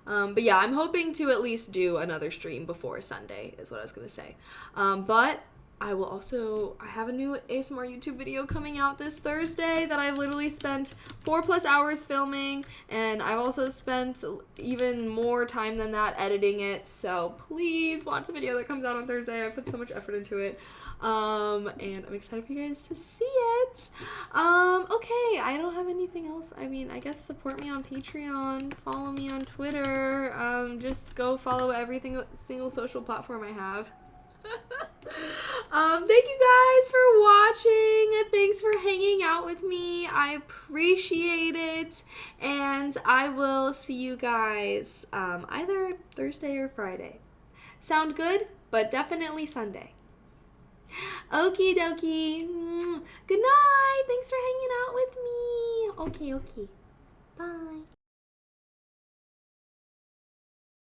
But yeah, I'm hoping to at least do another stream before Sunday is what I was going to say. But I have a new ASMR YouTube video coming out this Thursday that I've literally spent 4+ hours filming, and I've also spent even more time than that editing it, so please watch the video that comes out on Thursday. I put so much effort into it. And I'm excited for you guys to see it. Okay, I don't have anything else. I mean, I guess support me on Patreon, follow me on Twitter, just go follow every single social platform I have. Thank you guys for watching. Thanks for hanging out with me. I appreciate it. And I will see you guys either Thursday or Friday. Sound good? But definitely Sunday. Okie dokie. Good night. Thanks for hanging out with me. Okay. Bye.